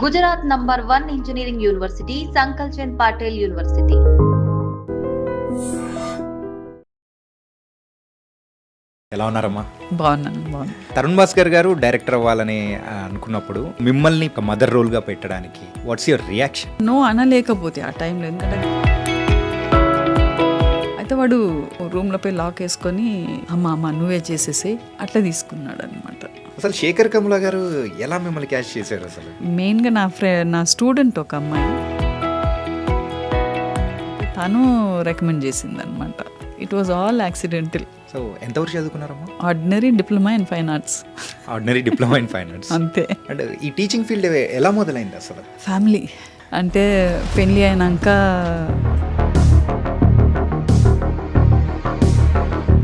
Gujarat number 1 engineering university Sankalchand Patil university. ఎలా ఉన్నారమ్మా? బాగున్నాను. తరుణ్ భాస్కర్ గారు డైరెక్టర్ అవ్వాలని అనుకున్నప్పుడు మిమ్మల్ని ఒక మదర్ రోల్గా పెట్టడానికి వాట్స్ యువర్ రియాక్షన్? నో అనలేకపోతే ఆ టైంలో, ఎందుకంటే అయితే వాడు రూమ్లో పోయి లాక్ వేసుకొని అమ్మ నువ్వే చేసేసి అట్లా తీసుకున్నాడు అనమాట. అసలు శేఖర్ కమల గారు ఎలా మిమ్మల్ని క్యాచ్ చేశారు? అసలు మెయిన్గా నా స్టూడెంట్ ఒక అమ్మాయి, తను రికమెండ్ చేసింది అనమాట. It was all accidental. So ఎంతవరకు చదువుకున్నారమ్మా? Ordinary diploma in fine arts. Ordinary diploma in fine arts అంతే. అండ్ ఈ టీచింగ్ ఫీల్డ్ ఎలా మొదలైంది అసలు? ఫ్యామిలీ అంటే పెళ్ళి అయినాక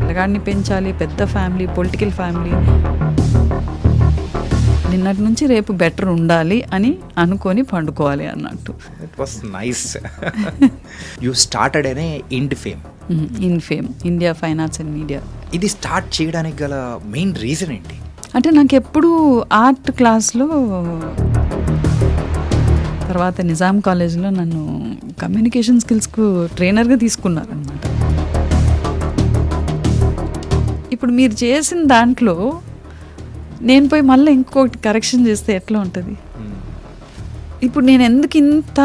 పిల్లగాడిని పెంచాలి, పెద్ద ఫ్యామిలీ, పొలిటికల్ ఫ్యామిలీ. నిన్నటి నుంచి రేపు బెటర్ ఉండాలి అని అనుకొని పండుకోవాలి అన్నట్టు. It was nice. You started అనే Infame India fine arts and media. ఇది స్టార్ట్ చేయడానికి గల మెయిన్ రీజన్ ఏంటి? అంటే నాకు ఎప్పుడు ఆర్ట్ క్లాస్లో, తర్వాత నిజాం కాలేజ్లో నన్ను కమ్యూనికేషన్ స్కిల్స్కు ట్రైనర్గా తీసుకున్నారనమాట. ఇప్పుడు మీరు చేసిన దాంట్లో నేను పోయి మళ్ళీ ఇంకొకటి కరెక్షన్ చేస్తే ఎట్లా ఉంటుంది? ఇప్పుడు నేను ఎందుకు ఇంత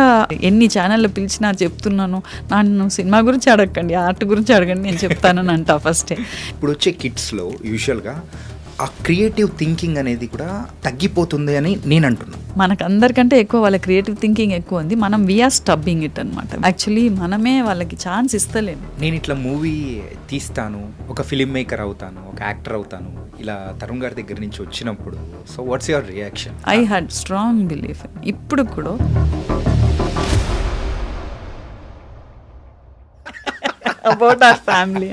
ఎన్ని ఛానల్లో పిలిచినా చెప్తున్నాను, నన్ను సినిమా గురించి అడగండి, ఆర్ట్ గురించి అడగండి, నేను చెప్తానని అంటా ఫస్టే. ఇప్పుడు వచ్చే కిడ్స్లో యూజువల్గా ఆ క్రియేటివ్ థింకింగ్ అనేది కూడా తగ్గిపోతుంది అని నేను అంటున్నాను. మనకు అందరికంటే ఎక్కువ వాళ్ళ క్రియేటివ్ థింకింగ్ ఎక్కువ ఉంది. మనం వీఆర్ స్టబ్బింగ్ ఇట్ అనమాట. యాక్చువల్లీ మనమే వాళ్ళకి ఛాన్స్ ఇస్తలేము. నేను ఇట్లా మూవీ తీస్తాను, ఒక ఫిలిం మేకర్ అవుతాను, ఒక యాక్టర్ అవుతాను, ఇలా తరుణ్ గారి దగ్గర నుంచి వచ్చినప్పుడు so what's your reaction? I had strong belief. ఇప్పుడు కూడా అబౌట్ అవర్ ఫ్యామిలీ.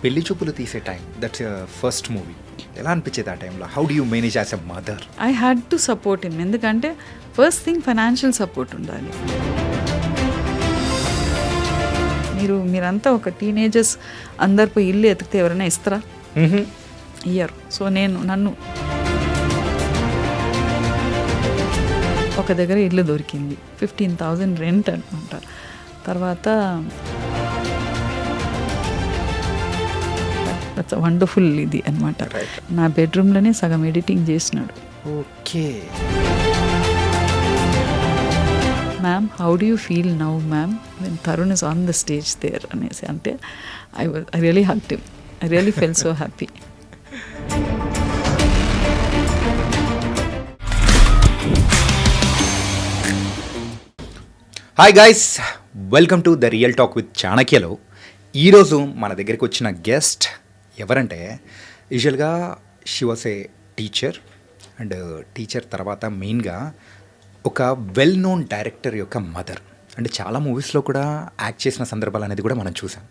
పెళ్లి చూపులు తీసే time, that's your first movie, ఎలా అనిపించేది ఆ టైంలో? How do you manage as a mother? I had to support him. ఎందుకంటే ఫస్ట్ థింగ్ ఫైనాన్షియల్ సపోర్ట్ ఉండాలి. మీరంతా ఒక టీనేజర్స్ అందరు పోయి ఇల్లు ఎతికితే ఎవరైనా ఇస్తారా? ఇయ్యరు. సో నన్ను ఒక దగ్గర ఇల్లు దొరికింది, 15,000 రెంట్ అనమాట. తర్వాత వండర్ఫుల్ ఇది అనమాట. నా బెడ్రూమ్లోనే సగం ఎడిటింగ్ చేసినాడు. Okay ma'am, how do you feel now ma'am when Tarun is on the stage there అనేసి. అంటే I really hugged him. I really full so happy. Hi guys, welcome to the real talk with చాణక్యలో. ఈరోజు మన దగ్గరికి వచ్చిన guest ఎవరంటే, యూజువల్గా she was a teacher and teacher తర్వాత మెయిన్గా ఒక వెల్ నోన్ డైరెక్టర్ యొక్క మదర్. అంటే చాలా మూవీస్లో కూడా యాక్ట్ చేసిన సందర్భాలు అనేది కూడా మనం చూసాం.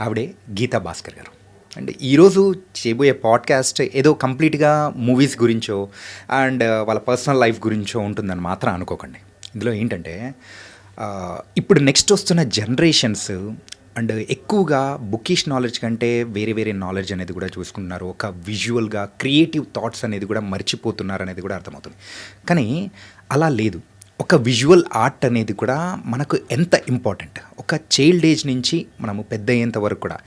ఆవిడే గీతా భాస్కర్ గారు. అండ్ ఈరోజు చేయబోయే పాడ్కాస్ట్ ఏదో కంప్లీట్గా మూవీస్ గురించో అండ్ వాళ్ళ పర్సనల్ లైఫ్ గురించో ఉంటుందని మాత్రం అనుకోకండి. ఇందులో ఏంటంటే ఇప్పుడు నెక్స్ట్ వస్తున్న జనరేషన్స్ అండ్ ఎక్కువగా బుకిష్ నాలెడ్జ్ కంటే వేరే నాలెడ్జ్ అనేది కూడా చూసుకుంటున్నారు. ఒక విజువల్గా క్రియేటివ్ థాట్స్ అనేది కూడా మర్చిపోతున్నారు అనేది కూడా అర్థమవుతుంది. కానీ అలా లేదు. ఒక విజువల్ ఆర్ట్ అనేది కూడా మనకు ఎంత ఇంపార్టెంట్, ఒక చైల్డ్ ఏజ్ నుంచి మనము పెద్ద అయ్యేంత వరకు కూడా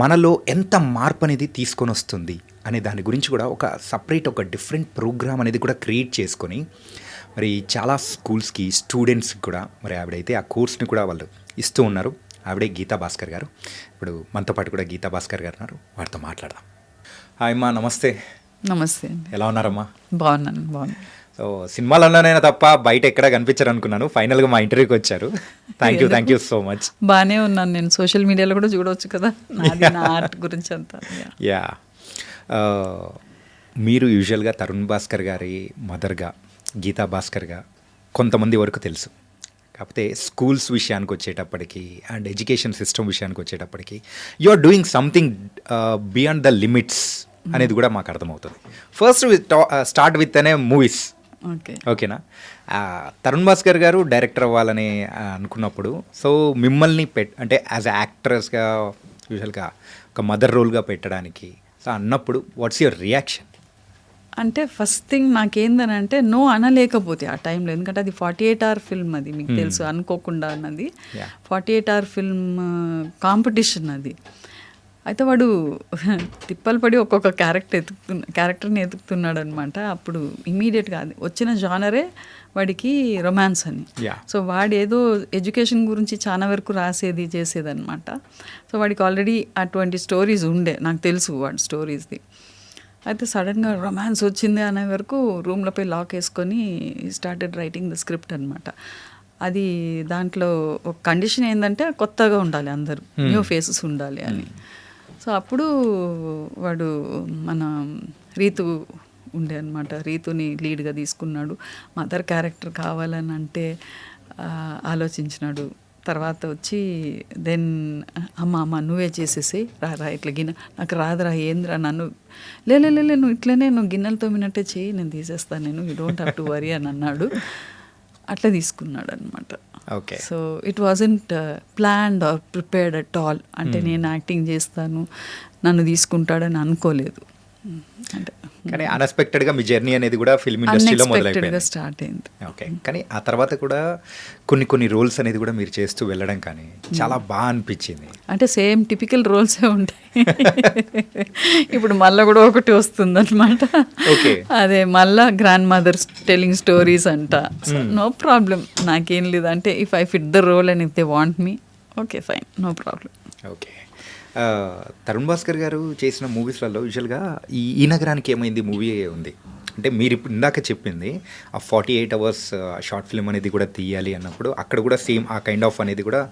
మనలో ఎంత మార్పు అనేది తీసుకొని వస్తుంది అనే దాని గురించి కూడా ఒక సపరేట్ ఒక డిఫరెంట్ ప్రోగ్రామ్ అనేది కూడా క్రియేట్ చేసుకొని మరి చాలా స్కూల్స్కి స్టూడెంట్స్కి కూడా మరి ఆవిడైతే ఆ కోర్స్ని కూడా వాళ్ళు ఇస్తూ ఉన్నారు. ఆవిడే గీతా భాస్కర్ గారు. ఇప్పుడు మనతో పాటు కూడా గీతా భాస్కర్ గారు ఉన్నారు, వారితో మాట్లాడదాం. హాయ్ అమ్మా, నమస్తే. నమస్తే. ఎలా ఉన్నారమ్మా? బాగున్నాను. సో సినిమాలలోనైనా తప్ప బయట ఎక్కడ కనిపించారు అనుకున్నాను, ఫైనల్గా మా ఇంటర్వ్యూకి వచ్చారు. Thank you so much. బాగానే ఉన్నాను నేను. సోషల్ మీడియాలో కూడా చూడవచ్చు కదా నా ఆర్ట్ గురించి అంతా. యా, మీరు యూజువల్గా తరుణ్ భాస్కర్ గారి మదర్గా, గీతా భాస్కర్గా కొంతమంది వరకు తెలుసు. కాకపోతే స్కూల్స్ విషయానికి వచ్చేటప్పటికి అండ్ ఎడ్యుకేషన్ సిస్టమ్ విషయానికి వచ్చేటప్పటికి you are doing something beyond the limits అనేది కూడా మాకు అర్థమవుతుంది. ఫస్ట్ స్టార్ట్ విత్ అనే మూవీస్. ఓకేనా? తరుణ్ భాస్కర్ గారు డైరెక్టర్ అవ్వాలని అనుకున్నప్పుడు సో మిమ్మల్ని అంటే యాజ్ ఎ యాక్ట్రెస్గా యూజువల్గా ఒక మదర్ రోల్గా పెట్టడానికి సో అన్నప్పుడు వాట్స్ యువర్ రియాక్షన్? అంటే ఫస్ట్ థింగ్ నాకేందని అంటే నో అనలేకపోతే ఆ టైంలో, ఎందుకంటే అది 48 hour ఫిల్మ్, అది మీకు తెలుసు, అనుకోకుండా అన్నది 48 hour ఫిల్మ్ కాంపిటీషన్ అది. అయితే వాడు తిప్పలు పడి ఒక్కొక్క క్యారెక్టర్ని ఎతుకుతున్నాడు అనమాట. అప్పుడు ఇమీడియట్గా అది వచ్చిన జానరే వాడికి రొమాన్స్ అని. సో వాడు ఏదో ఎడ్యుకేషన్ గురించి చాలా వరకు రాసేది చేసేదన్నమాట. సో వాడికి ఆల్రెడీ అటువంటి స్టోరీస్ ఉండే, నాకు తెలుసు వాడి స్టోరీస్ది. అయితే సడన్గా రొమాన్స్ వచ్చింది అనే వరకు రూమ్లో పోయి లాక్ వేసుకొని స్టార్టెడ్ రైటింగ్ ద స్క్రిప్ట్ అనమాట. అది దాంట్లో ఒక కండిషన్ ఏంటంటే కొత్తగా ఉండాలి, అందరూ న్యూ ఫేసెస్ ఉండాలి అని. సో అప్పుడు వాడు మన రీతు ఉండే అనమాట, రీతుని లీడ్గా తీసుకున్నాడు. మదర్ క్యారెక్టర్ కావాలని అంటే ఆలోచించినాడు. తర్వాత వచ్చి దెన్ అమ్మ నువ్వే చేసేసి రా ఇట్లా గిన్నె నాకు రాదురా, ఏంద్రా, నన్ను లే నువ్వు ఇట్లనే నువ్వు గిన్నెలు తోమినట్టే చేయి, నేను తీసేస్తాను, నేను you don't have to worry అని అన్నాడు. అట్లా తీసుకున్నాడు అనమాట. Okay. So it wasn't planned or prepared at all. అంటే నేను యాక్టింగ్ చేస్తాను, నన్ను తీసుకుంటాడని అనుకోలేదు. అంటే కానీ అన్ఎక్స్పెక్టెడ్గా మీ జర్నీ అనేది కూడా ఫిల్మ్ ఇండస్ట్రీలో మొదలైపోయింది, స్టార్ట్ అయింది. ఓకే. కానీ ఆ తర్వాత కూడా కొన్ని రోల్స్ అనేది కూడా మీరు చేస్తూ వెళ్ళడం కానీ చాలా బాగా అనిపించింది. అంటే సేమ్ టిపికల్ రోల్సే ఉంటాయి. ఇప్పుడు మళ్ళీ కూడా ఒకటి వస్తుంది అనమాట. ఓకే. అదే మళ్ళా గ్రాండ్ మదర్స్ టెలింగ్ స్టోరీస్ అంట. నో ప్రాబ్లం, నాకేం లేదు. అంటే if I fit the role and if they want me, okay fine, no problem. Okay. Tarun Bhaskar గారు చేసిన మూవీస్లలో యూజువల్గా ఈ నగరానికి ఏమైంది మూవీ ఉంది. అంటే మీరు ఇప్పుడు ఇందాక చెప్పింది ఆ 48 hours షార్ట్ ఫిల్మ్ అనేది కూడా తీయాలి అన్నప్పుడు అక్కడ కూడా సేమ్ ఆ కైండ్ ఆఫ్ అనేది కూడా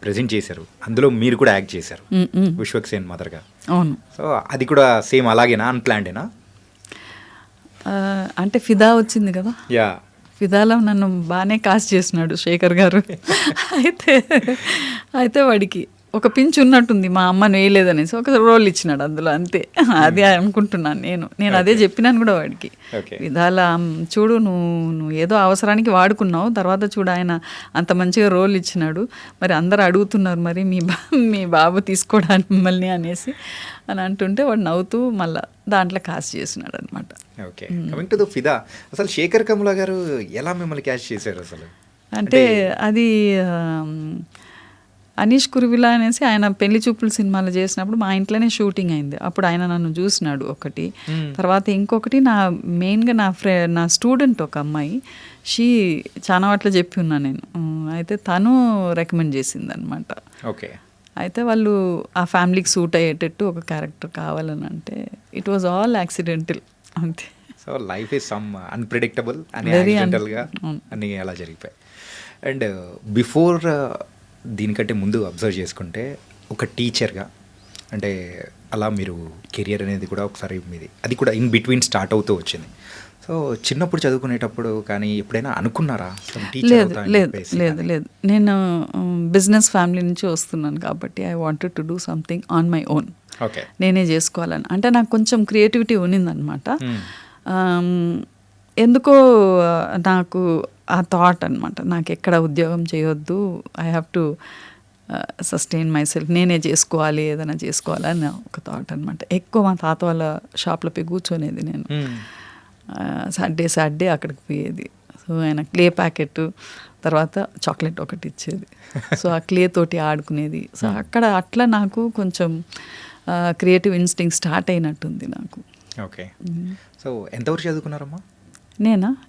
ప్రజెంట్ చేశారు. అందులో మీరు కూడా యాక్ట్ చేశారు విశ్వక్సేన్ మదర్గా. అవును. సో అది కూడా సేమ్ అలాగేనా, అన్ప్లాన్డేనా? అంటే ఫిదా వచ్చింది కదా, యా, ఫిదాలో నన్ను బాగానే కాస్ట్ చేసినాడు శేఖర్ గారు. అయితే వాడికి ఒక పించ్ ఉన్నట్టుంది, మా అమ్మను వేయలేదనేసి ఒక రోల్ ఇచ్చినాడు అందులో, అంతే. అదే అనుకుంటున్నాను నేను అదే చెప్పినాను కూడా వాడికి. విధాల చూడు, నువ్వు ఏదో అవసరానికి వాడుకున్నావు, తర్వాత చూడు ఆయన అంత మంచిగా రోల్ ఇచ్చినాడు, మరి అందరు అడుగుతున్నారు మరి మీ బాబు తీసుకోవడానికి మిమ్మల్ని అనేసి అని అంటుంటే వాడు నవ్వుతూ మళ్ళీ దాంట్లో కాస్ట్ చేసినాడు అనమాట. ఓకే. కమింగ్ టు ద ఫిదా, అసలు శేఖర్ కమల గారు ఎలా మిమ్మల్ని క్యాష్ చేశారు అసలు? అంటే అది అనీష్ కురువిలా అనేసి ఆయన పెళ్లి చూపులు సినిమాలు చేసినప్పుడు మా ఇంట్లోనే షూటింగ్ అయింది. అప్పుడు ఆయన నన్ను చూసినాడు ఒకటి. తర్వాత ఇంకొకటి మెయిన్గా నా స్టూడెంట్ ఒక అమ్మాయి, చాలా వాటిలో చెప్పి ఉన్నా నేను. అయితే తను రికమెండ్ చేసింది అనమాట. ఓకే. అయితే వాళ్ళు ఆ ఫ్యామిలీకి సూట్ అయ్యేటట్టు ఒక క్యారెక్టర్ కావాలని అంటే ఇట్ వాజ్ ఆల్ యాక్సిడెంటల్, అంతే. So life is some unpredictable అని యాక్సిడెంటల్గా అన్నీ అలా జరిగిపోయాయి. అండ్ బిఫోర్ దీనికంటే ముందు అబ్జర్వ్ చేసుకుంటే ఒక టీచర్గా అంటే అలా మీరు కెరియర్ అనేది కూడా ఒకసారి మీది అది కూడా ఇన్ బిట్వీన్ స్టార్ట్ అవుతూ వచ్చింది. సో చిన్నప్పుడు చదువుకునేటప్పుడు కానీ ఎప్పుడైనా అనుకున్నారా? లేదు. నేను బిజినెస్ ఫ్యామిలీ నుంచి వస్తున్నాను కాబట్టి I wanted to do something on my own. Okay. నేనే చేసుకోవాలని, అంటే నాకు కొంచెం క్రియేటివిటీ ఉన్నిందనమాట. ఎందుకో నాకు ఆ థాట్ అనమాట, నాకు ఎక్కడ ఉద్యోగం చేయొద్దు, I have to sustain my self, నేనే చేసుకోవాలి, ఏదైనా చేసుకోవాలి అని ఒక థాట్ అనమాట. ఎక్కువ మా తాత వాళ్ళ షాప్లో పోయి కూర్చొనేది నేను. సాటర్డే అక్కడికి పోయేది. సో ఆయన క్లే ప్యాకెట్, తర్వాత చాక్లెట్ ఒకటి ఇచ్చేది. సో ఆ క్లే తోటి ఆడుకునేది. సో అక్కడ అట్లా నాకు కొంచెం క్రియేటివ్ ఇన్స్టింక్ట్ స్టార్ట్ అయినట్టుంది నాకు. ఓకే. సో ఎంతవరకు చదువుకున్నారమ్మా?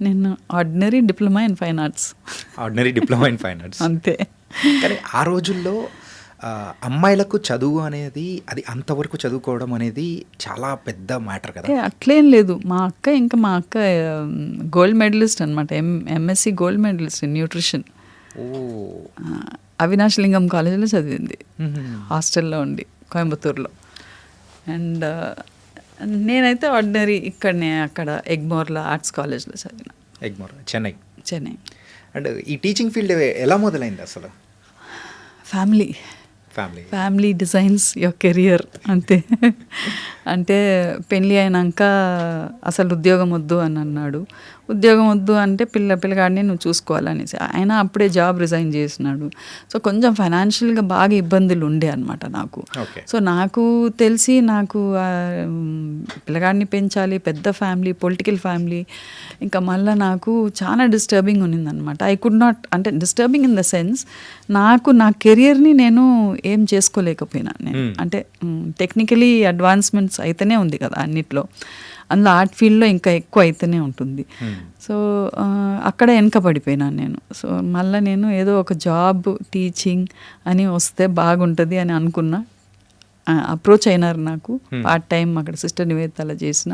నేను ordinary diploma in fine arts. అంతే. కానీ ఆ రోజుల్లో అమ్మాయిలకు చదువు అనేది అది అంతవరకు చదువుకోవడం అనేది చాలా పెద్ద మ్యాటర్ కదా. అట్లేం లేదు. మా అక్క గోల్డ్ మెడలిస్ట్ అనమాట, MSc gold medalist in nutrition. Avinash Lingam కాలేజీలో చదివింది, హాస్టల్లో ఉండి కోయంబత్తూరులో. అండ్ నేనైతే ఆర్డినరీ ఇక్కడనే అక్కడ ఎగ్మోర్లో ఆర్ట్స్ కాలేజ్లో చదివిన. ఎగ్మోర్, చెన్నై. అండ్ ఈ టీచింగ్ ఫీల్డ్ ఎలా మొదలైంది అసలు? ఫ్యామిలీ డిజైన్స్ యువర్ కెరియర్, అంతే. అంటే పెళ్ళి అయినాక అసలు ఉద్యోగం వద్దు అని అన్నాడు. ఉద్యోగం వద్దు అంటే పిల్లగాడిని నువ్వు చూసుకోవాలనేసి. ఆయన అప్పుడే జాబ్ రిజైన్ చేసినాడు. సో కొంచెం ఫైనాన్షియల్గా బాగా ఇబ్బందులు ఉండే అనమాట నాకు. సో నాకు తెలిసి నాకు పిల్లగాడిని పెంచాలి, పెద్ద ఫ్యామిలీ, పొలిటికల్ ఫ్యామిలీ, ఇంకా మళ్ళీ నాకు చాలా డిస్టర్బింగ్ ఉన్నిందనమాట. ఐ కుడ్ నాట్, అంటే డిస్టర్బింగ్ ఇన్ ద సెన్స్ నా కెరియర్ని నేను ఏం చేసుకోలేకపోయినా నేను. అంటే టెక్నికలీ అడ్వాన్స్మెంట్స్ అయితేనే ఉంది కదా అన్నిట్లో, అందులో ఆర్ట్ ఫీల్డ్లో ఇంకా ఎక్కువ అయితేనే ఉంటుంది. సో అక్కడ వెనకబడిపోయినాను నేను. సో మళ్ళీ నేను ఏదో ఒక జాబ్ టీచింగ్ అని వస్తే బాగుంటుంది అని అనుకున్నా. అప్రోచ్ అయినారు నాకు పార్ట్ టైం అక్కడ సిస్టర్ నివేదితలో చేసిన.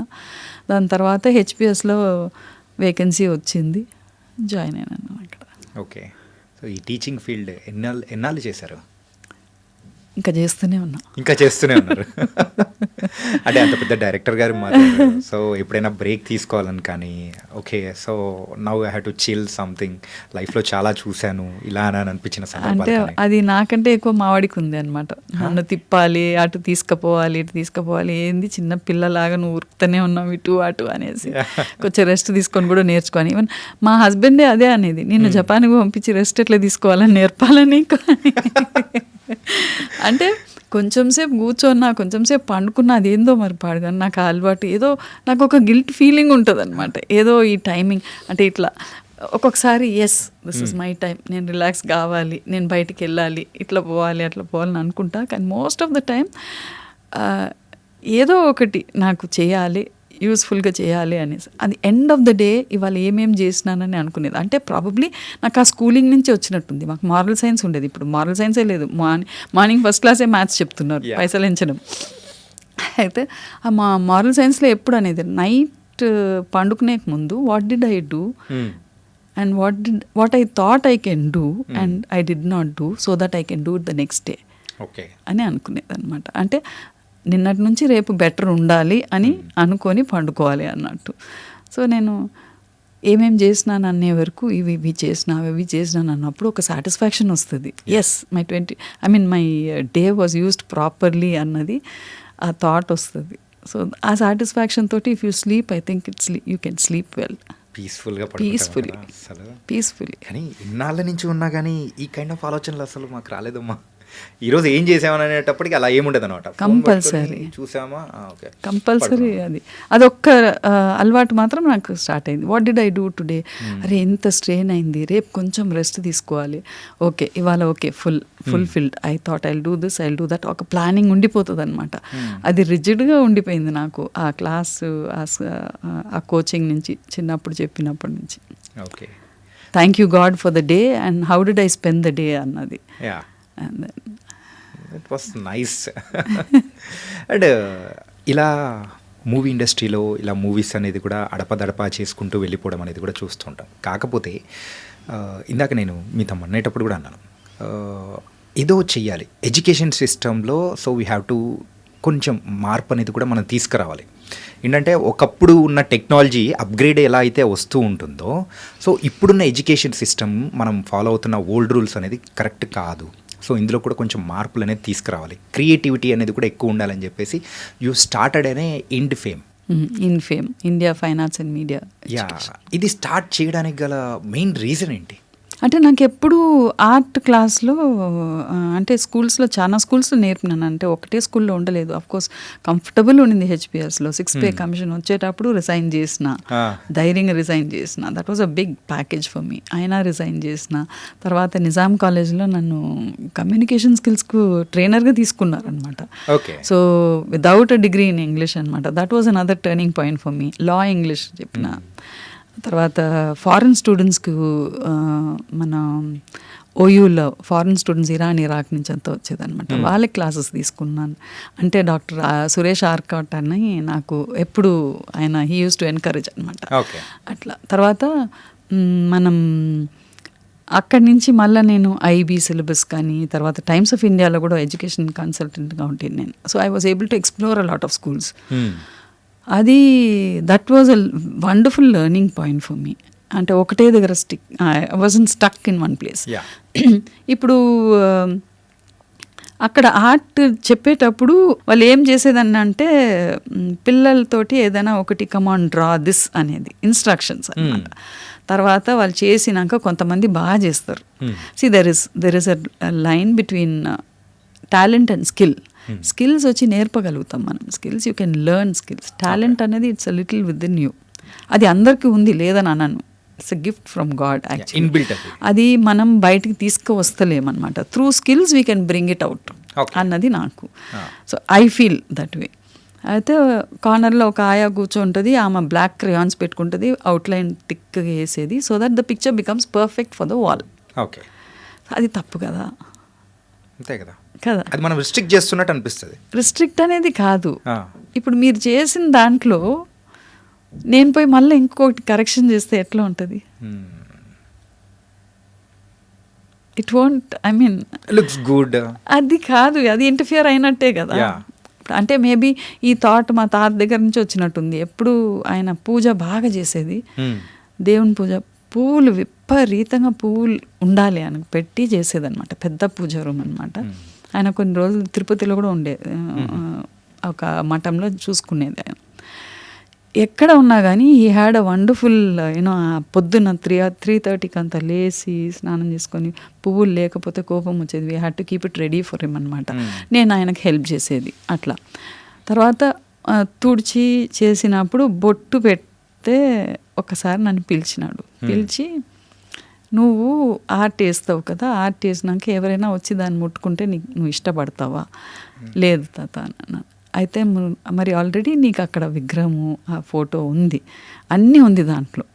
దాని తర్వాత హెచ్పిఎస్లో వేకెన్సీ వచ్చింది, జాయిన్ అయినాను అక్కడ. ఓకే. సో ఈ టీచింగ్ ఫీల్డ్ ఎన్నాళ్ళు చేశారు? ఇంకా చేస్తూనే ఉన్నారు. అంటే అంత పెద్ద డైరెక్టర్ గారు మాట్లాడారు. సో ఎప్పుడైనా బ్రేక్ తీసుకోవాలని కానీ, okay so now I have to chill something, లైఫ్లో చాలా చూశాను ఇలా అని అనిపించిన అంటే అది నాకంటే ఎక్కువ మావాడికి ఉంది అనమాట. నన్ను తిప్పాలి, అటు తీసుకుపోవాలి, ఇటు తీసుకుపోవాలి, ఏంది చిన్న పిల్లలాగా నువ్వు ఉరుకుతూనే ఉన్నావు ఇటు అటు అనేసి. కొంచెం రెస్ట్ తీసుకొని కూడా నేర్చుకొని, ఈవెన్ మా హస్బెండే అదే అనేది, నిన్ను జపాన్కి పంపించి రెస్ట్ ఎట్లా తీసుకోవాలని నేర్పాలని. అంటే కొంచెం సేపు కూర్చోన్నా, కొంచెం సేపు పండుకున్నా, అదేందో మరి పాడుగాని నాకు అలవాటు, ఏదో నాకు ఒక గిల్ట్ ఫీలింగ్ ఉంటుంది అనమాట. ఏదో ఈ టైమింగ్ అంటే ఇట్లా ఒక్కొక్కసారి yes this is my time, నేను రిలాక్స్ కావాలి, నేను బయటికి వెళ్ళాలి, ఇట్లా పోవాలి అట్లా పోవాలని అనుకుంటా. కానీ మోస్ట్ ఆఫ్ ద టైం ఏదో ఒకటి నాకు చేయాలి, యూస్ఫుల్గా చేయాలి అనేసి. అది ఎండ్ ఆఫ్ ద డే ఇవాళ ఏమేమి చేసినానని అనుకునేది. అంటే ప్రాబబ్లీ నాకు ఆ స్కూలింగ్ నుంచి వచ్చినట్టుంది. మాకు మారల్ సైన్స్ ఉండేది, ఇప్పుడు మారల్ సైన్సే లేదు. మార్నింగ్ ఫస్ట్ క్లాసే మ్యాథ్స్ చెప్తున్నారు, పైసలు ఎంచడం. అయితే ఆ మారల్ సైన్స్లో ఎప్పుడు అనేది నైట్ పండుకునే ముందు what did I do and what I thought I can do and I did not do so that I can do it the next day అని అనుకునేది అనమాట. అంటే నిన్నటి నుంచి రేపు బెటర్ ఉండాలి అని అనుకొని పండుకోవాలి అన్నట్టు. సో నేను ఏమేమి చేసినాను అనే వరకు ఇవి చేసినాను అన్నప్పుడు ఒక సాటిస్ఫాక్షన్ వస్తుంది. Yes my day was used properly అన్నది ఆ థాట్ వస్తుంది. సో ఆ సాటిస్ఫాక్షన్ తోటి if you sleep I think you can sleep well, peacefully. కానీ ఇన్నాళ్ళ నుంచి ఉన్నా కానీ ఈ కైండ్ ఆఫ్ ఆలోచనలు అసలు మాకు రాలేదమ్మా. ఈరోజు ఏం చేసామని అనేటప్పటికి అలా ఏముండదు అనమాట. కంపల్సరీ అదొక్క అలవాటు మాత్రం నాకు స్టార్ట్ అయింది. What did I do today, అరే ఎంత స్ట్రెయిన్ అయింది, రేపు కొంచెం రెస్ట్ తీసుకోవాలి, ఓకే ఇవాళ okay fulfilled, I thought I'll do this, I'll do that, ఒక ప్లానింగ్ ఉండిపోతుంది అనమాట. అది రిజిడ్గా ఉండిపోయింది నాకు ఆ క్లాసు, ఆ కోచింగ్ నుంచి, చిన్నప్పుడు చెప్పినప్పటి నుంచి. Okay, thank you God for the day and how did I spend the day అన్నది. And then it was nice. And ఇలా మూవీ ఇండస్ట్రీలో ఇలా మూవీస్ అనేది కూడా అడపదడప చేసుకుంటూ వెళ్ళిపోవడం అనేది కూడా చూస్తుంటాం. కాకపోతే ఇందాక నేను మీతో అనేటప్పుడు కూడా అన్నాను, ఏదో చెయ్యాలి ఎడ్యుకేషన్ సిస్టంలో. సో వీ హ్యావ్ టు కొంచెం మార్పు అనేది కూడా మనం తీసుకురావాలి. ఏంటంటే ఒకప్పుడు ఉన్న టెక్నాలజీ అప్గ్రేడ్ ఎలా అయితే వస్తూ ఉంటుందో, సో ఇప్పుడున్న ఎడ్యుకేషన్ సిస్టమ్ మనం ఫాలో అవుతున్న ఓల్డ్ రూల్స్ అనేది కరెక్ట్ కాదు. సో ఇందులో కూడా కొంచెం మార్పులు అనేది తీసుకురావాలి, క్రియేటివిటీ అనేది కూడా ఎక్కువ ఉండాలని చెప్పేసి యూ స్టార్టెడ్ అనే Infame India fine arts and media. ఇది స్టార్ట్ చేయడానికి గల మెయిన్ రీజన్ ఏంటి? అంటే నాకు ఎప్పుడు ఆర్ట్ క్లాస్లో అంటే స్కూల్స్లో చాలా స్కూల్స్లో నేర్పినాను. అంటే ఒకటే స్కూల్లో ఉండలేదు. అఫ్కోర్స్ కంఫర్టబుల్ ఉండింది హెచ్పిఎస్లో. 6 pay కమిషన్ వచ్చేటప్పుడు రిజైన్ చేసిన, ధైర్యంగా రిజైన్ చేసిన. That was a big package for me. అయినా రిజైన్ చేసిన. తర్వాత నిజాం కాలేజ్లో నన్ను కమ్యూనికేషన్ స్కిల్స్కు ట్రైనర్గా తీసుకున్నారనమాట. So without a degree in English అనమాట. That was another turning point for me. లా ఇంగ్లీష్ చెప్పిన. తర్వాత ఫారిన్ స్టూడెంట్స్కి మన ఓయూలో ఫారిన్ స్టూడెంట్స్ ఇరాక్ నుంచి అంతా వచ్చేదనమాట. వాళ్ళకి క్లాసెస్ తీసుకున్నాను. అంటే డాక్టర్ సురేష్ ఆర్కాట్ అని నాకు ఎప్పుడు ఆయన హీ యూస్ టు ఎన్కరేజ్ అనమాట. అట్లా తర్వాత మనం అక్కడి నుంచి మళ్ళీ నేను ఐబీ సిలబస్ కానీ, తర్వాత టైమ్స్ ఆఫ్ ఇండియాలో కూడా ఎడ్యుకేషన్ కన్సల్టెంట్గా ఉంటుంది నేను. So I was able to explore a lot of schools. అది that was a wonderful learning point for me. అంటే ఒకటే దగ్గర I wasn't stuck in one place. ఇప్పుడు అక్కడ ఆర్ట్ చెప్పేటప్పుడు వాళ్ళు ఏం చేసేదన్న అంటే పిల్లలతోటి ఏదైనా ఒకటి కమాండ్ డ్రా దిస్ అనేది ఇన్స్ట్రక్షన్స్ అన్నమాట. తర్వాత వాళ్ళు చేసినాక కొంతమంది బాగా చేస్తారు. See there is a line between talent and skills వచ్చి నేర్పగలుగుతాం మనం. Skills you can learn skills. Talent అనేది it's a little with in you. అది అందరికీ ఉంది లేదని అన్నాను. It's a gift from God actually. అది మనం బయటికి తీసుకువస్తలేమన్నమాట. Through skills we can bring it out అన్నది నాకు. సో ఐ ఫీల్ దట్ వే. అయితే కార్నర్లో ఒక ఆయా కూర్చోంటుంది, ఆమె బ్లాక్ క్రేయాన్స్ పెట్టుకుంటుంది, అవుట్లైన్ థిక్గా వేసేది, so that the picture becomes perfect for the wall. Okay, అది తప్పు కదా. అంతే కదా కదా, అది మనం రిస్ట్రిక్ట్ చేస్తున్నట్టు అనిపిస్తుంది. రిస్ట్రిక్ట్ అనేది కాదు. ఇప్పుడు మీరు చేసిన దాంట్లో నేను పోయి మళ్ళీ ఇంకొకటి కరెక్షన్ చేస్తే ఎట్లా ఉంటుంది? It won't, I mean looks good, అది కాదు, అది ఇంటర్ఫియర్ అయినట్టే కదా. అంటే మేబీ ఈ థాట్ మా తాత దగ్గర నుంచి వచ్చినట్టుంది. ఎప్పుడు ఆయన పూజ బాగా చేసేది, దేవుని పూజ, పువ్వులు విపరీతంగా పువ్వులు ఉండాలి అని పెట్టి చేసేదన్నమాట. పెద్ద పూజ రూమ్ అనమాట. ఆయన కొన్ని రోజులు తిరుపతిలో కూడా ఉండేది, ఒక మఠంలో చూసుకునేది ఆయన. ఎక్కడ ఉన్నా కానీ he had a wonderful you know, పొద్దున్న 3:30కి అంతా లేచి స్నానం చేసుకొని, పువ్వులు లేకపోతే కోపం వచ్చేది, we had to keep it ready for him అనమాట. నేను ఆయనకు హెల్ప్ చేసేది అట్లా. తర్వాత తుడిచి చేసినప్పుడు బొట్టు పెడితే ఒకసారి నన్ను పిలిచినాడు. పిలిచి, నువ్వు ఆర్ట్ వేస్తావు కదా, ఆర్ట్ వేసినాక ఎవరైనా వచ్చి దాన్ని ముట్టుకుంటే నువ్వు ఇష్టపడతావా? లేదు తాత అన్నాను. అయితే మరి ఆల్రెడీ నీకు అక్కడ విగ్రహము, ఆ ఫోటో ఉంది, అన్నీ ఉంది దాంట్లో,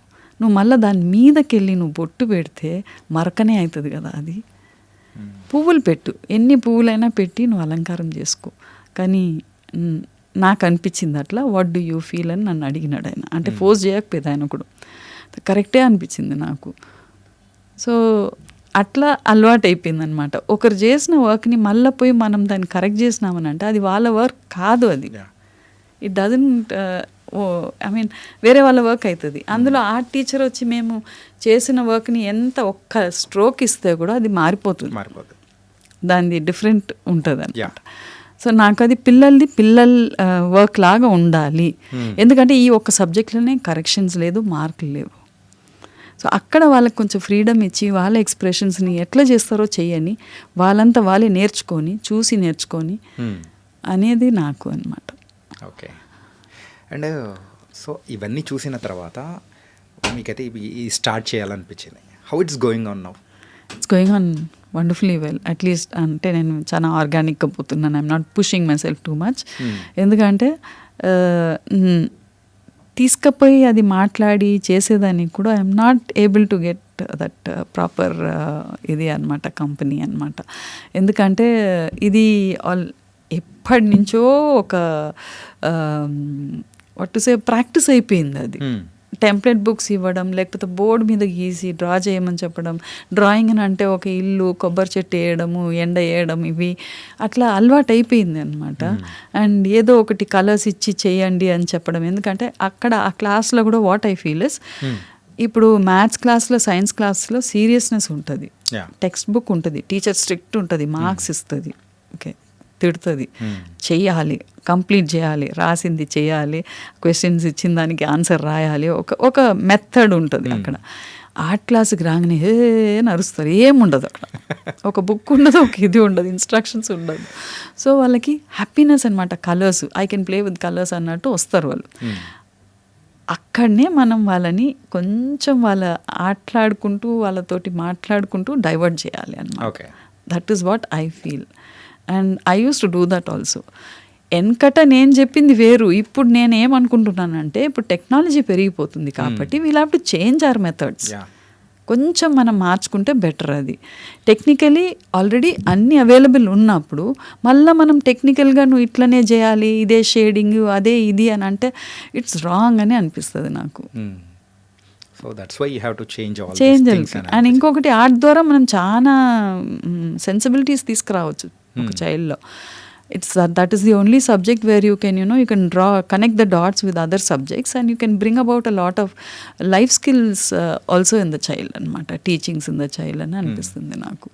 నువ్వు మళ్ళీ దాని మీదకి వెళ్ళి నువ్వు బొట్టు పెడితే మరకనే అవుతుంది కదా. అది పువ్వులు పెట్టు, ఎన్ని పువ్వులైనా పెట్టి నువ్వు అలంకారం చేసుకో, కానీ నాకు అనిపించింది అట్లా. వాట్ డూ యూ ఫీల్ అని నన్ను అడిగినాడు ఆయన. అంటే ఫోర్స్ చేయకపోయేది ఆయన కూడా, కరెక్టే అనిపించింది నాకు. సో అట్లా అలవాటు అయిపోయింది అనమాట. ఒకరు చేసిన వర్క్ని మళ్ళీ పోయి మనం దాన్ని కరెక్ట్ చేసినామని అంటే అది వాళ్ళ వర్క్ కాదు. అది ఇట్ డజంట్, ఐ మీన్ వేరే వాళ్ళ వర్క్ అవుతుంది. అందులో ఆర్ట్ టీచర్ వచ్చి మేము చేసిన వర్క్ని ఎంత ఒక్క స్ట్రోక్ ఇస్తే కూడా అది మారిపోతుంది, దానిది డిఫరెంట్ ఉంటుంది అనమాట. సో నాకు అది పిల్లల వర్క్ లాగా ఉండాలి. ఎందుకంటే ఈ ఒక్క సబ్జెక్ట్లోనే కరెక్షన్స్ లేదు, మార్కులు లేవు. సో అక్కడ వాళ్ళకి కొంచెం ఫ్రీడమ్ ఇచ్చి వాళ్ళ ఎక్స్ప్రెషన్స్ని ఎట్లా చేస్తారో చెయ్యని, వాళ్ళంతా వాళ్ళే నేర్చుకొని, చూసి నేర్చుకొని అనేది నాకు అనమాట. ఓకే. అండ్ సో ఇవన్నీ చూసిన తర్వాత మీకైతే ఈ స్టార్ట్ చేయాలనిపించింది. How it's going on now? It's going on wonderfully well. At least అంటే నేను చాలా ఆర్గానిక్గా పోతున్నాను. I'm not pushing myself too much. ఎందుకంటే తీసుకపోయి అది మాట్లాడి చేసేదానికి కూడా I'm not able to get that proper ఇది అనమాట, కంపెనీ అనమాట. ఎందుకంటే ఇది ఎప్పటి నుంచో ఒక వాట్ టు సే ప్రాక్టీస్ అయిపోయింది. అది టెంప్లెట్ బుక్స్ ఇవ్వడం, లేకపోతే బోర్డు మీద గీసి డ్రా చేయమని చెప్పడం, డ్రాయింగ్ అని అంటే ఒక ఇల్లు, కొబ్బరి చెట్టు వేయడము, ఎండ వేయడం, ఇవి అట్లా అలవాటు అయిపోయింది అనమాట. అండ్ ఏదో ఒకటి కలర్స్ ఇచ్చి చేయండి అని చెప్పడం. ఎందుకంటే అక్కడ ఆ క్లాస్లో కూడా వాట్ ఐ ఫీల్ ఇస్, ఇప్పుడు మ్యాథ్స్ క్లాస్లో, సైన్స్ క్లాస్లో సీరియస్నెస్ ఉంటుంది, టెక్స్ట్ బుక్ ఉంటుంది, టీచర్ స్ట్రిక్ట్ ఉంటుంది, మార్క్స్ ఇస్తుంది, ఓకే, తిడుతుంది, చెయ్యాలి, కంప్లీట్ చేయాలి, రాసింది చేయాలి, క్వశ్చన్స్ ఇచ్చిన దానికి ఆన్సర్ రాయాలి, ఒక మెథడ్ ఉంటుంది. అక్కడ ఆర్ట్ క్లాస్కి రాగానే నరుస్తారు, ఏముండదు అక్కడ, ఒక బుక్ ఉండదు, ఒక ఇది ఉండదు, ఇన్స్ట్రక్షన్స్ ఉండదు. సో వాళ్ళకి హ్యాపీనెస్ అనమాట, colours, I can play with colours అన్నట్టు వస్తారు వాళ్ళు. అక్కడనే మనం వాళ్ళని కొంచెం ఆటలాడుకుంటూ, వాళ్ళతోటి మాట్లాడుకుంటూ డైవర్ట్ చేయాలి అన్నమాట. That is what I feel. And I use to do that also. వెనకట నేను చెప్పింది వేరు, ఇప్పుడు నేను ఏమనుకుంటున్నానంటే, ఇప్పుడు టెక్నాలజీ పెరిగిపోతుంది కాబట్టి we'll have to change our methods. కొంచెం మనం మార్చుకుంటే బెటర్. అది టెక్నికలీ ఆల్రెడీ అన్నీ అవైలబుల్ ఉన్నప్పుడు మళ్ళీ మనం టెక్నికల్గా నువ్వు ఇట్లనే చేయాలి, ఇదే షేడింగ్, అదే ఇది అని అంటే ఇట్స్ రాంగ్ అని అనిపిస్తుంది నాకు. So that's why you have to change and ఇంకొకటి, ఆర్ట్ ద్వారా మనం చాలా సెన్సిబిలిటీస్ తీసుకురావచ్చు ఒక చైల్డ్లో. that is the only subject where you can connect the dots with other subjects and you can bring about a lot of life skills also in the child anamata, teachings in the child అని అనిపిస్తుంది నాకు.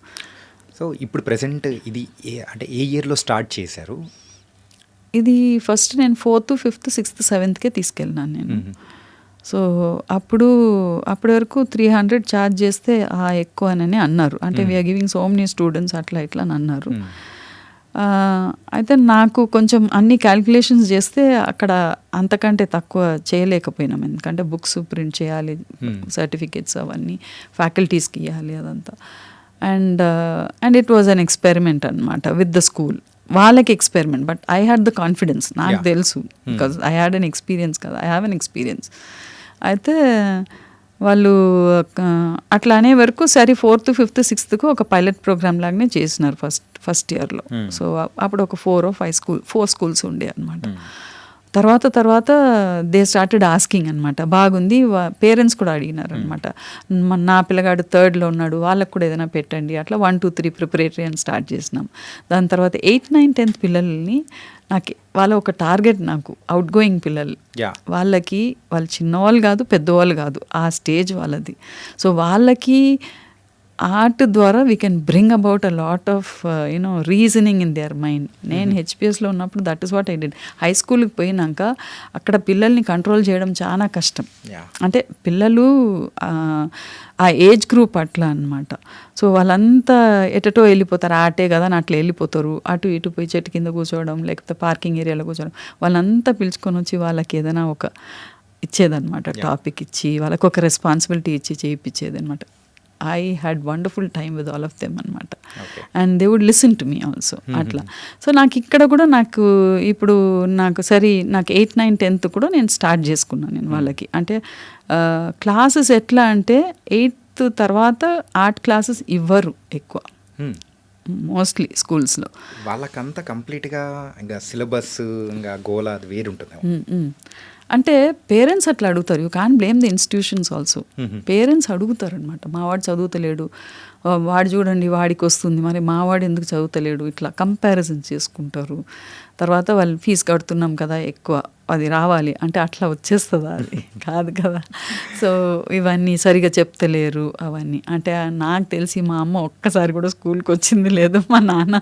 So ఇప్పుడు present ఇది అంటే ఏ ఇయర్లో start చేశారు? ఇది first నేను 4th, 5th, 6th, 7thకే తీసుకెళ్ళినాను నేను. సో అప్పటి వరకు 300 ఛార్జ్ చేస్తే ఎక్కువ అని అన్నారు. అంటే we're giving so many students అట్లా ఇట్లా అని అన్నారు. అయితే నాకు కొంచెం అన్ని క్యాల్కులేషన్స్ చేస్తే అక్కడ అంతకంటే తక్కువ చేయలేకపోయినాం. ఎందుకంటే బుక్స్ ప్రింట్ చేయాలి, సర్టిఫికేట్స్ అవన్నీ ఫ్యాకల్టీస్కి ఇవ్వాలి అదంతా. And it was an experiment అనమాట విత్ ద స్కూల్. వాళ్ళకి experiment, but I had the confidence. నాకు తెలుసు, because I had an experience కదా, ఐ హ్యావ్ అన్ ఎక్స్పీరియన్స్. అయితే వాళ్ళు అట్లా అనే వరకు సరే 4th, 5th, 6thకు ఒక పైలట్ ప్రోగ్రామ్ లాగానే చేసినారు ఫస్ట్ ఇయర్లో. సో అప్పుడు ఒక 4 or 5 స్కూల్స్ ఉండే అనమాట. తర్వాత దే స్టార్టెడ్ ఆస్కింగ్ అనమాట. బాగుంది, పేరెంట్స్ కూడా అడిగినారు అనమాట. నా పిల్లగాడు 3rd ఉన్నాడు, వాళ్ళకు కూడా ఏదైనా పెట్టండి. అట్లా 1, 2, 3 ప్రిపరేటరీ అని స్టార్ట్ చేసినాం. దాని తర్వాత 8, 9, 10th పిల్లల్ని వాళ్ళ ఒక టార్గెట్ నాకు అవుట్ గోయింగ్ పిల్లలు. వాళ్ళు చిన్నవాళ్ళు కాదు, పెద్దవాళ్ళు కాదు, ఆ స్టేజ్ వాళ్ళది. సో వాళ్ళకి ఆర్ట్ ద్వారా we can bring about a lot of reasoning in their mind. నేను హెచ్పిఎస్లో ఉన్నప్పుడు that is what I did. High స్కూల్కి పోయినాక అక్కడ పిల్లల్ని కంట్రోల్ చేయడం చాలా కష్టం. అంటే పిల్లలు ఆ ఏజ్ గ్రూప్ అట్లా అనమాట. సో వాళ్ళంతా ఎటటో వెళ్ళిపోతారు, ఆటే కదా అని అట్లా వెళ్ళిపోతారు. అటు ఇటు పోయి చెట్టు కింద కూర్చోవడం, లేకపోతే పార్కింగ్ ఏరియాలో కూర్చోవడం. వాళ్ళంతా పిలుచుకొని వచ్చి వాళ్ళకి ఏదైనా ఒక ఇచ్చేదన్నమాట, టాపిక్ ఇచ్చి వాళ్ళకి ఒక రెస్పాన్సిబిలిటీ ఇచ్చి చేయించేది అనమాట. I had wonderful time with all of them అనమాట. And they would listen to me also అట్లా. సో నాకు ఇక్కడ కూడా నాకు 8, 9, 10th కూడా నేను స్టార్ట్ చేసుకున్నాను నేను వాళ్ళకి. అంటే క్లాసెస్ ఎట్లా అంటే 8th తర్వాత ఆర్ట్ క్లాసెస్ ఇవ్వరు ఎక్కువ మోస్ట్లీ స్కూల్స్లో. వాళ్ళకంతా కంప్లీట్గా ఇంకా సిలబస్ ఇంకా గోల్ అది వేరు ఉంటుంది. అంటే పేరెంట్స్ అట్లా అడుగుతారు. You can blame the institutions also. Parents అడుగుతారు అనమాట, మా వాడు చదువుతలేడు, వాడు చూడండి వాడికి వస్తుంది, మరి మా వాడు ఎందుకు చదువుతలేడు, ఇట్లా కంపారిజన్ చేసుకుంటారు. తర్వాత వాళ్ళు ఫీజు కడుతున్నాం కదా ఎక్కువ, అది రావాలి అంటే అట్లా వచ్చేస్తుందా, అది కాదు కదా. సో ఇవన్నీ సరిగా చెప్తలేరు అవన్నీ. అంటే నాకు తెలిసి మా అమ్మ ఒక్కసారి కూడా స్కూల్కి వచ్చింది లేదు, మా నాన్న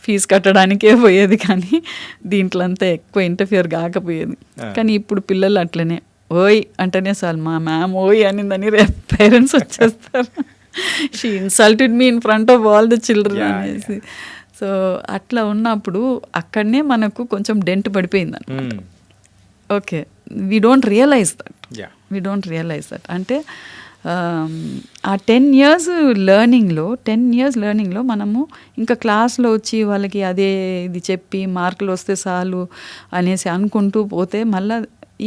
ఫీజు కట్టడానికే పోయేది, కానీ దీంట్లో అంతా ఎక్కువ ఇంటర్ఫియర్ కాకపోయేది. కానీ ఇప్పుడు పిల్లలు అట్లనే ఓయ్ అంటేనే చాలు, మా మ్యామ్ ఓయ్ అనిందని రేపు పేరెంట్స్ వచ్చేస్తారు, she insulted me in front of all the children అనేసి. సో అట్లా ఉన్నప్పుడు అక్కడనే మనకు కొంచెం డెంట్ పడిపోయింది అనమాట. Okay, we don't realise that. అంటే ఆ 10 years లెర్నింగ్లో మనము ఇంకా క్లాస్లో వచ్చి వాళ్ళకి అదే ఇది చెప్పి మార్కులు వస్తే చాలు అనేసి అనుకుంటూ పోతే మళ్ళీ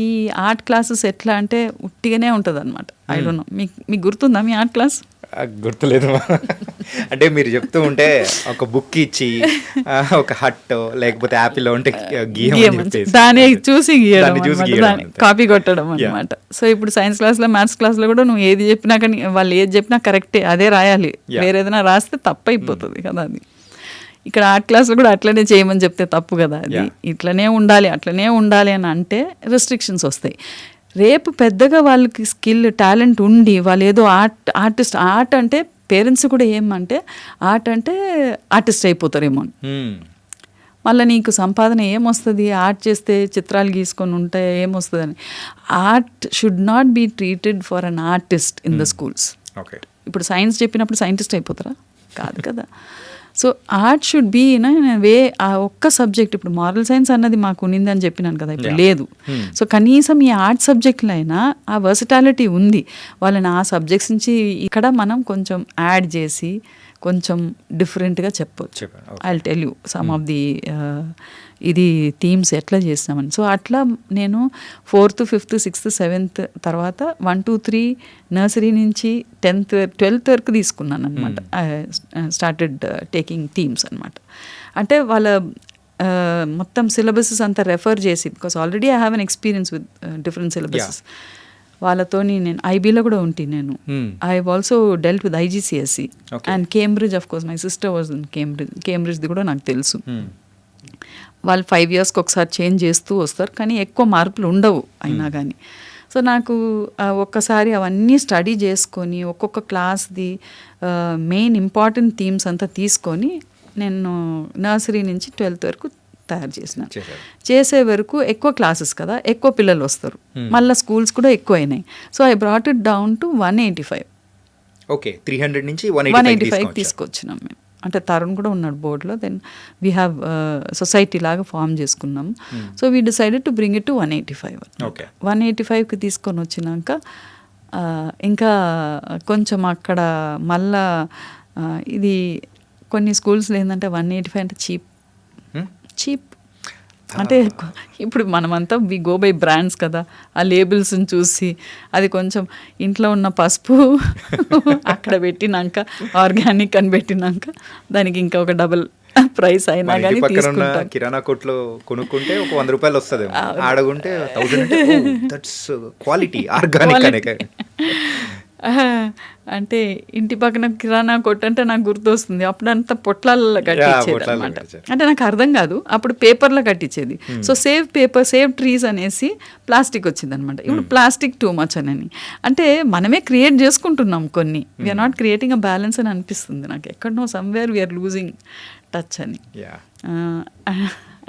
ఈ ఆర్ట్ క్లాసెస్ ఎట్లా అంటే ఉట్టిగానే ఉంటుంది అనమాట. ఐ డోంట్ నో, మీకు గుర్తుందా మీ ఆర్ట్ క్లాస్? గుర్తులేదు. అంటే మీరు చెప్తూ ఉంటే ఒక బుక్ ఇచ్చి ఒక హట్ లేకపోతే యాపిల్ ఉంటే దాన్ని చూసి కాపీ కొట్టడం అనమాట. సో ఇప్పుడు సైన్స్ క్లాస్లో, మ్యాథ్స్ క్లాస్లో కూడా నువ్వు ఏది చెప్పినా కానీ వాళ్ళు ఏది చెప్పినా కరెక్టే, అదే రాయాలి. వేరే ఏదైనా రాస్తే తప్పు అయిపోతుంది కదా అది. ఇక్కడ ఆర్ట్ క్లాస్లో కూడా అట్లనే చేయమని చెప్తే తప్పు కదా అది. అట్లనే ఉండాలి అని అంటే రెస్ట్రిక్షన్స్ వస్తాయి. రేపు పెద్దగా వాళ్ళకి స్కిల్, టాలెంట్ ఉండి వాళ్ళు ఏదో ఆర్ట్ అంటే పేరెంట్స్ కూడా ఏమంటే ఆర్ట్ అంటే ఆర్టిస్ట్ అయిపోతారేమో. మళ్ళీ నీకు సంపాదన ఏమొస్తుంది ఆర్ట్ చేస్తే, చిత్రాలు గీసుకొని ఉంటే ఏమొస్తుందని. Art should not be treated for an artist in the schools. ఇప్పుడు సైన్స్ చెప్పినప్పుడు సైంటిస్ట్ అయిపోతారా? కాదు కదా. So art should be in way. ఆ ఒక్క సబ్జెక్ట్, ఇప్పుడు మారల్ సైన్స్ అన్నది మాకు ఉన్నిందని చెప్పినాను కదా, ఇప్పుడు లేదు. సో కనీసం ఈ ఆర్ట్ సబ్జెక్ట్లో అయినా ఆ వర్సటాలిటీ ఉంది. వాళ్ళని ఆ సబ్జెక్ట్స్ నుంచి ఇక్కడ మనం కొంచెం యాడ్ చేసి కొంచెం డిఫరెంట్గా చెప్పొచ్చు. I will tell you some of the ఇది థీమ్స్ ఎట్లా చేస్తామని. సో అట్లా నేను 4th, 5th, 6th, 7th తర్వాత 1, 2, 3 నర్సరీ నుంచి 10th, 12th వరకు తీసుకున్నాను అనమాట. స్టార్టెడ్ టేకింగ్ థీమ్స్ అనమాట. అంటే వాళ్ళ మొత్తం సిలబసెస్ అంతా రెఫర్ చేసి, because already I have an experience with different syllabuses. వాళ్ళతోని నేను ఐబీలో కూడా ఉంటే నేను I also dealt with IGCSE and Cambridge. Of course my sister was in కేంబ్రిడ్జ్ది కూడా నాకు తెలుసు. వాళ్ళు 5 yearsకి ఒకసారి చేంజ్ చేస్తూ వస్తారు, కానీ ఎక్కువ మార్పులు ఉండవు అయినా కానీ. సో నాకు ఒక్కసారి అవన్నీ స్టడీ చేసుకొని ఒక్కొక్క క్లాస్ది మెయిన్ ఇంపార్టెంట్ థీమ్స్ అంతా తీసుకొని నేను నర్సరీ నుంచి 12th వరకు తయారు చేసిన. చేసే వరకు ఎక్కువ క్లాసెస్ కదా, ఎక్కువ పిల్లలు వస్తారు, మళ్ళీ స్కూల్స్ కూడా ఎక్కువ అయినాయి. So I brought it down to 185. Okay, 300 నుంచి 185 తీసుకొచ్చినాం మేము. అంటే తరుణ్ కూడా ఉన్నాడు బోర్డులో. దెన్ వీ హ్యావ్ సొసైటీ లాగా ఫామ్ చేసుకున్నాం. So we decided to bring it to 185. 185కి తీసుకొని వచ్చినాక ఇంకా కొంచెం అక్కడ మళ్ళా ఇది కొన్ని స్కూల్స్లో ఏంటంటే 185 అంటే చీప్. అంటే ఇప్పుడు మనమంతా వి గో బై బ్రాండ్స్ కదా, ఆ లేబుల్స్ని చూసి అది కొంచెం ఇంట్లో ఉన్న పసుపు అక్కడ పెట్టినాక ఆర్గానిక్ అని పెట్టినాక దానికి ఇంకా ఒక డబుల్ ప్రైస్ అయినా కానీ తీసుకుంటాం. కిరాణా కొట్లో కొనుక్కుంటే ఒక 100 రూపాయలు వస్తుంది, ఆడగుంటే 1000. దట్స్ క్వాలిటీ ఆర్గానిక్ అనే. అంటే ఇంటి పక్కన కిరాణా కొట్టు అంటే నాకు గుర్తొస్తుంది, అప్పుడు అంతా పొట్లాలలో కట్టించేది అనమాట. అంటే నాకు అర్థం కాదు, అప్పుడు పేపర్లో కట్టించేది. So save paper save trees అనేసి ప్లాస్టిక్ వచ్చింది అనమాట. ఇప్పుడు ప్లాస్టిక్ టూ మచ్ అని, అంటే మనమే క్రియేట్ చేసుకుంటున్నాం కొన్ని. We're not creating a balance అని అనిపిస్తుంది నాకు. ఎక్కడనో సమ్వేర్ వీఆర్ లూజింగ్ టచ్ అని.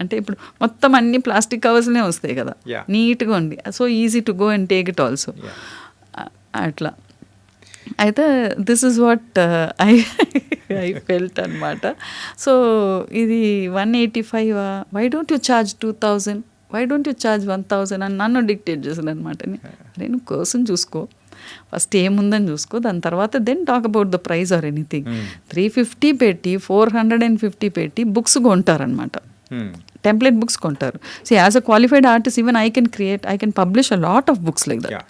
అంటే ఇప్పుడు మొత్తం అన్ని ప్లాస్టిక్ కవర్స్నే వస్తాయి కదా, నీట్గా ఉంది, so easy to go and take it also. అట్లా అయితే this is what I felt అనమాట. సో ఇది 185, why don't you charge 2000, why don't you charge 1000 అని నన్ను డిక్టేట్ చేశాను అనమాట. నేను కోసం చూసుకో, ఫస్ట్ ఏముందని చూసుకో, దాని తర్వాత then talk about the price or anything. 350 పెట్టి 450 పెట్టి బుక్స్ కొంటారనమాట, టెంప్లెట్ బుక్స్ కొంటారు. So as a qualified artist even I can publish a lot of books like that.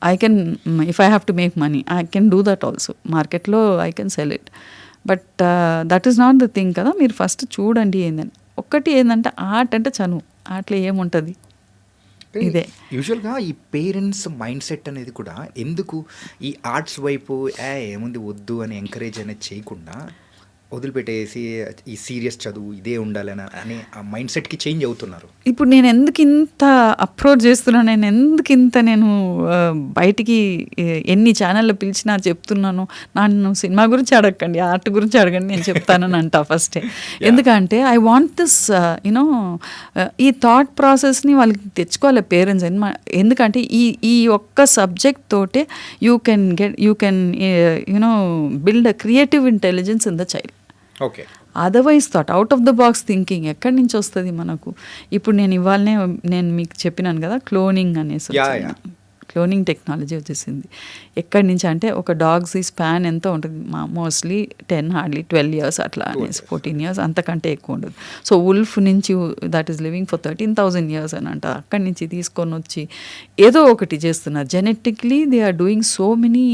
I can, if I have to make money, I can do that also. Marketlo I can sell it. But that is not the thing కదా. మీరు first చూడండి ఏందని. ఒక్కటి ఏంటంటే art అంటే చనువు, ఆర్ట్లో ఏముంటుంది ఇదే. యూజువల్గా ఈ పేరెంట్స్ మైండ్ సెట్ అనేది కూడా ఎందుకు ఈ ఆర్ట్స్ వైపు ఏముంది వద్దు అని ఎంకరేజ్ అనేది చేయకుండా వదిలిపెట్టేసి ఈ సీరియస్ చదువు ఇదే ఉండాలని అనే ఆ మైండ్ సెట్కి చేంజ్ అవుతున్నారు. ఇప్పుడు నేను ఎందుకు ఇంత అప్రోచ్ చేస్తున్నాను, నేను బయటికి ఎన్ని ఛానల్లో పిలిచినా చెప్తున్నాను, నన్ను సినిమా గురించి అడగండి, ఆర్ట్ గురించి అడగండి, నేను చెప్తానని అంటా ఫస్టే. ఎందుకంటే ఐ వాంట్ దిస్ యూనో ఈ థాట్ ప్రాసెస్ని వాళ్ళకి తెచ్చుకోవాలి పేరెంట్స్. ఎందుకంటే ఈ ఒక్క సబ్జెక్ట్ తోటే you can you know build a creative intelligence in the child. Okay, otherwise thought out of the box thinking ఎక్కడి నుంచి వస్తుంది మనకు? ఇప్పుడు నేను మీకు చెప్పినాను కదా, క్లోనింగ్ అనేసి క్లోనింగ్ టెక్నాలజీ వచ్చేసింది. ఎక్కడి నుంచి అంటే ఒక డాగ్స్ స్పాన్ ఎంత ఉంటుంది, మోస్ట్లీ 10 హార్డ్లీ 12 years అట్లా అనేసి 14 years, అంతకంటే ఎక్కువ ఉండదు. సో ఉల్ఫ్ నుంచి that is living for 13,000 years అని అంట. అక్కడి నుంచి తీసుకొని వచ్చి ఏదో ఒకటి చేస్తున్నారు. Genetically they are doing so many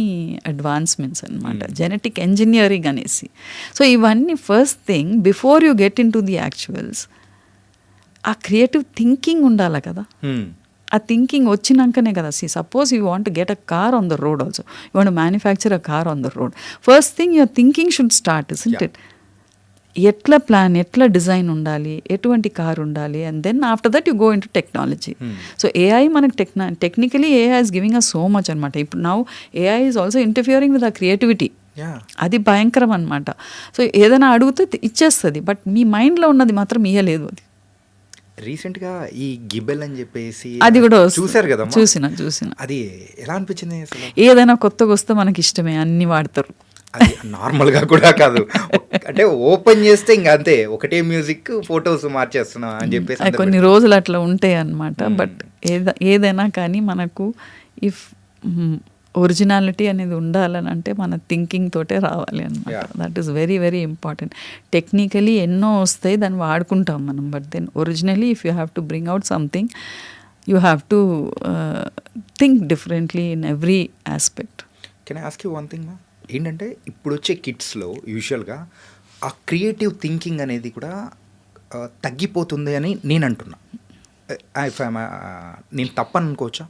advancements అనమాట, జెనెటిక్ ఇంజనీరింగ్ అనేసి. సో ఇవన్నీ first thing before you get in to the actuals ఆ క్రియేటివ్ థింకింగ్ ఉండాలి కదా. ఆ థింకింగ్ వచ్చినాకనే కదా. Suppose you want get a car on the road also, you want manufacture a car on the road, first thing your thinking should start, isn't it? ఎట్లా plan, ఎట్లా design ఉండాలి, ఎటువంటి car ఉండాలి, and then after that you go in to technology. So AI మనకు technically AI is giving us so much అనమాట. ఇప్పుడు now AI is also interfering with ఆ creativity. అది భయంకరం అనమాట. సో ఏదైనా అడిగితే ఇచ్చేస్తుంది, బట్ మీ మైండ్లో ఉన్నది మాత్రం ఇయ్యలేదు. అది రీసెంట్గా ఈ గిబెల్ అని చెప్పేసి అది కూడా చూసారు కదా, చూసిన అది ఎలా అనిపించింది అసలు? ఏదైనా కొత్తగా వస్తే మనకి ఇష్టమే, అన్ని వాడతారు. అది నార్మల్గా కూడా కాదు, అంటే ఓపెన్ చేస్తే ఇంకా అంతే, ఒకటే మ్యూజిక్ ఫొటోస్ మార్చేస్తున్నా అని చెప్పేసి కొన్ని రోజులు అట్లా ఉంటాయి అన్నమాట. బట్ ఏదైనా కానీ మనకు ఇఫ్ ఒరిజినాలిటీ అనేది ఉండాలని అంటే మన థింకింగ్ తోటే రావాలి అనమాట. That is very very important. Technically ఎన్నో వస్తాయి, దాన్ని వాడుకుంటాం మనం, but then originally if you have to bring out something you have to think differently in every aspect. Can I ask you one thing? ఏంటంటే ఇప్పుడు వచ్చే కిడ్స్లో యూజువల్గా ఆ క్రియేటివ్ థింకింగ్ అనేది కూడా తగ్గిపోతుంది అని నేను అంటున్నా. నేను తప్పని అనుకోవచ్చా?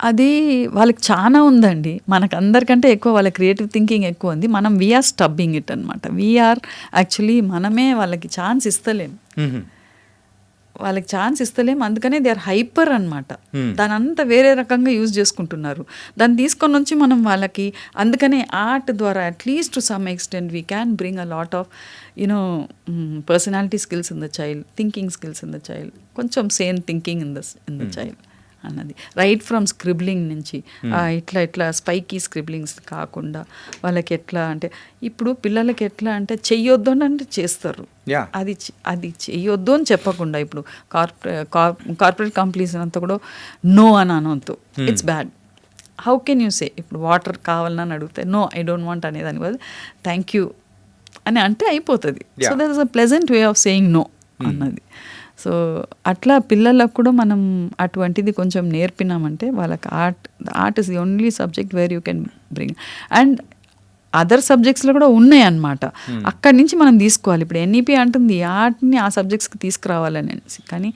అది వాళ్ళకి చాలా ఉందండి, మనకు అందరికంటే ఎక్కువ వాళ్ళ క్రియేటివ్ థింకింగ్ ఎక్కువ ఉంది. మనం వీఆర్ స్టబ్బింగ్ ఇట్ అనమాట. వీఆర్ యాక్చువల్లీ మనమే వాళ్ళకి ఛాన్స్ ఇస్తలేము. వాళ్ళకి ఛాన్స్ ఇస్తలేము, అందుకనే దే ఆర్ హైపర్ అనమాట. దాని అంతా వేరే రకంగా యూజ్ చేసుకుంటున్నారు. దాన్ని తీసుకొని నుంచి మనం వాళ్ళకి, అందుకనే ఆర్ట్ ద్వారా at least to some extent we can bring a lot of personality skills in the child, thinking skills in the child, కొంచెం same thinking in the child అన్నది. రైట్ ఫ్రమ్ స్క్రిబ్లింగ్ నుంచి ఇట్లా స్పైకీ స్క్రిబ్లింగ్స్ కాకుండా వాళ్ళకి ఎట్లా అంటే, ఇప్పుడు పిల్లలకి ఎట్లా అంటే చెయ్యొద్దు అని అంటే చేస్తారు, అది చెయ్యొద్దు అని చెప్పకుండా, ఇప్పుడు కార్పొరేట్ కంపెనీస్ అంతా కూడా నో అని అనొద్దు, it's bad. How can you say, ఇప్పుడు వాటర్ కావాలని అడిగితే నో ఐ డోంట్ వాంట్ అనేదాని బదులు థ్యాంక్ యూ అని అంటే అయిపోతుంది. So there is a pleasant way of saying no అన్నది. సో అట్లా పిల్లలకు కూడా మనం అటువంటిది కొంచెం నేర్పినామంటే వాళ్ళకి art is the only subject where you can bring. And other సబ్జెక్ట్స్లో కూడా ఉన్నాయి అన్నమాట, అక్కడి నుంచి మనం తీసుకోవాలి. ఇప్పుడు ఎన్ఈపీ అంటుంది ఆర్ట్ని ఆ సబ్జెక్ట్స్కి తీసుకురావాలనేసి, కానీ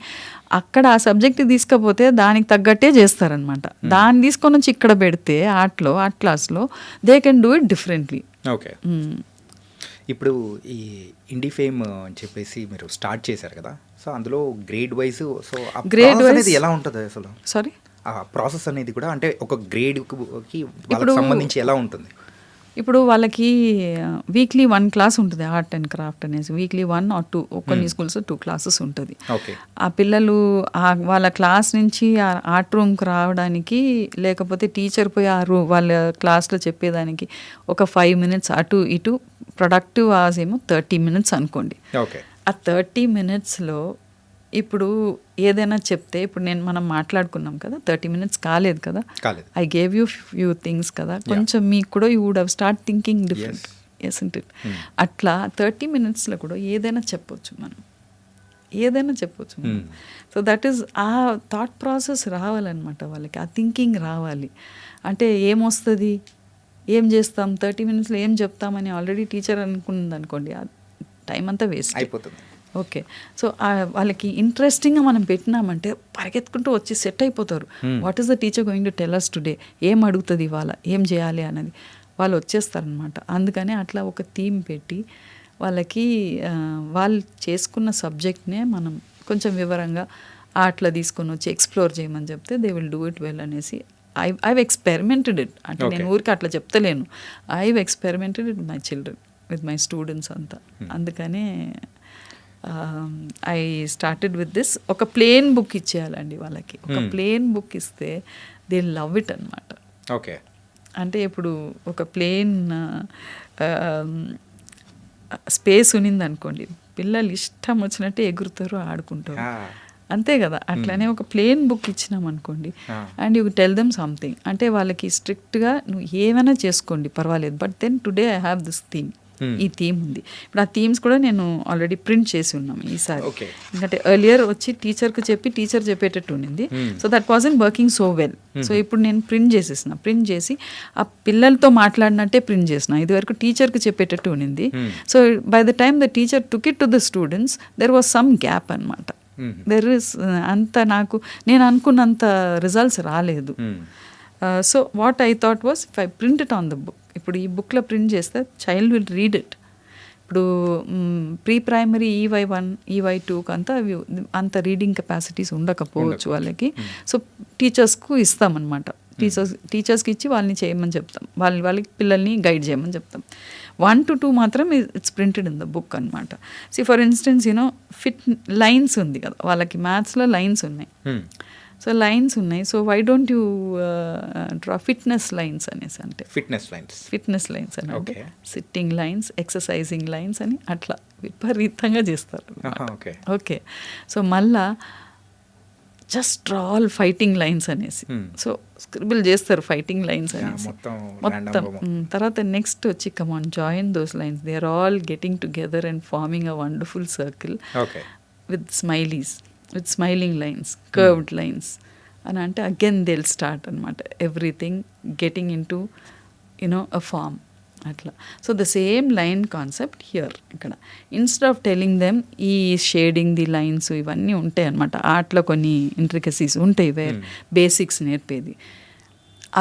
అక్కడ ఆ సబ్జెక్ట్ తీసుకపోతే దానికి తగ్గట్టే చేస్తారనమాట. దాన్ని తీసుకొని వచ్చి ఇక్కడ పెడితే ఆర్ట్ క్లాస్లో they can do it differently. Okay, ఇప్పుడు ఈ ఇండి ఫేమ్ అని చెప్పేసి మీరు స్టార్ట్ చేశారు కదా, సో అందులో గ్రేడ్ వైజ్, సో గ్రేడ్ అనేది ఎలా ఉంటుంది అసలు? సారీ, ఆ ప్రాసెస్ అనేది కూడా అంటే ఒక గ్రేడ్కి సంబంధించి ఎలా ఉంటుంది? ఇప్పుడు వాళ్ళకి వీక్లీ 1 క్లాస్ ఉంటుంది ఆర్ట్ అండ్ క్రాఫ్ట్ అనేసి, వీక్లీ 1 or 2, కొన్ని స్కూల్స్ 2 క్లాసెస్ ఉంటుంది. ఆ పిల్లలు వాళ్ళ క్లాస్ నుంచి ఆర్ట్ రూమ్కి రావడానికి, లేకపోతే టీచర్ పోయి వాళ్ళ క్లాస్లో చెప్పేదానికి ఒక 5 minutes అటు ఇటు, ప్రొడక్టివ్ అవర్స్ ఏమో 30 minutes అనుకోండి. ఆ 30 minutesలో ఇప్పుడు ఏదైనా చెప్తే, ఇప్పుడు మనం మాట్లాడుకున్నాం కదా, 30 minutes కాలేదు కదా, I gave you few things కదా, కొంచెం మీకు కూడా you would have start thinking different, isn't it? అట్లా 30 minutesలో కూడా ఏదైనా చెప్పొచ్చు మనం, ఏదైనా చెప్పొచ్చు. So that is a thought process రావాలన్నమాట వాళ్ళకి, ఆ థింకింగ్ రావాలి. అంటే ఏమొస్తుంది, ఏం చేస్తాం 30 minutesలో ఏం చెప్తామని ఆల్రెడీ టీచర్ అనుకున్నది అనుకోండి, ఆ టైం అంతా వేస్ట్ అయిపోతుంది. ఓకే, సో వాళ్ళకి ఇంట్రెస్టింగ్గా మనం పెట్టినామంటే పరిగెత్తుకుంటూ వచ్చి సెట్ అయిపోతారు. What is the teacher going to tell us today, ఏం అడుగుతుంది ఇవాళ, ఏం చేయాలి అన్నది వాళ్ళు వచ్చేస్తారనమాట. అందుకని అట్లా ఒక థీమ్ పెట్టి వాళ్ళకి వాళ్ళు చేసుకున్న సబ్జెక్ట్నే మనం కొంచెం వివరంగా అట్లా తీసుకొని వచ్చి ఎక్స్ప్లోర్ చేయమని చెప్తే they will do it well అనేసి ఐవ్ ఎక్స్పెరిమెంటెడ్ ఇట్. అంటే నేను ఊరికి అట్లా చెప్తలేను, I've experimented it my children, with my students అంతా. అందుకనే ఐ స్టార్టెడ్ విత్ దిస్. ఒక ప్లేన్ బుక్ ఇచ్చేయాలండి వాళ్ళకి, ఒక ప్లేన్ బుక్ ఇస్తే దే లవ్ ఇట్ అనమాట. ఓకే, అంటే ఇప్పుడు ఒక ప్లేన్ స్పేస్ ఉన్నింది అనుకోండి, పిల్లలు ఇష్టం వచ్చినట్టు ఎగురుతారు, ఆడుకుంటారు, అంతే కదా. అట్లనే ఒక ప్లేన్ బుక్ ఇచ్చినాం అనుకోండి, and you tell them something, అంటే వాళ్ళకి స్ట్రిక్ట్గా నువ్వు ఏమైనా చేసుకోండి పర్వాలేదు, but then today I have this theme, ఈ థీమ్ ఉంది. ఇప్పుడు ఆ థీమ్స్ కూడా నేను ఆల్రెడీ ప్రింట్ చేసి ఉన్నాము ఈసారి. ఎందుకంటే ఎర్లియర్ వచ్చి టీచర్కి చెప్పి టీచర్ చెప్పేటట్టు ఉండింది, so that wasn't working so well. So ఇప్పుడు నేను ప్రింట్ చేసి ఆ పిల్లలతో మాట్లాడినట్టే ప్రింట్ చేసిన. ఇదివరకు టీచర్కి చెప్పేటట్టు ఉండింది. So by the time the teacher took it to the students, there was some gap అనమాట. దెర్ ఇస్ అంత నేను అనుకున్నంత రిజల్ట్స్ రాలేదు. So what I thought was, if I print it on the book, ఇప్పుడు ఈ బుక్లో ప్రింట్ చేస్తే child will read it. ఇప్పుడు ప్రీ ప్రైమరీ EY1 EY2 అంత రీడింగ్ కెపాసిటీస్ ఉండకపోవచ్చు వాళ్ళకి. సో టీచర్స్కు ఇస్తామన్నమాట, టీచర్స్కి ఇచ్చి వాళ్ళని చేయమని చెప్తాం, వాళ్ళకి పిల్లల్ని గైడ్ చేయమని చెప్తాం. 1 to 2 మాత్రం it's printed in the book అనమాట. See for instance fit lines ఉంది కదా వాళ్ళకి, మ్యాథ్స్లో లైన్స్ ఉన్నాయి. సో లైన్స్ ఉన్నాయి, so why don't you draw fitness lines అనేసి, అంటే ఫిట్నెస్ లైన్స్ అని, అంటే సిట్టింగ్ లైన్స్, ఎక్సర్సైజింగ్ లైన్స్ అని అట్లా విపరీతంగా చేస్తారు. ఓకే, సో మళ్ళా just draw all fighting lines అనేసి, సో స్క్రిబుల్ చేస్తారు ఫైటింగ్ లైన్స్ అనేసి మొత్తం. తర్వాత నెక్స్ట్ వచ్చి come on join those lines, they are all getting together and forming a wonderful circle with smileys, with smiling lines, curved lines అని అంటే again they will start అనమాట everything getting in to a form అట్లా. So the same line concept here ఇక్కడ, instead of telling them ఈ shading the lines ఇవన్నీ ఉంటాయి అనమాట, ఆర్ట్లో కొన్ని ఇంట్రికసీస్ ఉంటాయి వేర్ బేసిక్స్ నేర్పేది,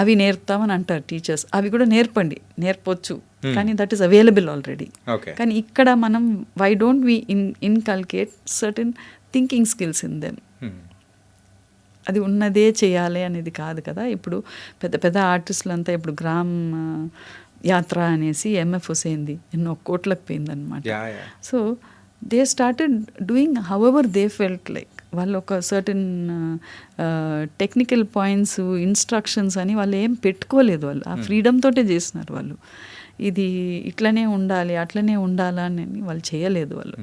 అవి నేర్పుతామని అంటారు టీచర్స్. అవి కూడా నేర్పొచ్చు, కానీ దట్ ఈస్ అవైలబుల్ ఆల్రెడీ. కానీ ఇక్కడ మనం why don't we inculcate certain thinking skills in them. అది ఉన్నదే చేయాలి అనేది కాదు కదా. ఇప్పుడు పెద్ద పెద్ద ఆర్టిస్టులు అంతా ఇప్పుడు గ్రామ్ యాత్ర అనేసి ఎంఎఫ్ హుసేన్ది ఎన్నో కోట్లకు పోయిందనమాట. So they started doing however they felt like. వాళ్ళు ఒక సర్టన్ టెక్నికల్ పాయింట్స్, ఇన్స్ట్రక్షన్స్ అని వాళ్ళు ఏం పెట్టుకోలేదు. వాళ్ళు ఆ ఫ్రీడమ్ తోటే చేసినారు. వాళ్ళు ఇది ఇట్లనే ఉండాలి అట్లనే ఉండాలని వాళ్ళు చేయలేదు. వాళ్ళు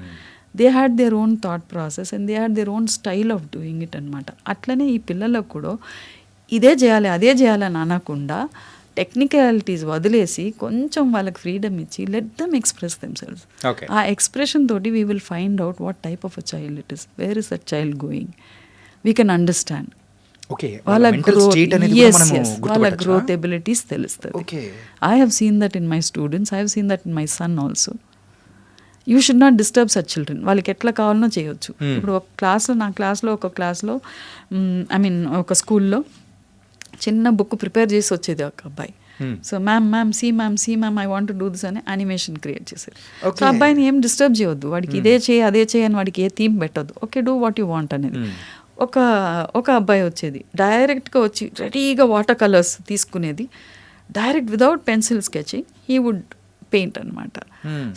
they had their own thought process and they had their own style of doing it అనమాట. అట్లనే ఈ పిల్లలకు కూడా ఇదే చేయాలి అదే చేయాలని అనకుండా టెక్నికాలిటీస్ వదిలేసి కొంచెం వాళ్ళకి ఫ్రీడమ్ ఇచ్చి లెట్ దమ్ ఎక్స్ప్రెస్ దెమ్సెల్వ్స్. ఆ ఎక్స్ప్రెషన్ తోటి we will find out what type of a child it is, where is that child going, we can understand. వాళ్ళ గ్రోత్ ఎబిలిటీస్ తెలుస్తుంది. I have seen that in my students, I have seen that in my son also. You should not disturb such children. వాళ్ళకి ఎట్లా కావాలనో చేయొచ్చు. ఇప్పుడు ఒక క్లాస్లో, నా క్లాస్లో ఒక క్లాస్లో ఒక స్కూల్లో చిన్న బుక్ ప్రిపేర్ చేసి వచ్చేది ఒక అబ్బాయి. So ma'am see ma'am I want to do this అని యానిమేషన్ క్రియేట్ చేసేది. సో అబ్బాయిని ఏం డిస్టర్బ్ చేయొద్దు, వాడికి ఇదే చేయి అదే చేయి అని వాడికి ఏ థీమ్ పెట్టద్దు. Okay do what you want అనేది. ఒక అబ్బాయి వచ్చేది డైరెక్ట్గా వచ్చి రెడీగా వాటర్ కలర్స్ తీసుకునేది, direct without pencil sketching he would paint అనమాట.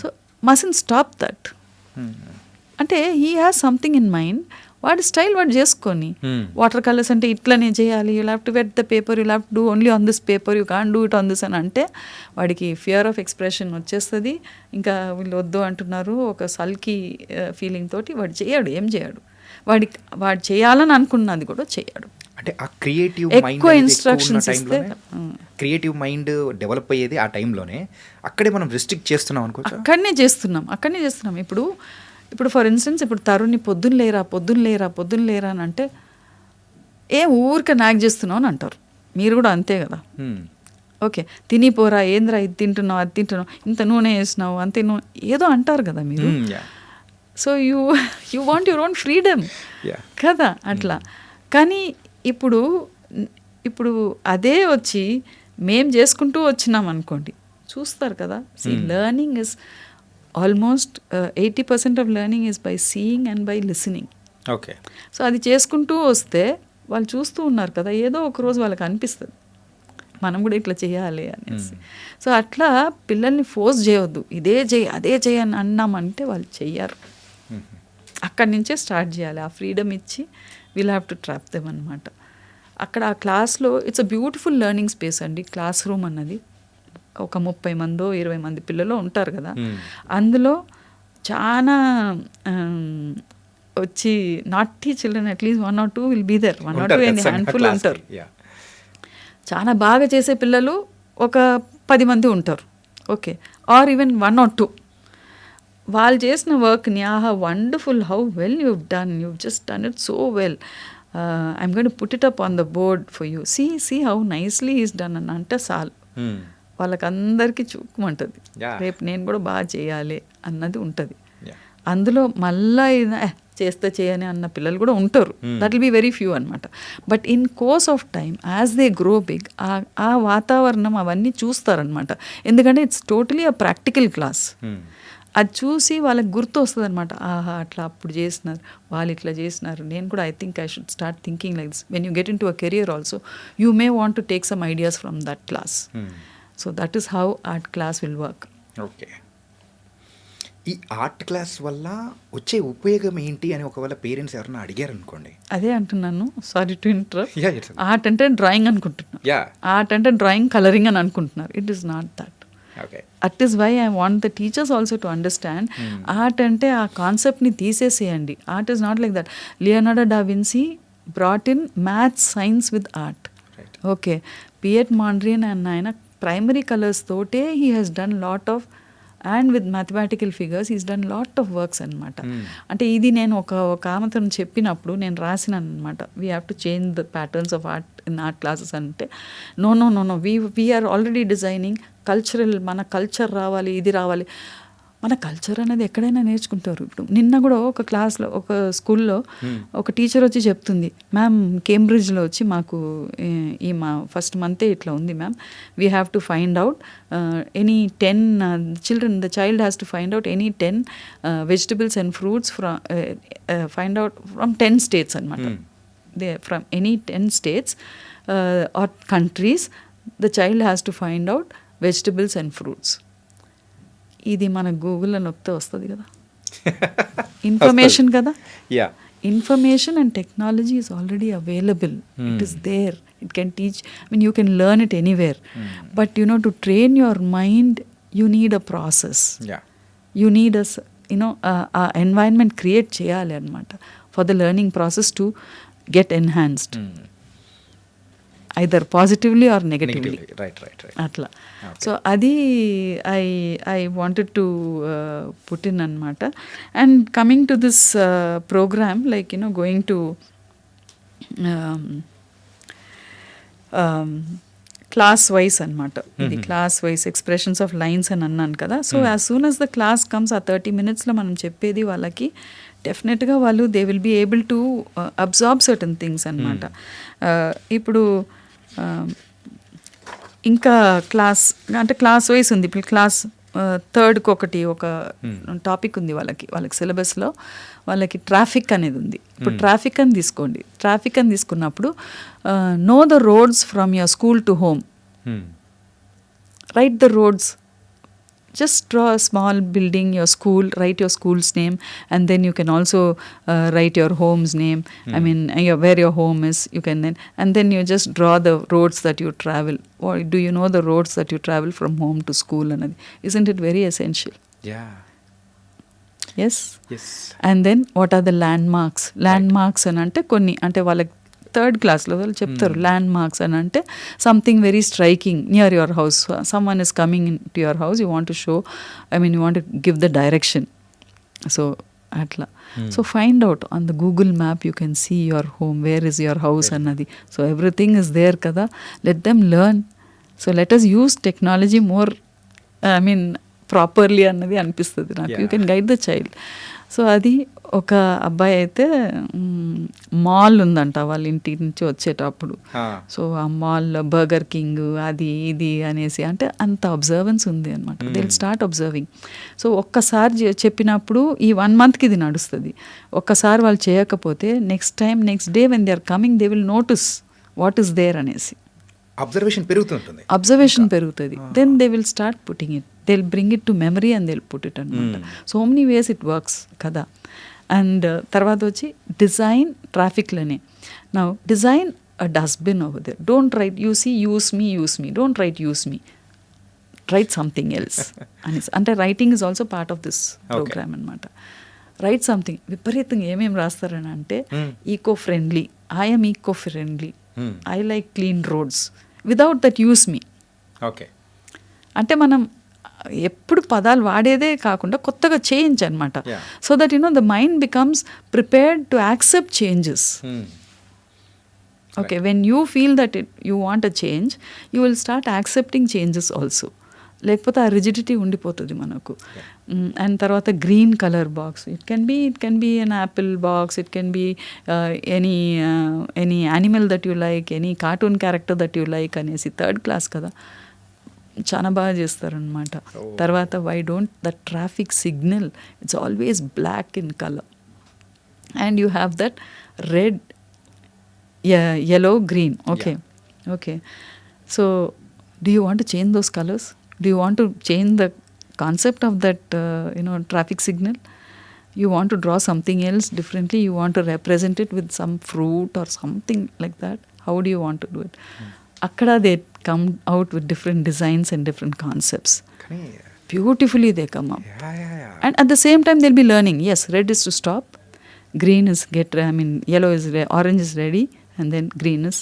So mustn't stop that. అంటే he has something in mind, వాడి స్టైల్ వాడు చేసుకొని. వాటర్ కలర్స్ అంటే ఇట్లనే చేయాలి, you have to wet the paper, you have to do only on this paper, you can't do it on this అని అంటే వాడికి ఫియర్ ఆఫ్ ఎక్స్ప్రెషన్ వచ్చేస్తుంది. ఇంకా వీళ్ళు వద్దు అంటున్నారు ఒక సల్కీ ఫీలింగ్ తోటి వాడు చేయడు, ఏం చేయడు. వాడు చేయాలని అనుకున్నది కూడా చేయడు. అంటే ఆ క్రియేటివ్ ఎక్కువ ఇన్స్ట్రక్షన్స్ ఇస్తే క్రియేటివ్ మైండ్ డెవలప్ అయ్యేది ఆ టైంలోనే. అక్కడే మనం రిస్ట్రిక్ట్ చేస్తున్నాం అనుకోవచ్చు. అక్కడనే చేస్తున్నాం. ఇప్పుడు ఫర్ ఇన్స్టెన్స్ ఇప్పుడు తరుణ్ని పొద్దున్న లేరా అని అంటే ఊరికే నాక్ చేస్తున్నావు అని అంటారు. మీరు కూడా అంతే కదా. ఓకే తినిపోరా, ఏంద్రా ఇది తింటున్నావు అది తింటున్నావు, ఇంత నూనె వేసినావు అంతే నూనె ఏదో అంటారు కదా మీరు. So you want your own freedom కదా అట్లా. కానీ ఇప్పుడు అదే వచ్చి మేం చేసుకుంటూ వచ్చినాం అనుకోండి, చూస్తారు కదా. Learning is almost 80% of learning is by seeing and by listening. Okay. So అది చేసుకుంటూ వస్తే వాళ్ళు చూస్తూ ఉన్నారు కదా, ఏదో ఒక రోజు వాళ్ళకి అనిపిస్తుంది మనం కూడా ఇట్లా చేయాలి అనేసి. సో అట్లా పిల్లల్ని ఫోర్స్ చేయవద్దు, ఇదే చేయి అదే చేయి అని అన్నామంటే వాళ్ళు చెయ్యరు. అక్కడి నుంచే స్టార్ట్ చేయాలి. ఆ ఫ్రీడమ్ ఇచ్చి will have to trap them అనమాట. అక్కడ ఆ క్లాస్లో it's a beautiful learning space అండి. క్లాస్ రూమ్ అన్నది ఒక 30 మందో 20 మంది పిల్లలు ఉంటారు కదా. అందులో చాలా వచ్చి naughty children at least 1 or 2 will be there. 1 or 2 handful ఉంటారు. చాలా బాగా చేసే పిల్లలు ఒక 10 మంది ఉంటారు. Okay, or even 1 or 2. వాళ్ళు చేసిన వర్క్ని wonderful, how well you've just done it so well, I'm going to put it up on the board for you, see how nicely is done అని అంటే చాలు వాళ్ళకందరికీ చూపుమంటుంది. రేపు నేను కూడా బాగా చేయాలి అన్నది ఉంటుంది. అందులో మళ్ళా చేస్తే చేయని అన్న పిల్లలు కూడా ఉంటారు. That will be very few అనమాట. But in course of time as they grow big ఆ వాతావరణం అవన్నీ చూస్తారనమాట. ఎందుకంటే it's totally a practical class. అది చూసి వాళ్ళకి గుర్తు వస్తుంది అనమాట. అట్లా అప్పుడు చేసినారు, వాళ్ళు ఇట్లా చేసినారు, నేను కూడా I think I should start thinking like this. When you get in to a career also you may want to take some ideas from that class. So that is how art class will work. Okay. ఈ art class వల్ల వచ్చే ఉపయోగం ఏంటి అని ఒకవేళ parents ఎవరైనా అడిగారు అనుకోండి. అదే అంటున్నాను, సారీ టు ఇంటరప్ట్. ఆర్ట్ అంటే డ్రాయింగ్ అనుకుంటున్నారు, ఆర్ట్ అంటే డ్రాయింగ్ కలరింగ్ అని అనుకుంటున్నారు. It is not that. That is why I want the teachers also to understand art ante aa concept ni teeseseyandi. Art is not like that. Leonardo da Vinci brought in math science with art. Right. Okay, Piet Mondrian and ayana primary colors thote he has done lot of, and with mathematical figures he's done lot of works అనమాట. అంటే ఇది నేను ఒక ఆమెతో చెప్పినప్పుడు నేను రాసినాను అనమాట. We have to change the patterns of art in art classes అంటే no we're already designing cultural, మన కల్చర్ రావాలి, ఇది రావాలి. మన కల్చర్ అనేది ఎక్కడైనా నేర్చుకుంటారు. ఇప్పుడు నిన్న కూడా ఒక క్లాస్లో ఒక స్కూల్లో ఒక టీచర్ వచ్చి చెప్తుంది, మ్యామ్ కేంబ్రిడ్జ్లో వచ్చి మాకు ఈ మా ఫస్ట్ మంతే ఇట్లా ఉంది ma'am, we have to find out any 10 children, the child has to find out any 10 vegetables and fruits find out from 10 states అనమాట. From any 10 states or countries the child has to find out vegetables and fruits. ఇది మన గూగుల్లో నొక్కితే వస్తుంది కదా, information కదా. Information and technology is already available. It is there. It can teach. I mean, you can learn it anywhere. But to train your mind, you need a process. You need a environment create cheyali anamata for the learning process to get enhanced. Either positively or negatively. Right. Atla. So adi I wanted to put in anamata. And coming to this program, like going to class wise anamata. Idi class wise expressions of lines and annanu kada. So as soon as the class comes, a 30 minutes lo manam cheppedi vallaki డెఫినెట్గా వాళ్ళు they will be able to absorb certain things అనమాట. ఇప్పుడు ఇంకా class wise ఉంది. ఇప్పుడు class థర్డ్కి ఒక topic ఉంది వాళ్ళకి సిలబస్లో, వాళ్ళకి ట్రాఫిక్ అనేది ఉంది. ఇప్పుడు ట్రాఫిక్ అని తీసుకోండి. ట్రాఫిక్ అని తీసుకున్నప్పుడు know the roads from your school to home, right the roads. Just draw a small building, your school, write your school's name, and then you can also write your home's name. I mean, where your home is, you can then, and then you just draw the roads that you travel. Or do you know the roads that you travel from home to school? And isn't it very essential? Yeah. Yes. And then what are the landmarks? Landmarks ante konni ante వాళ్ళకి third క్లాస్లో వాళ్ళు చెప్తారు. Landmarks అని అంటే something very striking near your house, someone is coming in to your house, you want to show, you want to give the direction. So అట్లా. So find out on the Google map, you can see your home, where is your house అన్నది. So everything is there కదా, let them learn. So let us use technology more properly అన్నది అనిపిస్తుంది నాకు. You can guide the child. So అది ఒక అబ్బాయి అయితే mall ఉందంట వాళ్ళ ఇంటి నుంచి వచ్చేటప్పుడు. సో ఆ మాల్లో బర్గర్ కింగ్ అది ఇది అనేసి అంటే అంత అబ్జర్వెన్స్ ఉంది అనమాట. They will start observing. So ఒక్కసారి చెప్పినప్పుడు ఈ 1 monthకి ఇది నడుస్తుంది. ఒక్కసారి వాళ్ళు చేయకపోతే next day when they are coming they will notice what is there అనేసి. అబ్జర్వేషన్ పెరుగుతుంది. Then they will start putting it, they will bring it to memory and they will put it అనమాట. So many ways it works కదా. And తర్వాత వచ్చి design ట్రాఫిక్లోనే. Now design a dustbin over there. Don't write use me, don't write use me, write something else అనేసి. అంటే writing is also part of this programme అనమాట. Write something. విపరీతంగా ఏమేమి రాస్తారని అంటే eco friendly, I'm eco friendly, I like clean roads, without that use me. Okay. అంటే మనం ఎప్పుడు పదాలు వాడేదే కాకుండా కొత్తగా చేంజ్ అనమాట. So that the mind becomes prepared to accept changes. Okay, when you feel that you want a change, you will start accepting changes also. లేకపోతే ఆ రిజిడిటీ ఉండిపోతుంది మనకు. అండ్ తర్వాత green colour box, it can be an apple box, it can be any animal that you like, any cartoon character that you like అనేసి. Third class కదా, చాలా బాగా చేస్తారనమాట. తర్వాత why don't the traffic signal, it's always black in colour and you have that red, yellow, green. Okay. So do you want to change those colors? Do you want to change the concept of that traffic signal? You want to draw something else differently? You want to represent it with some fruit or something like that? How do you want to do it? Akkada they come out with different designs and different concepts. Beautifully they come up. And at the same time they'll be learning. Yes, red is to stop, green is yellow is orange is ready, and then green is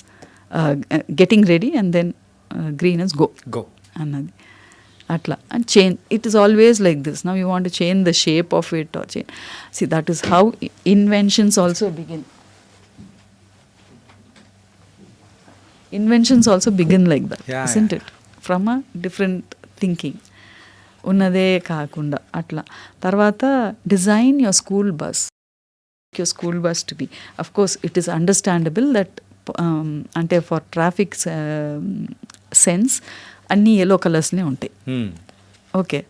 getting ready, and then green is go అన్నది అట్లా. And change, it is always like this. Now you want to change the shape of it or change. See that is how inventions also begin. Inventions also begin like that, isn't it? From a different thinking. ఉన్నదే కాకుండా అట్లా. తర్వాత design your school bus, your school bus to be, of course it is understandable that అంటే for traffic sense అన్ని yellow కలర్స్నే ఉంటాయి. Okay,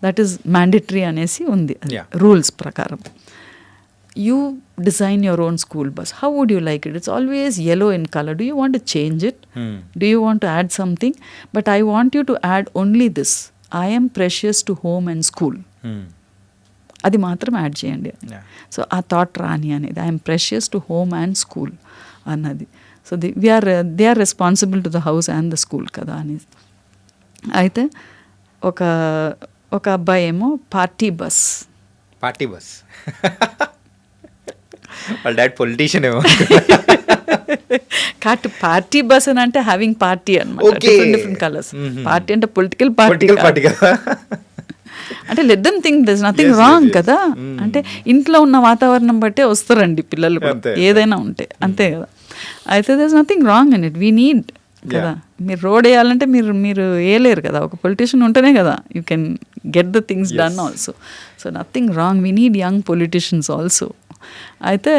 that is mandatory అనేసి ఉంది రూల్స్ ప్రకారం. You design your own school bus. How would you like it? It's always yellow in color. Do you want to change it? Do you want to add something? But I want you to add only this: I am precious to home and school. అది మాత్రం add చేయండి. So ఆ thought రాని అనేది, I'm precious to home and school అన్నది. So they are responsible to the house and the school కదా అనేది. అయితే ఒక అబ్బాయి ఏమో పార్టీ బస్ వాళ్ళ డాడ్ పొలిటీషియన్ ఏమో. పార్టీ బస్ అని అంటే హ్యావింగ్ పార్టీ అనమాట, డిఫరెంట్ కలర్స్. పార్టీ అంటే పొలిటికల్ పార్టీ కదా. అంటే let them think there is nothing wrong కదా. అంటే ఇంట్లో ఉన్న వాతావరణం బట్టే వస్తారండి పిల్లలు ఏదైనా ఉంటే, అంతే కదా. అయితే there is nothing wrong in it. We need కదా. మీరు రోడ్ వేయాలంటే మీరు వేయలేరు కదా, ఒక పొలిటీషియన్ ఉంటేనే కదా you can get the things done also. So nothing wrong, we need young politicians also. అయితే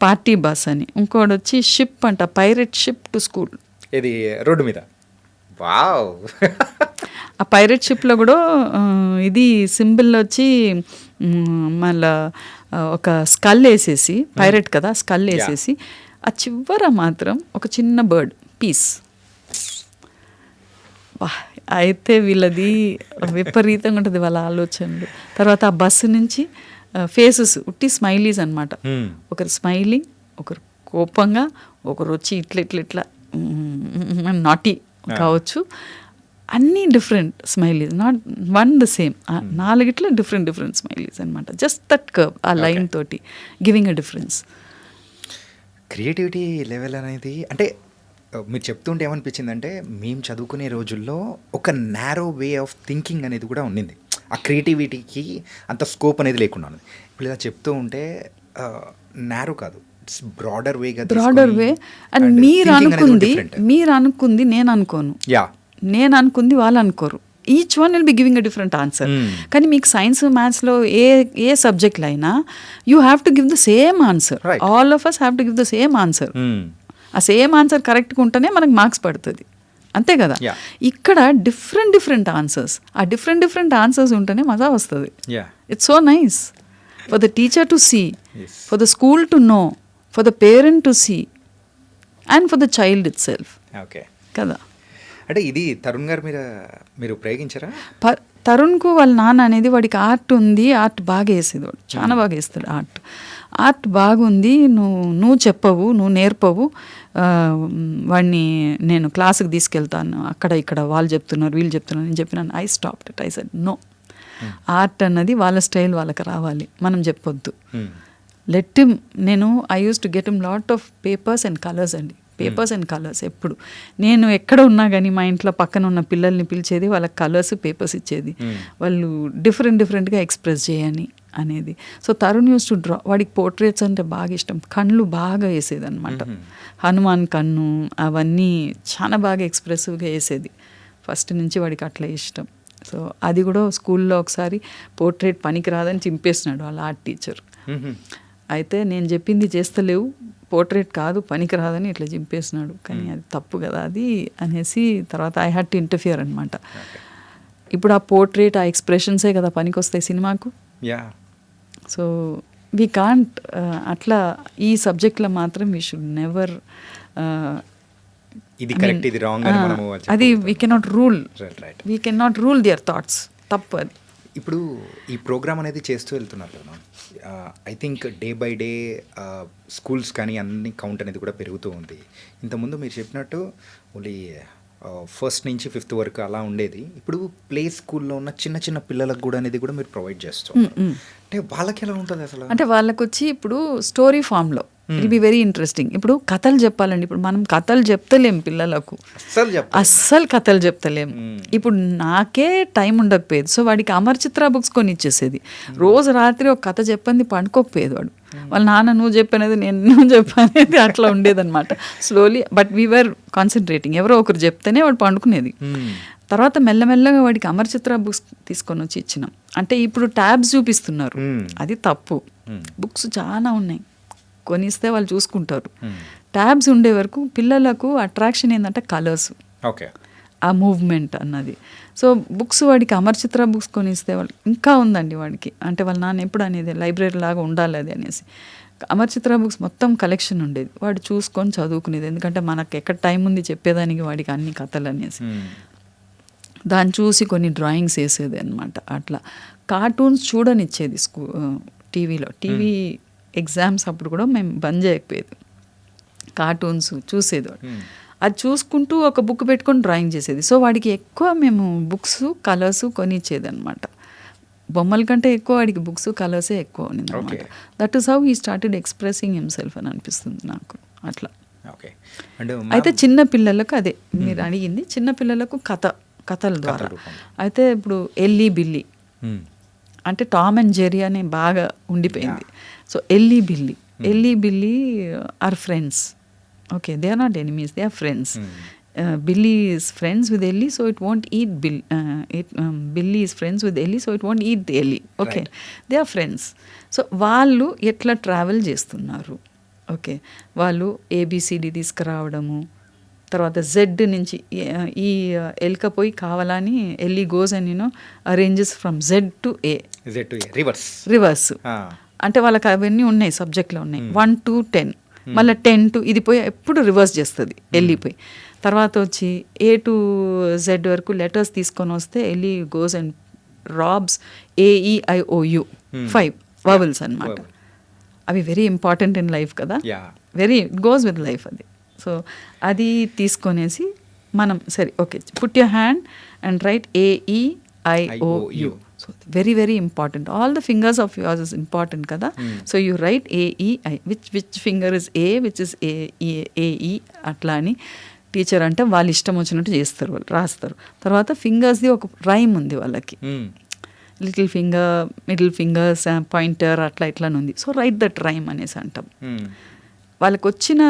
పార్టీ బస్ అని. ఇంకోటి వచ్చి షిప్ అంట, పైరెట్ షిప్ టు స్కూల్. ఇది రోడ్డు మీద. వావ్. ఆ పైరెట్ షిప్లో కూడా ఇది సింబల్ వచ్చి మళ్ళా ఒక స్కల్ వేసేసి, పైరెట్ కదా, స్కల్ వేసేసి ఆ చివర మాత్రం ఒక చిన్న బర్డ్ పీస్. అయితే వీళ్ళది విపరీతంగా ఉంటుంది వాళ్ళ ఆలోచనలు. తర్వాత ఆ బస్సు నుంచి ఫేసెస్ ఉట్టి స్మైలీస్ అనమాట. ఒకరు స్మైలింగ్, ఒకరు కోపంగా, ఒకరు వచ్చి ఇట్లా నాటీ కావచ్చు. అన్నీ different smileys, not one the same. 4 different smileys అనమాట. జస్ట్ దట్ కర్వ్, ఆ లైన్ తోటి giving a difference. Creativity level అనేది అంటే మీరు చెప్తుంటే ఏమనిపించిందంటే, మేము చదువుకునే రోజుల్లో ఒక నారో వే ఆఫ్ థింకింగ్ అనేది కూడా ఉండింది. ఆ క్రియేటివిటీకి అంత స్కోప్ అనేది లేకుండా ఉంది. ఇప్పుడు ఇలా చెప్తూ ఉంటే నారో కాదు, it's broader way. Broader way. And మీరు అనుకుంది నేను అనుకోను, నేను అనుకుంది వాళ్ళు అనుకోరు. Each one will be giving a different answer. కానీ మీకు సైన్స్ మ్యాథ్స్లో ఏ సబ్జెక్ట్లో అయినా you have to give the same answer. All of us have to give the same answer. ఆ సేమ్ ఆన్సర్ కరెక్ట్గా ఉంటేనే మనకు మార్క్స్ పడుతుంది, అంతే కదా. ఇక్కడ డిఫరెంట్ ఆన్సర్స్, ఆ డిఫరెంట్ ఆన్సర్స్ ఉంటేనే మజా వస్తుంది. It's so nice for the teacher to see, for the school to know, for the parent to see, and for the child itself కదా. అంటే ఇది తరుణ్ గారు మీరు ప్రయోగించారా? తరుణ్కు వాళ్ళ నాన్న అనేది, వాడికి ఆర్ట్ ఉంది, ఆర్ట్ బాగా వేసేది, వాడు చాలా బాగా వేస్తాడు ఆర్ట్ బాగుంది, నువ్వు చెప్పవు, నువ్వు నేర్పవు, వాడిని నేను క్లాసుకి తీసుకెళ్తాను, ఇక్కడ వాళ్ళు చెప్తున్నారు వీళ్ళు చెప్తున్నారు నేను చెప్పినాను. I stopped it. I said no, art అన్నది వాళ్ళ స్టైల్ వాళ్ళకి రావాలి, మనం చెప్పొద్దు. Let him. I use to get him lot of papers and colours అండి, పేపర్స్ అండ్ కలర్స్. ఎప్పుడు నేను ఎక్కడ ఉన్నా కానీ మా ఇంట్లో పక్కన ఉన్న పిల్లల్ని పిలిచేది, వాళ్ళకి కలర్స్ పేపర్స్ ఇచ్చేది, వాళ్ళు డిఫరెంట్గా ఎక్స్ప్రెస్ చేయని అనేది. So Tarun use to draw. వాడికి పోర్ట్రేట్స్ అంటే బాగా ఇష్టం, కళ్ళు బాగా వేసేది అనమాట. హనుమాన్ కన్ను అవన్నీ చాలా బాగా ఎక్స్ప్రెసివ్గా వేసేది ఫస్ట్ నుంచి, వాడికి అట్లా ఇష్టం. సో అది కూడా స్కూల్లో ఒకసారి పోర్ట్రేట్ పనికి రాదని చింపేసినాడు వాళ్ళ ఆర్ట్ టీచర్. అయితే నేను చెప్పింది చేస్తలేవు, పోర్ట్రేట్ కాదు పనికి రాదని ఇట్లా చింపేసినాడు. కానీ అది తప్పు కదా అది అనేసి తర్వాత ఐ హ్యాడ్ టు ఇంటర్ఫియర్ అనమాట. ఇప్పుడు ఆ పోర్ట్రేట్, ఆ ఎక్స్ప్రెషన్సే కదా పనికి వస్తాయి సినిమాకు. సో వీ కాంట్ అట్లా ఈ సబ్జెక్ట్లో మాత్రం వీ షుడ్ నెవర్, అది we cannot rule their thoughts. తప్పు అది. ఇప్పుడు ఈ ప్రోగ్రామ్ అనేది చేస్తూ వెళ్తున్నారు కదా, I think day by day schools కానీ అన్ని కౌంట్ అనేది కూడా పెరుగుతూ ఉంది. ఇంతకుముందు మీరు చెప్పినట్టు ఓన్లీ 1st నుంచి 5th వరకు అలా ఉండేది. ఇప్పుడు ప్లే స్కూల్లో ఉన్న చిన్న పిల్లలకు కూడా అనేది కూడా మీరు ప్రొవైడ్ చేస్తారు. అంటే వాళ్ళకి ఎలా ఉంటుంది అసలు? అంటే వాళ్ళకి వచ్చి ఇప్పుడు స్టోరీ ఫామ్లో ఇట్ బి వెరీ ఇంట్రెస్టింగ్. ఇప్పుడు కథలు చెప్పాలండి, ఇప్పుడు మనం కథలు చెప్తలేం పిల్లలకు, అస్సలు కథలు చెప్తలేం. ఇప్పుడు నాకే టైం ఉండకపోయేది, సో వాడికి అమర్ చిత్ర బుక్స్ కొని ఇచ్చేసేది. రోజు రాత్రి ఒక కథ చెప్పంది పండుకోకపోయేది వాడు. వాళ్ళ నాన్న నువ్వు చెప్పనేది నేను చెప్పనేది అట్లా ఉండేదన్నమాట. Slowly but we were concentrating, ఎవరో ఒకరు చెప్తేనే వాడు పండుకునేది. తర్వాత మెల్లమెల్లగా వాడికి అమరచిత్ర బుక్స్ తీసుకొని వచ్చి ఇచ్చినాం. అంటే ఇప్పుడు ట్యాబ్స్ చూపిస్తున్నారు, అది తప్పు. బుక్స్ చాలా ఉన్నాయి, కొనిస్తే వాళ్ళు చూసుకుంటారు. ట్యాబ్స్ ఉండే వరకు పిల్లలకు అట్రాక్షన్ ఏంటంటే కలర్స్, ఓకే, ఆ మూవ్మెంట్ అన్నది. సో బుక్స్ వాడికి అమరచిత్ర బుక్స్ కొనిస్తే వాళ్ళు ఇంకా ఉందండి వాడికి. అంటే వాళ్ళ నాన్న ఎప్పుడు అనేది లైబ్రరీ లాగా ఉండాలి అది అనేసి అమరచిత్ర బుక్స్ మొత్తం కలెక్షన్ ఉండేది. వాడు చూసుకొని చదువుకునేది, ఎందుకంటే మనకు ఎక్కడ టైం ఉంది చెప్పేదానికి వాడికి అన్ని కథలు అనేసి. దాన్ని చూసి కొన్ని డ్రాయింగ్స్ వేసేది అనమాట. అట్లా కార్టూన్స్ చూడనిచ్చేది టీవీలో. టీవీ ఎగ్జామ్స్ అప్పుడు కూడా మేము బంద్ చేయకపోయేది, కార్టూన్స్ చూసేది వాడు. అది చూసుకుంటూ ఒక బుక్ పెట్టుకొని డ్రాయింగ్ చేసేది. సో వాడికి ఎక్కువ మేము బుక్స్ కలర్స్ కొనిచ్చేది అనమాట. బొమ్మల కంటే ఎక్కువ వాడికి బుక్స్ కలర్సే ఎక్కువ ఉన్నది అనమాట. That is how he started expressing himself అని అనిపిస్తుంది నాకు. అట్లా అయితే చిన్న పిల్లలకు అదే మీరు అడిగింది, చిన్న పిల్లలకు కథల ద్వారా. అయితే ఇప్పుడు ఎల్లీ బిల్లీ అంటే టామ్ అండ్ జెర్రీ అని బాగా ఉండిపోయింది. So Ellie Billy are friends. Okay, they are not enemies, they are friends. Billy is friends with Ellie, so it won't eat Billy is friends with Ellie, so it won't eat the Ellie. Okay, right. They are friends. So వాళ్ళు ఎట్లా travel చేస్తున్నారు, okay, వాళ్ళు A B C D తీసుకురావడము, తర్వాత Z నుంచి ఈ ఎల్క పోయి కావాలని Ellie goes and arranges from Z to A reverse. అంటే వాళ్ళకి అవన్నీ ఉన్నాయి, సబ్జెక్ట్లో ఉన్నాయి. 1 to 10, మళ్ళీ 10 to ఇది పోయి ఎప్పుడు రివర్స్ చేస్తుంది వెళ్ళిపోయి. తర్వాత వచ్చి ఏ టు జెడ్ వరకు లెటర్స్ తీసుకొని వస్తే Ellie goes and robs AEIOU 5 vowels అనమాట. అవి వెరీ ఇంపార్టెంట్ ఇన్ లైఫ్ కదా, వెరీ గోస్ విత్ లైఫ్ అది. సో అది తీసుకొనేసి మనం సరే okay put your hand and write AEIOU. So very very important. All the fingers of yours is important kada. So you write AEI. Which finger is A, which is AE అట్లా అని teacher అంటే వాళ్ళు ఇష్టం వచ్చినట్టు చేస్తారు, వాళ్ళు రాస్తారు. తర్వాత ఫింగర్స్ది ఒక రైమ్ ఉంది వాళ్ళకి, little finger, middle fingers, pointer అట్లా ఇట్లా ఉంది. సో రైట్ దట్ రైమ్ అనేసి అంటాం. వాళ్ళకి వచ్చిన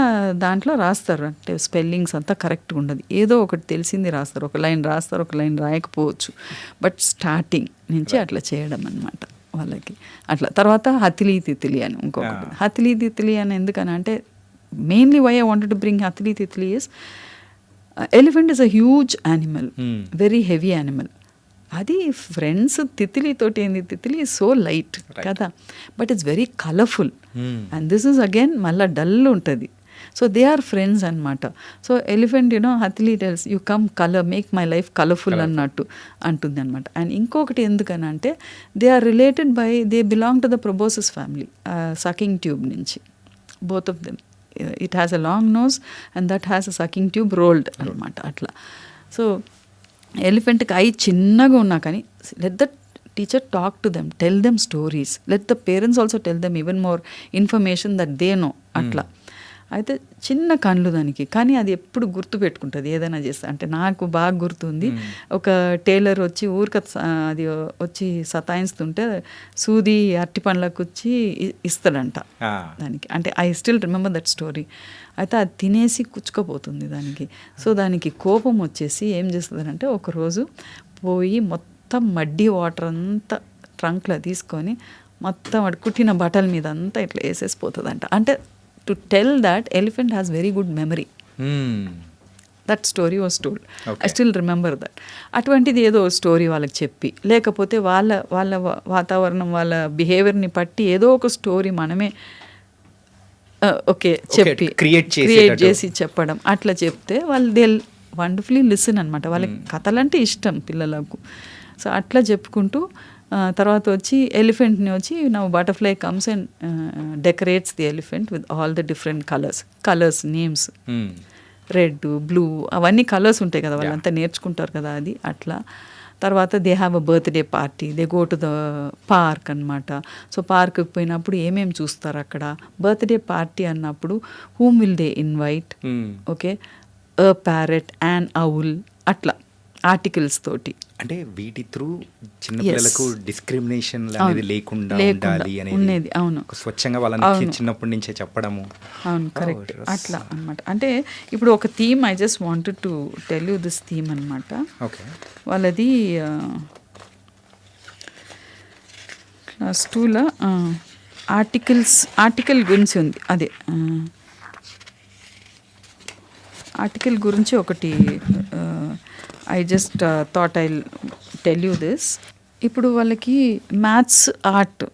దాంట్లో రాస్తారు, అంటే స్పెల్లింగ్స్ అంతా కరెక్ట్గా ఉండదు, ఏదో ఒకటి తెలిసింది రాస్తారు. ఒక లైన్ రాస్తారు, ఒక లైన్ రాయకపోవచ్చు, బట్ స్టార్టింగ్ నుంచి అట్లా చేయడం అనమాట వాళ్ళకి. అట్లా తర్వాత హతిలీ తితిలి అని ఇంకొకటి. హతిలీ తితిలి అని ఎందుకని అంటే mainly why I wanted to bring Hathili Titli is elephant is a huge animal, very heavy animal. అది ఫ్రెండ్స్ తితిలితోటి ఏంది, తితిలి ఈజ్ సో లైట్ కదా, but it's very colourful. And this is again మళ్ళీ డల్ ఉంటుంది. సో దే ఆర్ ఫ్రెండ్స్ అనమాట. So elephant Hathili tells you come colour, make my life colourful అన్నట్టు అంటుంది అనమాట. అండ్ ఇంకొకటి ఎందుకని అంటే they are related by, they belong to the proboscis family, sucking tube నుంచి, both of them. It has a long nose and that has a sucking tube rolled అనమాట అట్లా. So ఎలిఫెంట్కి ఐ చిన్నగా ఉన్నా కానీ let the teacher talk to them, tell them stories, let the parents also tell them even more information that they know అట్లా. అయితే చిన్న కళ్ళు దానికి, కానీ అది ఎప్పుడు గుర్తు పెట్టుకుంటుంది ఏదైనా చేస్తా. అంటే నాకు బాగా గుర్తుంది, ఒక టైలర్ వచ్చి ఊరిక అది వచ్చి సతాయిస్తుంటే సూది అరటి పండ్లకు వచ్చి ఇస్తాడంట దానికి. అంటే I still remember that story. అయితే అది తినేసి కుచ్చుకపోతుంది దానికి. సో దానికి కోపం వచ్చేసి ఏం చేస్తుందంటే ఒకరోజు పోయి మొత్తం మడ్డీ వాటర్ అంతా ట్రంక్లో తీసుకొని మొత్తం వాడు కుట్టిన బట్టల మీద అంతా ఇట్లా వేసేసిపోతుందంట. అంటే to tell that elephant has very good memory. That story was told. Okay. I still remember that. అటువంటిది ఏదో స్టోరీ వాళ్ళకి చెప్పి, లేకపోతే వాళ్ళ వాతావరణం, వాళ్ళ బిహేవియర్ని పట్టి ఏదో ఒక స్టోరీ మనమే ఓకే చెప్పి క్రియేట్ చేసి చెప్పడం, అట్లా చెప్తే వాళ్ళు దే వండర్ఫుల్లీ లిసన్ అనమాట. వాళ్ళకి కథలంటే ఇష్టం పిల్లలకు. సో అట్లా చెప్పుకుంటూ తర్వాత వచ్చి ఎలిఫెంట్ని వచ్చి నా butterfly comes and decorates the elephant with all the different colours names, red, blue, అవన్నీ కలర్స్ ఉంటాయి కదా, వాళ్ళంతా నేర్చుకుంటారు కదా అది అట్లా. తర్వాత they have a birthday party, they go to the park అనమాట. సో పార్క్కి పోయినప్పుడు ఏమేమి చూస్తారు అక్కడ, బర్త్డే పార్టీ అన్నప్పుడు whom will they invite, okay, a parrot, an owl, అట్లా ఆర్టికల్స్ తోటి. అంటే వీటి త్రూ చిన్నపిల్లలకు డిస్క్రిమినేషన్ అనేది లేకుండా ఉండాలి అనేది అవును, స్వచ్ఛంగా వాళ్ళని చిన్నప్పటి నుంచే చెప్పడము. అవును, కరెక్ట్. అట్లా అనమాట. అంటే ఇప్పుడు ఒక theme, I just wanted to tell you this theme అనమాట. ఓకే, వాళ్ళది క్లాస్ 2లో ఆర్టికల్ గురించి ఉంది. అదే ఆర్టికల్ గురించి ఒకటి I just thought I tell you this. ఇప్పుడు వాళ్ళకి మ్యాథ్స్, ఆర్ట్,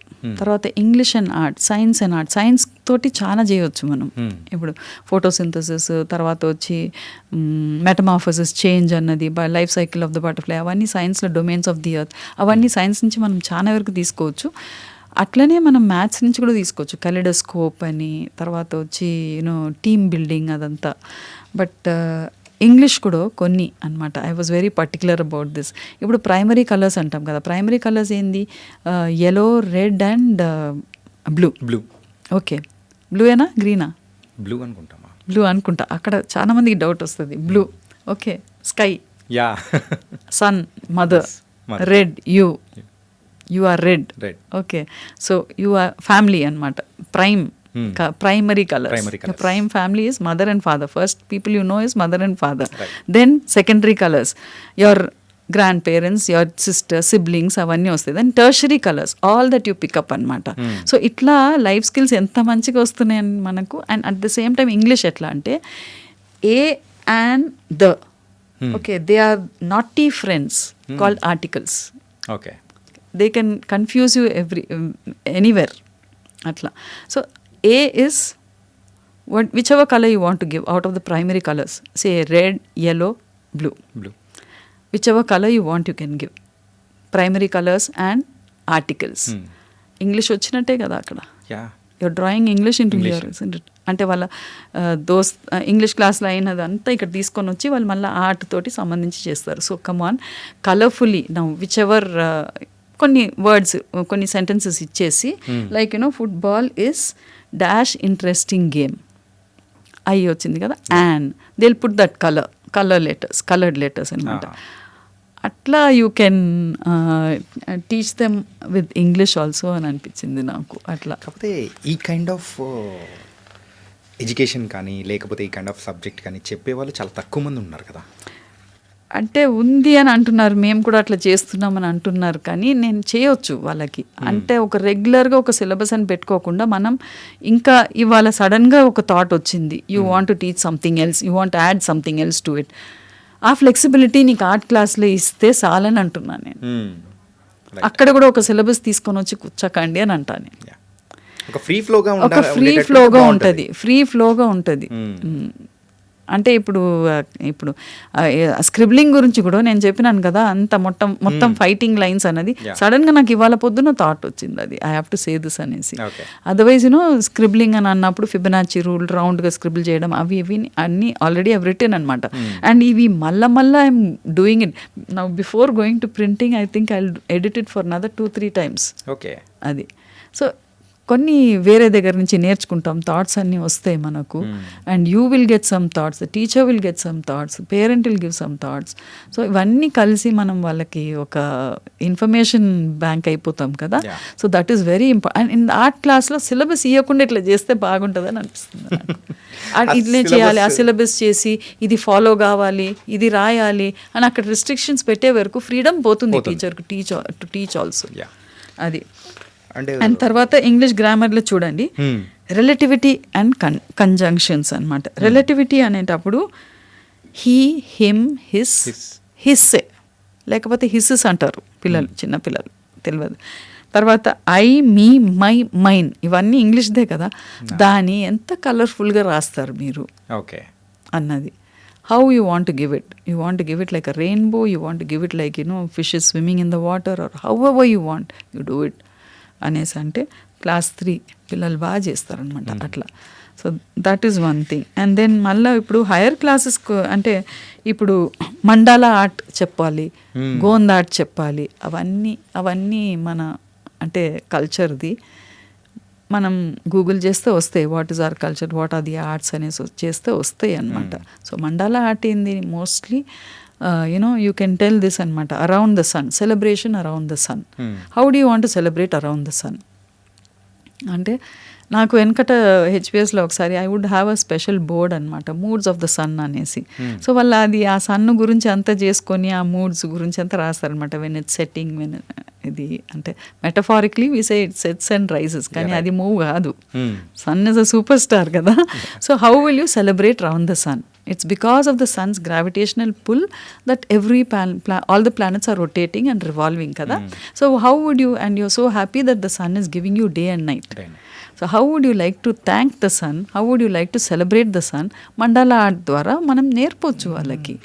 తర్వాత English and art, science and art. Science తోటి చాలా చేయవచ్చు మనం. ఇప్పుడు ఫోటోసింథసిస్, తర్వాత వచ్చి మెటమార్ఫోసిస్, చేంజ్ అన్నది, life cycle of the butterfly, అవన్నీ సైన్స్లో డొమైన్స్ ఆఫ్ ది ఎర్త్, అవన్నీ సైన్స్ నుంచి మనం చాలా వరకు తీసుకోవచ్చు. అట్లనే మనం మ్యాథ్స్ నుంచి కూడా తీసుకోవచ్చు. కలెడోస్కోప్ అని, తర్వాత వచ్చి టీమ్ బిల్డింగ్, అదంతా. బట్ ఇంగ్లీష్ కూడా కొన్ని అనమాట. I was very particular about this. ఇప్పుడు ప్రైమరీ కలర్స్ అంటాం కదా, ప్రైమరీ కలర్స్ ఏంది? Yellow, red and blue. Okay, బ్లూయేనా గ్రీనా? బ్లూ అనుకుంటామా? బ్లూ అనుకుంటా. అక్కడ చాలా మందికి డౌట్ వస్తుంది. Blue, okay. Sky, sun, mother. Red, you are red. Okay, so you are family అనమాట. primary colors. Prime family is mother and father. First people you know is mother and father. Then secondary colors, your grandparents, your sister, siblings, అవన్నీ వస్తాయి. Then tertiary colours, all that you pick up అనమాట. So ఇట్లా life skills ఎంత మంచిగా వస్తున్నాయి మనకు. And at the same time English ఎట్లా అంటే A and the, okay, they are naughty friends called articles. Okay, they can confuse you anywhere అట్లా. So A is whichever color you want to give out of the primary colors. Say red, yellow, blue. Whichever color you want you can give. Primary colors and articles. English వచ్చినట్టే కదా అక్కడ. You're drawing English into here, isn't it? అంటే వాళ్ళ English క్లాస్లో అయినదంతా ఇక్కడ తీసుకొని వచ్చి వాళ్ళు మళ్ళీ ఆర్ట్ తోటి సంబంధించి చేస్తారు. So come on, colourfully now whichever కొన్ని వర్డ్స్, కొన్ని సెంటెన్సెస్ ఇచ్చేసి like football is dash interesting game, అయ్యి వచ్చింది కదా, and they'll put that coloured letters అనమాట. అట్లా you can teach them with English also అని అనిపించింది నాకు. అట్లా కాకపోతే ఈ కైండ్ ఆఫ్ ఎడ్యుకేషన్ కానీ లేకపోతే ఈ కైండ్ ఆఫ్ సబ్జెక్ట్ కానీ చెప్పేవాళ్ళు చాలా తక్కువ మంది ఉన్నారు కదా. అంటే ఉంది అని అంటున్నారు, మేము కూడా అట్లా చేస్తున్నామని అంటున్నారు. కానీ నేను చేయొచ్చు వాళ్ళకి. అంటే ఒక రెగ్యులర్గా ఒక సిలబస్ అని పెట్టుకోకుండా మనం ఇంకా ఇవాళ సడన్గా ఒక థాట్ వచ్చింది, you want to teach something else, you want add something else to it. ఆ ఫ్లెక్సిబిలిటీ నీకు ఆర్ట్ క్లాస్లో ఇస్తే చాలని అంటున్నాను నేను. అక్కడ కూడా ఒక సిలబస్ తీసుకొని వచ్చి కూర్చోకండి అని అంటాను నేను. ఒక ఫ్రీ ఫ్లోగా ఉంటుంది. అంటే ఇప్పుడు స్క్రిబ్లింగ్ గురించి కూడా నేను చెప్పినాను కదా, అంత మొత్తం ఫైటింగ్ లైన్స్ అనేది సడన్గా నాకు ఇవాళ పొద్దున థాట్ వచ్చింది, అది I have to say this అనేసి. అదర్వైజ్ స్క్రిబ్లింగ్ అని అన్నప్పుడు ఫిబొనాచి రూల్, రౌండ్గా స్క్రిబుల్ చేయడం, అవి అన్నీ ఆల్రెడీ ఐవ్ రిటెన్ అనమాట. అండ్ ఇవి మళ్ళా I'm doing it now before going to printing. I think I edit it for another 2-3 times. Okay, అది. సో కొన్ని వేరే దగ్గర నుంచి నేర్చుకుంటాం, థాట్స్ అన్నీ వస్తాయి మనకు. And you will get some thoughts, the teacher will get some thoughts, parent will give some thoughts. So ఇవన్నీ కలిసి మనం వాళ్ళకి ఒక ఇన్ఫర్మేషన్ బ్యాంక్ అయిపోతాం కదా. So that is very important. And in art క్లాస్లో సిలబస్ ఇవ్వకుండా ఇట్లా చేస్తే బాగుంటుందని అనిపిస్తుంది నాకు. ఇట్లే చేయాలి, ఆ సిలబస్ చేసి ఇది ఫాలో కావాలి, ఇది రాయాలి అని అక్కడ రిస్ట్రిక్షన్స్ పెట్టే వరకు ఫ్రీడమ్ పోతుంది టీచర్కి టు టీచ్ ఆల్సో. అది. అండ్ తర్వాత ఇంగ్లీష్ గ్రామర్లో చూడండి, రిలేటివిటీ అండ్ కంజంక్షన్స్ అనమాట. రిలేటివిటీ అనేటప్పుడు హీ, హిమ్, హిస్సే, లేకపోతే హిస్సెస్ అంటారు పిల్లలు, చిన్న పిల్లలు తెలియదు. తర్వాత ఐ, మీ, మై, మైన్, ఇవన్నీ ఇంగ్లీష్దే కదా, దాన్ని ఎంత కలర్ఫుల్గా రాస్తారు మీరు అన్నది. How you want to give it? You want to give it like a rainbow, you want to give it like fishes swimming in the water, or however you want, you do it అనేసి. అంటే class 3 పిల్లలు బాగా చేస్తారనమాట అట్లా. So that is one thing. And then మళ్ళీ ఇప్పుడు higher classes ఇప్పుడు mandala art చెప్పాలి, గోంద్ ఆర్ట్ చెప్పాలి, అవన్నీ మన అంటే కల్చర్ది. మనం గూగుల్ చేస్తే వస్తాయి, what is our culture, what are the arts అనేసి చేస్తే వస్తాయి అనమాట. సో మండాలా ఆర్ట్ ఏంది, mostly you can tell this anamata, around the sun, celebration around the sun. How do you want to celebrate around the sun? అంటే నాకు వెనకట హెచ్పిఎస్లో ఒకసారి I would have a special board అనమాట, మూడ్స్ ఆఫ్ ద సన్ అనేసి. సో వాళ్ళు అది ఆ సన్ గురించి అంతా చేసుకొని ఆ మూడ్స్ గురించి అంతా రాస్తారనమాట. వెన్ ఇట్స్ సెట్టింగ్, వెన్ ఇది అంటే metaphorically we say it sets and rises, కానీ అది మూవ్ కాదు. Sun is a super star కదా. So how will you celebrate round the sun? It's because of the sun's gravitational pull that all the planets are rotating and revolving kada. So how would you, and you're so happy that the sun is giving you day and night. So how would you like to thank the sun? How would you like to celebrate the sun? Mandala art ద్వారా మనం నేర్పొచ్చు వాళ్ళకి.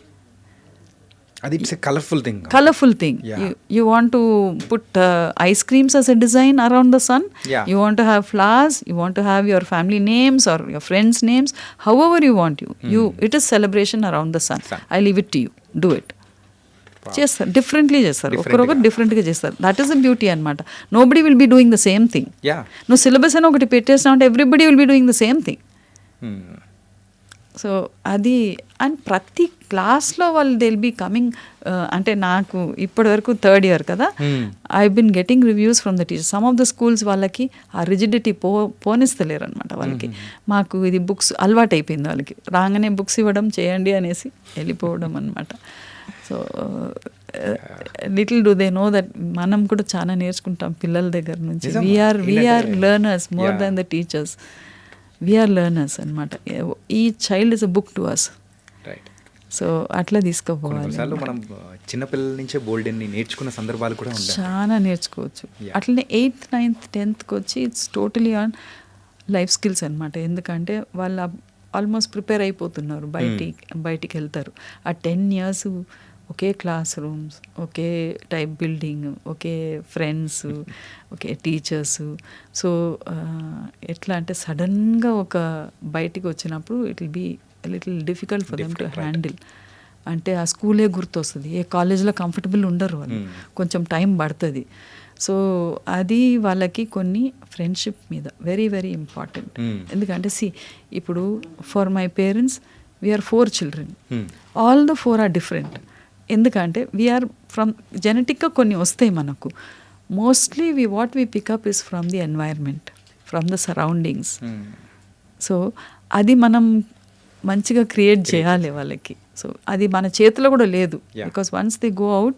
అది it's a colourful thing. Colorful thing. You want to put ice creams as a design around the sun. You want to have flowers. You want to have your family names or your friends' names. However you want it is celebration around the sun. I leave it to you. Do it. చేస్తారు, differently చేస్తారు, ఒకరొకరు డిఫరెంట్గా చేస్తారు. That is the beauty అనమాట. Nobody will be doing the same thing. నువ్వు syllabus అని ఒకటి పెట్టేసినావు అంటే everybody will be doing the same thing. So అది అండ్ ప్రతి క్లాస్లో వాళ్ళు దే విల్ బీ కమింగ్. అంటే నాకు ఇప్పటి వరకు థర్డ్ ఇయర్ కదా, I been getting reviews from the teachers. Some of the schools వాళ్ళకి ఆ రిజిడిటీ పోనిస్తలేరు అనమాట. వాళ్ళకి మాకు ఇది బుక్స్ అలవాటు అయిపోయింది. వాళ్ళకి రాగానే బుక్స్ ఇవ్వడం, చేయండి అనేసి వెళ్ళిపోవడం అనమాట. So little do they know that మనం కూడా చాలా నేర్చుకుంటాం పిల్లల దగ్గర నుంచి. We are learners more than the teachers. We are learners అనమాట. ఈ child is a book to us. So అట్లా తీసుకోపోవాలి. మనం చిన్నపిల్లల నుంచే బోల్డ్ అన్ని నేర్చుకున్న సందర్భాలు కూడా ఉంటాయి, చాలా నేర్చుకోవచ్చు. అట్లనే 8th, 9th, 10th వచ్చి it's totally on life skills అనమాట. ఎందుకంటే వాళ్ళు ఆల్మోస్ట్ ప్రిపేర్ అయిపోతున్నారు, బయటికి వెళ్తారు. ఆ 10 years ఒకే క్లాస్ రూమ్స్, ఒకే టైప్ బిల్డింగ్, ఒకే ఫ్రెండ్స్, ఒకే టీచర్స్. సో ఎట్లా అంటే సడన్గా ఒక బయటికి వచ్చినప్పుడు it will be little difficult for them to handle. అంటే ఆ స్కూలే గుర్తొస్తుంది. ఏ కాలేజ్లో కంఫర్టబుల్ ఉండరు వాళ్ళు, కొంచెం టైం పడుతుంది. సో అది వాళ్ళకి కొన్ని ఫ్రెండ్షిప్ మీద వెరీ వెరీ ఇంపార్టెంట్. ఎందుకంటే ఇప్పుడు for my parents we are 4 children. All the 4 are different. ఎందుకంటే వీఆర్ ఫ్రమ్ జెనెటిక్గా కొన్ని వస్తాయి మనకు. Mostly what we pick up is from the environment, from the surroundings. So అది మనం మంచిగా క్రియేట్ చేయాలి వాళ్ళకి. సో అది మన చేతిలో కూడా లేదు. Because once they go out,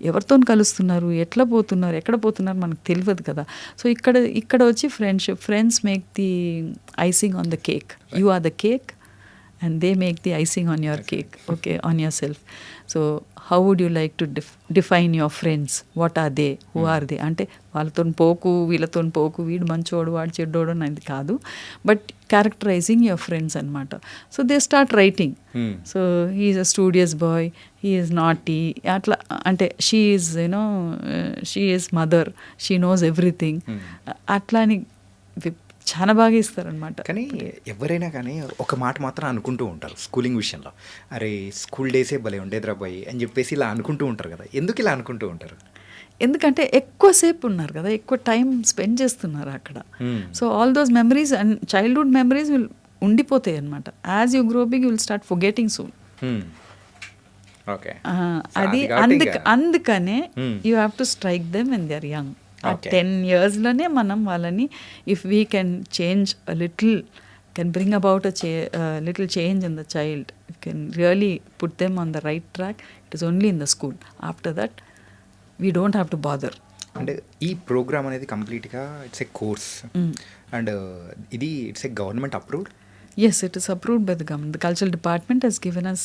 ఎవరితో కలుస్తున్నారు, ఎట్లా పోతున్నారు, ఎక్కడ పోతున్నారు మనకు తెలియదు కదా. సో ఇక్కడ వచ్చి friendship, friends make the icing on the cake. You are the cake and they make the icing on your cake, okay, on yourself. So how would you like to define your friends? What are they? Who are they? అంటే వాళ్ళతో పోకు, వీళ్ళతో పోకు, వీడు మంచోడు, వాడు చెడ్డోడు అనేది కాదు, బట్ క్యారెక్టరైజింగ్ యువర్ ఫ్రెండ్స్ అనమాట. So they start writing. So he is a studious boy, he is naughty, అట్లా. అంటే she is mother, she knows everything, అట్లా అని చాలా బాగా ఇస్తారనమాట. కానీ ఎవరైనా కానీ ఒక మాట మాత్రం అనుకుంటూ ఉంటారు స్కూలింగ్ విషయంలో, అరే స్కూల్ డేసే భలే ఉండేదిరా బాయ్ అని చెప్పేసి ఇలా అనుకుంటూ ఉంటారు కదా. ఎందుకు ఇలా అనుకుంటూ ఉంటారు? ఎందుకంటే ఎక్కువసేపు ఉన్నారు కదా, ఎక్కువ టైం స్పెండ్ చేస్తున్నారు అక్కడ. So all those memories and childhood memories will ఉండిపోతాయి అనమాట. As you grow big you will start forgetting soon. అది అందుకనే you have to strike them when they are young. ఆ 10 yearsలోనే మనం వాళ్ళని, if we can change a little, can bring about little change in the child, you can really put them on the right track. It is only in the school. After that we don't have to bother. అంటే ఈ programme అనేది కంప్లీట్గా it's a course and ఇది it's a government approved? Yes, it is approved by the government. The cultural department has given us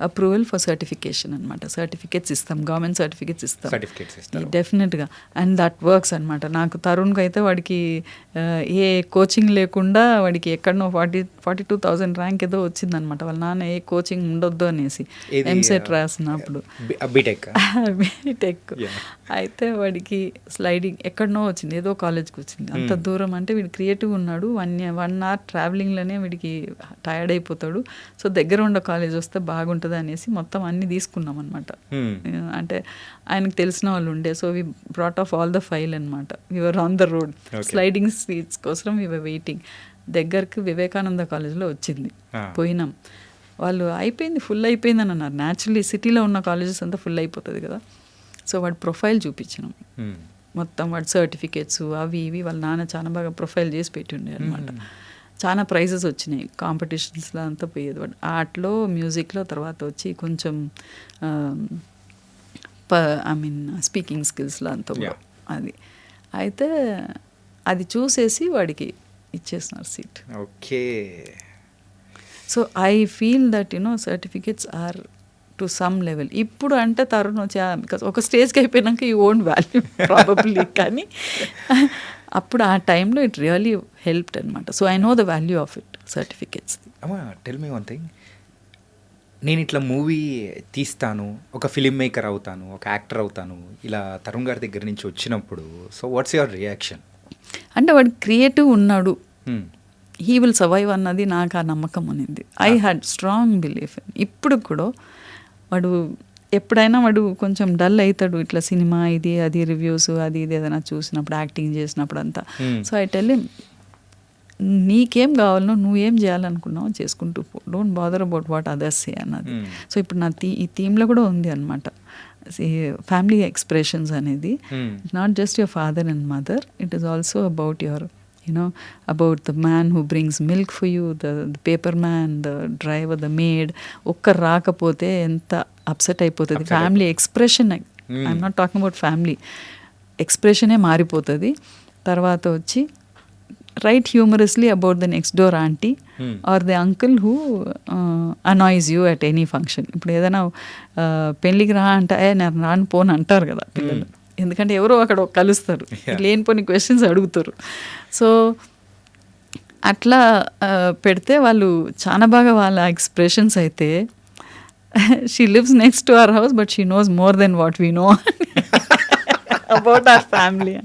approval for certification అనమాట. Certificates ఇస్తాం, government certificates ఇస్తాం డెఫినెట్గా. And that works అనమాట. నాకు తరుణ్కి అయితే వాడికి ఏ కోచింగ్ లేకుండా వాడికి ఎక్కడనో 42,000 ర్యాంక్ ఏదో వచ్చిందనమాట. వాళ్ళ నాన్న ఏ కోచింగ్ ఉండొద్దు అనేసి ఎంసెట్ రాసినప్పుడు బీటెక్ అయితే వాడికి స్లైడింగ్ ఎక్కడనో వచ్చింది, ఏదో కాలేజ్కి వచ్చింది. అంత దూరం అంటే వీడు క్రియేటివ్ ఉన్నాడు. 1 hour ట్రావెలింగ్లోనే వీడికి టైర్డ్ అయిపోతాడు. సో దగ్గర ఉండే కాలేజ్ వస్తే బాగుంటుంది అనేసి మొత్తం అన్ని తీసుకున్నాం అనమాట. అంటే ఆయనకు తెలిసిన వాళ్ళు ఉండే. So we brought off all the file అనమాట. We were on the road, sliding seats కోసం వి వర్ వెయిటింగ్. దగ్గరికి వివేకానంద కాలేజ్లో వచ్చింది, పోయినాం. వాళ్ళు అయిపోయింది, ఫుల్ అయిపోయింది అని అన్నారు. న్యాచురల్లీ సిటీలో ఉన్న కాలేజెస్ అంతా ఫుల్ అయిపోతుంది కదా. సో వాడి ప్రొఫైల్ చూపించినాం మొత్తం, వాడి సర్టిఫికేట్స్ అవి ఇవి వాళ్ళ నాన్న చాలా బాగా ప్రొఫైల్ చేసి పెట్టుండే అనమాట. చాలా ప్రైజెస్ వచ్చినాయి కాంపిటీషన్స్లో అంతా పోయేది వాడు. ఆర్ట్లో, మ్యూజిక్లో, తర్వాత వచ్చి కొంచెం స్పీకింగ్ స్కిల్స్లో అంతా అది. అయితే అది చూసేసి వాడికి ఇచ్చేస్తున్నారు seat. Okay. So I feel that certificates are to some level. ఇప్పుడు అంటే తరుణ్ వచ్చి బికాస్ ఒక స్టేజ్కి అయిపోయినాక యూ ఓంట్ వాల్యూ ప్రాబబ్లీ, కానీ అప్పుడు ఆ టైంలో ఇట్ రియలీ హెల్ప్డ్ అనమాట. So I know the value of it, certificates. అమ్మా టెల్ మీ వన్ థింగ్, నేను ఇట్లా మూవీ తీస్తాను, ఒక ఫిలిం మేకర్ అవుతాను, ఒక యాక్టర్ అవుతాను, ఇలా తరుణ్ గారి దగ్గర నుంచి వచ్చినప్పుడు, సో వాట్స్ యువర్ రియాక్షన్? అంటే వాడు క్రియేటివ్ ఉన్నాడు, హీ విల్ సర్వైవ్ అన్నది నాకు ఆ నమ్మకం అనేది. I had strong belief. ఇప్పుడు కూడా వాడు ఎప్పుడైనా వాడు కొంచెం డల్ అవుతాడు, ఇట్లా సినిమా ఇది అది రివ్యూస్ అది ఇది ఏదైనా చూసినప్పుడు, యాక్టింగ్ చేసినప్పుడు అంతా. సో ఐ టెల్ హిమ్, నీకేం కావాలనో నువ్వేం చేయాలనుకున్నావు చేసుకుంటూ పో, don't bother about what others సే అన్నది. సో ఇప్పుడు నా ఈ థీమ్లో కూడా ఉంది అనమాట, ఫ్యామిలీ ఎక్స్ప్రెషన్స్ అనేది. Not just your father and mother, it is also about your about the man who brings milk for you, the paper man, the driver, the maid. ఒక్కరు రాకపోతే ఎంత అప్సెట్ అయిపోతుంది. Family expression, I'm not talking about family ఎక్స్ప్రెషనే మారిపోతుంది. తర్వాత వచ్చి write humorously about the next door aunty or the uncle who annoys you at any function. ఇప్పుడు ఏదైనా పెళ్ళికి రా అంటే నేను రాను పోను అంటారు కదా పిల్లలు, ఎందుకంటే ఎవరో అక్కడ కలుస్తారు, లేనిపోని క్వశ్చన్స్ అడుగుతారు. సో అట్లా పెడితే వాళ్ళు చాలా బాగా వాళ్ళ ఎక్స్ప్రెషన్స్ అయితే, she lives next to our house but she knows more than what we know about our family.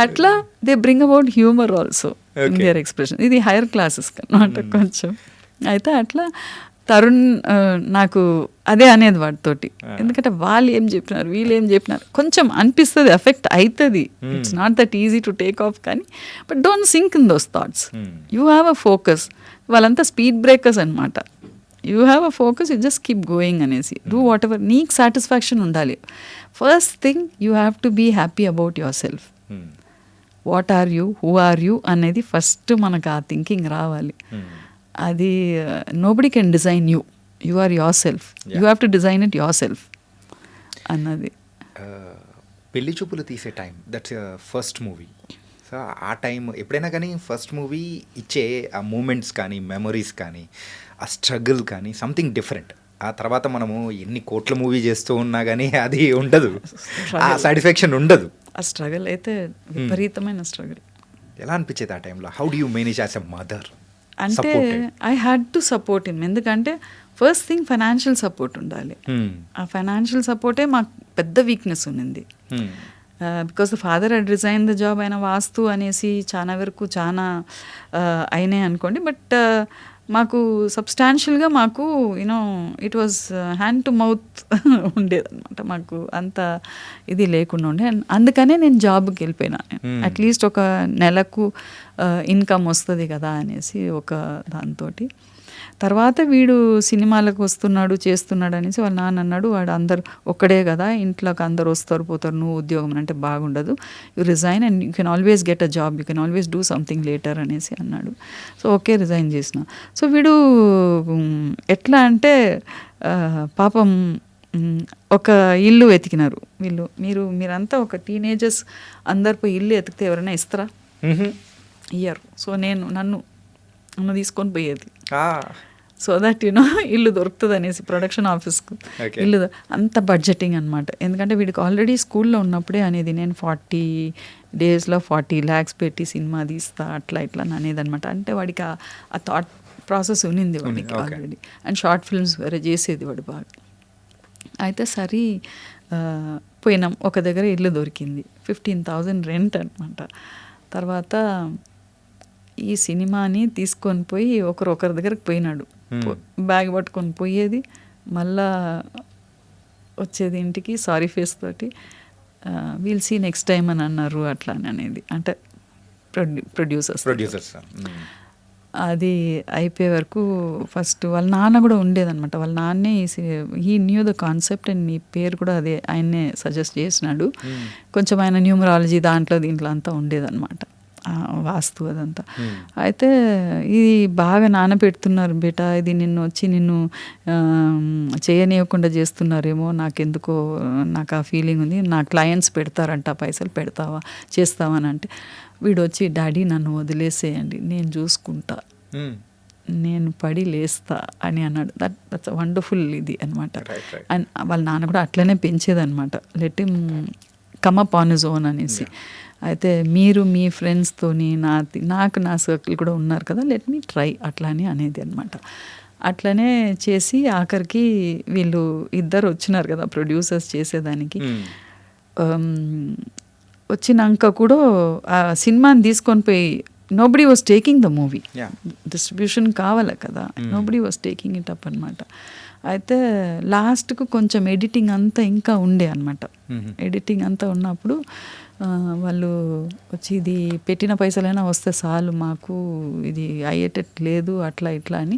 అట్లా they bring about humour also in their expression. ఇది హైయర్ క్లాసెస్ కన్నమాట కొంచెం. అయితే అట్లా తరుణ్ నాకు అదే అనేది వాటితోటి, ఎందుకంటే వాళ్ళు ఏం చెప్పినారు వీళ్ళు ఏం చెప్పినారు కొంచెం అనిపిస్తుంది, ఎఫెక్ట్ అవుతుంది. It's not that easy to take off, కానీ but don't sink in those thoughts. You have a focus. వాళ్ళంతా స్పీడ్ బ్రేకర్స్ అనమాట. You have a focus, you just keep going అనేసి డూ వాట్ ఎవర్. నీకు satisfaction ఉండాలి. First thing you have to be happy about yourself. What are you, who are you అనేది first మనకు ఆ thinking రావాలి. అది nobody can design you, you are your self, you have to design it your self అన్నది. పెళ్లి చూపులు తీసే time, that's first movie. So ఆ టైం ఎప్పుడైనా కానీ ఫస్ట్ మూవీ ఇచ్చే ఆ మూమెంట్స్ కానీ మెమరీస్ కానీ ఆ స్ట్రగుల్ కానీ సంథింగ్ డిఫరెంట్. ఆ తర్వాత మనము ఎన్ని కోట్ల మూవీ చేస్తూ ఉన్నా కానీ అది ఉండదు, ఆ సాటిస్ఫాక్షన్ ఉండదు. ఆ స్ట్రగుల్ అయితే విపరీతమైన స్ట్రగుల్. ఎలా అనిపించేది ఆ టైంలో? How do you manage as a mother? అంటే I had to support him. ఎందుకంటే ఫస్ట్ థింగ్ ఫైనాన్షియల్ సపోర్ట్ ఉండాలి. ఆ ఫైనాన్షియల్ సపోర్టే మాకు పెద్ద వీక్నెస్ ఉన్నింది. Because the father had resign the job, ఆయన వాస్తు అనేసి చాలా వరకు చాలా అయినాయి అనుకోండి. బట్ మాకు సబ్స్టాన్షియల్గా మాకు it was hand to mouth ఉండేదన్నమాట. మాకు అంత ఇది లేకుండా ఉండే. అందుకనే నేను జాబ్కి వెళ్ళిపోయినా. అట్లీస్ట్ ఒక నెలకు ఇన్కమ్ వస్తుంది కదా అనేసి ఒక దాంతో. తర్వాత వీడు సినిమాలకు వస్తున్నాడు చేస్తున్నాడు అనేసి వాళ్ళ నాన్న అన్నాడు, వాడు అందరు ఒక్కడే కదా ఇంట్లోకి అందరు వస్తారు పోతారు, నువ్వు ఉద్యోగం అంటే బాగుండదు, you resign and you can always get a job, you can always do something later అనేసి అన్నాడు. సో ఓకే రిజైన్ చేసిన. సో వీడు ఎట్లా అంటే పాపం ఒక ఇల్లు వెతికినారు వీళ్ళు. మీరంతా ఒక టీనేజర్స్ అందరు పోయి ఇల్లు ఎతికితే ఎవరైనా ఇస్తారా? ఇయ్యరు. సో నన్ను తీసుకొని పోయేది, సో దట్ ఇల్లు దొరుకుతుంది అనేసి ప్రొడక్షన్ ఆఫీస్కు ఇల్లు. అంత బడ్జెటింగ్ అనమాట. ఎందుకంటే వీడికి ఆల్రెడీ స్కూల్లో ఉన్నప్పుడే అనేది నేను 40 daysలో 40 lakhs పెట్టి సినిమా తీస్తా అట్లా ఇట్లా అనేది అనమాట. అంటే వాడికి ఆ థాట్ ప్రాసెస్ ఉన్నింది వాడికి ఆల్రెడీ. అండ్ షార్ట్ ఫిల్మ్స్ వేరే చేసేది వాడు బాగా. అయితే సరే పోయినాం, ఒక దగ్గర ఇల్లు దొరికింది, 15,000 రెంట్ అనమాట. తర్వాత ఈ సినిమాని తీసుకొని పోయి ఒకరి దగ్గరకు పోయినాడు, బ్యాగ్ పట్టుకొని పోయేది, మళ్ళా వచ్చేది ఇంటికి సారీ ఫేస్ తోటి, వీల్ సీ నెక్స్ట్ టైం అని అన్నారు అట్లా అనేది. అంటే ప్రొడ్యూసర్స్. అది అయిపోయే వరకు ఫస్ట్ వాళ్ళ నాన్న కూడా ఉండేదన్నమాట. వాళ్ళ నాన్నే he knew the concept and ఈ పేరు కూడా అదే ఆయన్నే సజెస్ట్ చేసినాడు. కొంచెం ఆయన న్యూమరాలజీ దాంట్లో దీంట్లో అంతా ఉండేదన్నమాట, వాస్తు అదంతా. అయితే ఇది బాగా నానబెడుతున్నారు బేటా, ఇది నిన్ను చేయనివ్వకుండా చేస్తున్నారేమో, నాకెందుకో నాకు ఆ ఫీలింగ్ ఉంది. నా క్లయింట్స్ పెడతారంట, పైసలు చేస్తావా అని అంటే వీడు వచ్చి డాడీ నన్ను వదిలేసేయండి, నేను చూసుకుంటా, నేను పడి లేస్తా అని అన్నాడు. దట్స్ వండర్ఫుల్ ఇది అనమాట. అండ్ వాళ్ళ నాన్న కూడా అట్లనే పెంచేదనమాట, let him come up on his own అనేసి. అయితే మీరు మీ ఫ్రెండ్స్తోని నాకు నా సర్కిల్ కూడా ఉన్నారు కదా, లెట్ మీ ట్రై అట్లా అని అనేది అనమాట. అట్లనే చేసి ఆఖరికి వీళ్ళు ఇద్దరు వచ్చినారు కదా ప్రొడ్యూసర్స్ చేసేదానికి. వచ్చినాక కూడా ఆ సినిమాని తీసుకొని పోయి nobody was taking the movie, distribution కావాలి కదా, nobody was taking it up అనమాట. అయితే లాస్ట్కు కొంచెం ఎడిటింగ్ అంతా ఇంకా ఉండే అనమాట. ఎడిటింగ్ అంతా ఉన్నప్పుడు వాళ్ళు వచ్చి ఇది పెట్టిన పైసలైనా వస్తే చాలు మాకు, ఇది అయ్యేటట్టు లేదు అట్లా ఇట్లా అని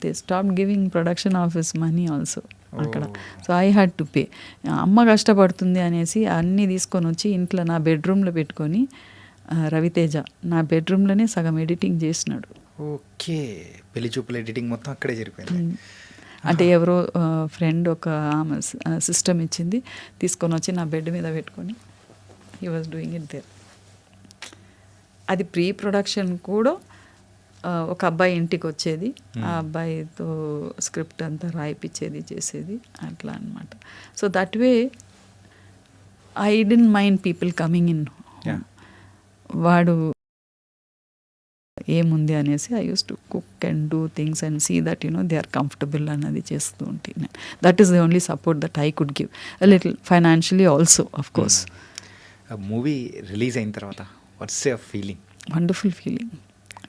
they stop giving production office money also అక్కడ. So I had to pay. అమ్మ కష్టపడుతుంది అనేసి అన్నీ తీసుకొని వచ్చి ఇంట్లో నా బెడ్రూమ్లో పెట్టుకొని రవితేజ నా బెడ్రూమ్లోనే సగం ఎడిటింగ్ చేసినాడు. ఓకే, పెళ్లి చూపుల ఎడిటింగ్ మొత్తం అక్కడే జరిపోయింది. అంటే ఎవరో ఫ్రెండ్ ఒక ఆమె సిస్టమ్ ఇచ్చింది, తీసుకొని వచ్చి నా బెడ్ మీద పెట్టుకొని he was doing it there. అది ప్రీ ప్రొడక్షన్ కూడా ఒక అబ్బాయి ఇంటికి వచ్చేది, ఆ అబ్బాయితో స్క్రిప్ట్ అంతా రాయిపించేది చేసేది అట్లా అనమాట. So that way I didn't mind people coming in. వాడు ఏముంది అనేసి I use to cook and do things and see that they are comfortable అన్నది చేస్తూ ఉంటాను. That is the only support that I could give, a little financially also of course. Movie release అయిన తర్వాత what's your feeling? Wonderful feeling,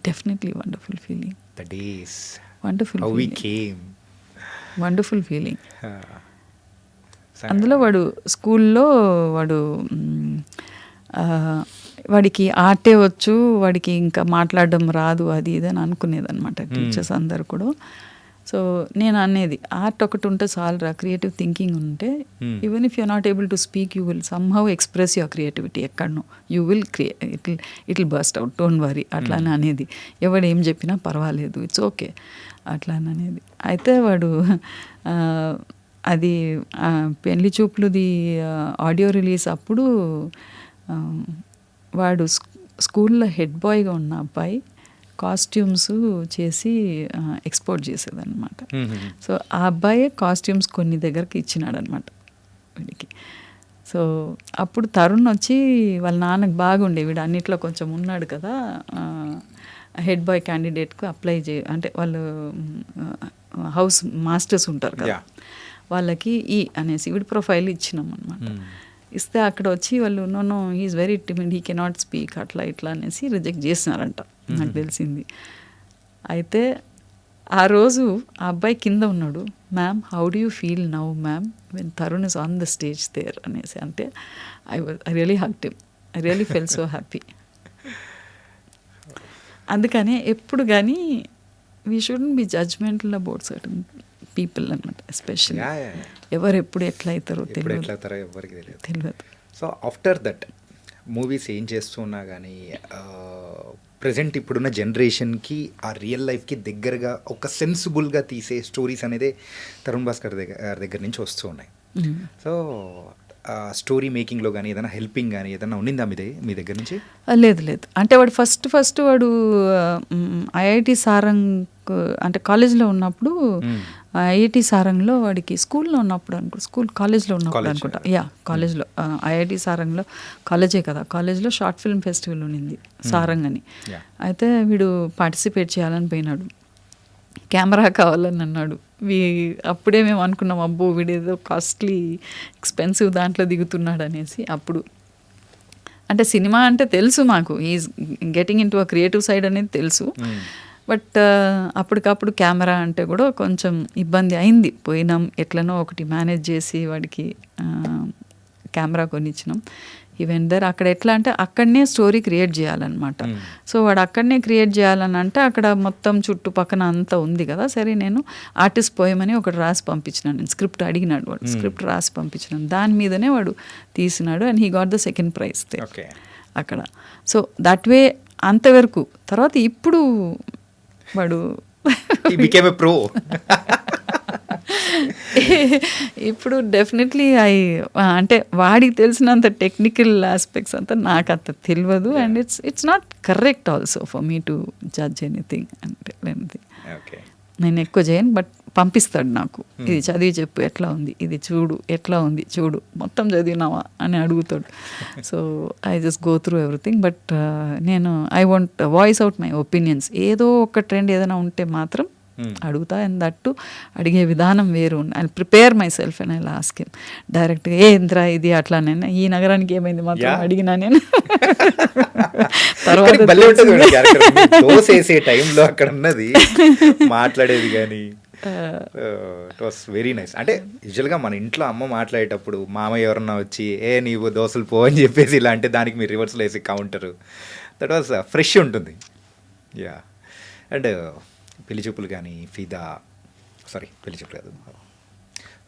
definitely wonderful feeling. The days, wonderful how we came, wonderful feeling. అందులో వాడు స్కూల్లో వాడికి ఆర్టే వచ్చు, వాడికి ఇంకా మాట్లాడడం రాదు అది ఇది అని అనుకునేదన్నమాట టీచర్స్ అందరు కూడా. సో నేను అనేది ఆర్ట్ ఒకటి ఉంటే చాలరా, క్రియేటివ్ థింకింగ్ ఉంటే even if you're not able to speak you will somehow express your creativity ఎక్కడనో, you will it will burst out, don't worry అట్లా అని అనేది. ఎవడు ఏం చెప్పినా పర్వాలేదు, ఇట్స్ ఓకే అట్లా అని అనేది. అయితే వాడు అది పెళ్లి చూపులుది ఆడియో రిలీజ్ అప్పుడు వాడు స్కూల్లో హెడ్ బాయ్గా ఉన్న అబ్బాయి కాస్ట్యూమ్స్ చేసి ఎక్స్పోర్ట్ చేసేదన్నమాట. సో ఆ అబ్బాయే కాస్ట్యూమ్స్ కొన్ని దగ్గరికి ఇచ్చినాడు అనమాట వీడికి. సో అప్పుడు తరుణ్ వచ్చి వాళ్ళ నాన్నకు బాగుండే, వీడు అన్నిట్లో కొంచెం ఉన్నాడు కదా, హెడ్ బాయ్ క్యాండిడేట్కు అప్లై అంటే వాళ్ళు హౌస్ మాస్టర్స్ ఉంటారు కదా, వాళ్ళకి అనేసి వీడి ప్రొఫైల్ ఇచ్చినాం అనమాట. ఇస్తే అక్కడ వచ్చి వాళ్ళు know he is very timid, he cannot speak అట్లా ఇట్లా అనేసి రిజెక్ట్ చేసినారంట, నాకు తెలిసింది. అయితే ఆ రోజు ఆ అబ్బాయి కింద ఉన్నాడు, ma'am how do you feel now ma'am when Tarun is on the stage there అనేసి అంటే I really hugged him, I really full so happy. అందుకనే ఎప్పుడు కానీ we shouldn't be judgemental about certain people అనమాట, ఎస్పెషల్లీ ఎవరు ఎప్పుడు ఎట్లా అవుతారో తెలియదు. సో ఆఫ్టర్ దట్ మూవీస్ ఏం చేస్తున్నా కానీ ప్రజెంట్ ఇప్పుడున్న జనరేషన్కి ఆ రియల్ లైఫ్కి దగ్గరగా ఒక సెన్సిబుల్గా తీసే స్టోరీస్ అనేది తరుణ్ భాస్కర్ దగ్గర నుంచి వస్తూ ఉన్నాయి. సో స్టోరీ మేకింగ్లో కానీ ఏదైనా హెల్పింగ్ కానీ ఏదైనా ఉండిందా మీ దగ్గర నుంచి? లేదు. అంటే వాడు ఫస్ట్ వాడు ఐఐటి సారంగ్ అంటే కాలేజ్లో ఉన్నప్పుడు, ఐఐటి సారంగ్లో వాడికి స్కూల్లో ఉన్నప్పుడు కాలేజ్లో ఉన్నప్పుడు అనుకుంటా, కాలేజ్లో ఐఐటి సారంగ్లో కాలేజే కదా, కాలేజ్లో షార్ట్ ఫిల్మ్ ఫెస్టివల్ ఉన్నింది సారంగ్ అని. అయితే వీడు పార్టిసిపేట్ చేయాలని పోయినాడు, కెమెరా కావాలని అన్నాడు. అప్పుడే మేము అనుకున్నాం అబ్బో వీడేదో కాస్ట్లీ ఎక్స్పెన్సివ్ దాంట్లో దిగుతున్నాడు అనేసి. అప్పుడు అంటే సినిమా అంటే తెలుసు మాకు, is getting in to a creative side అనేది తెలుసు, బట్ అప్పటికప్పుడు కెమెరా అంటే కూడా కొంచెం ఇబ్బంది అయింది. పోయినాం ఎట్లనో ఒకటి మేనేజ్ చేసి వాడికి కెమెరా కొనిచ్చినాం. ఈ వెండర్ అక్కడ ఎట్లా అంటే అక్కడనే స్టోరీ క్రియేట్ చేయాలన్నమాట. సో వాడు అక్కడనే క్రియేట్ చేయాలని అంటే అక్కడ మొత్తం చుట్టుపక్కన అంతా ఉంది కదా. సరే నేను ఆర్టిస్ట్ పోయమని ఒకటి రాసి పంపించినాను, నేను స్క్రిప్ట్ అడిగినాడు వాడు, స్క్రిప్ట్ రాసి పంపించినాను, దాని మీదనే వాడు తీసినాడు and he got the second prize అక్కడ. సో దట్ వే అంతవరకు. తర్వాత ఇప్పుడు వాడు ప్రో ఇప్పుడు డెఫినెట్లీ అంటే వాడికి తెలిసినంత టెక్నికల్ ఆస్పెక్ట్స్ అంతా నాకు అంత తెలియదు and it's not correct also for me to judge anything అంటే ఎనీథింగ్. నేను ఎక్కువ చేయను, బట్ పంపిస్తాడు నాకు, ఇది చదివి చెప్పు ఎట్లా ఉంది, ఇది చూడు ఎట్లా ఉంది చూడు, మొత్తం చదివినావా అని అడుగుతాడు. So I just go through everything, but నేను I want voice out my opinions. ఏదో ఒక ట్రెండ్ ఏదైనా ఉంటే మాత్రం అడుగుతా, అండ్ దట్టు అడిగే విధానం వేరు. I prepare my self and I లాస్క్ him డైరెక్ట్గా, ఏ ఇంద్రా ఇది అట్లా, నేను ఈ నగరానికి ఏమైంది మాత్రం అడిగినా నేను. తర్వాత దోశ వేసే టైంలో అక్కడ ఉన్నది మాట్లాడేది కానీ ఇట్ వాస్ వెరీ నైస్. అంటే యూజువల్గా మన ఇంట్లో అమ్మ మాట్లాడేటప్పుడు మామయ్య ఎవరన్నా వచ్చి నీవు దోశలు పో అని చెప్పేసి ఇలా అంటే దానికి మీరు రివర్స్లో వేసి కౌంటరు, దట్ వాస్ ఫ్రెష్ ఉంటుంది. యా. అండ్ పెళ్లి చూపులు కానీ పెళ్లి చూపులు కాదు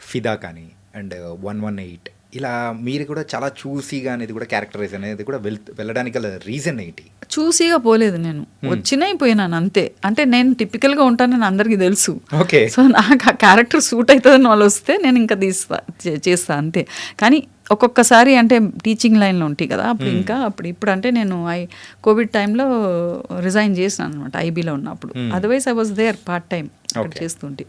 ఫిదా కానీ అండ్ 118 ఇలా మీరు కూడా చాలా చూసీగా అనేది కూడా క్యారెక్టరైజ్ అనేది కూడా వెళ్ళడానికి గల రీజన్ ఏంటి? చూసిగా పోలేదు నేను, వచ్చినాయి పోయినాను అంతే. అంటే నేను టిపికల్గా ఉంటానని అందరికీ తెలుసు. ఓకే. సో నాకు ఆ క్యారెక్టర్ సూట్ అవుతుందని వాళ్ళు వస్తే నేను ఇంకా చేస్తా అంతే. కానీ ఒక్కొక్కసారి అంటే టీచింగ్ లైన్లో ఉంటాయి కదా, అప్పుడు ఇప్పుడు అంటే నేను కోవిడ్ టైంలో రిజైన్ చేసినాను అనమాట ఐబీలో ఉన్నప్పుడు. Otherwise I was there part time అక్కడ చేస్తుంటే.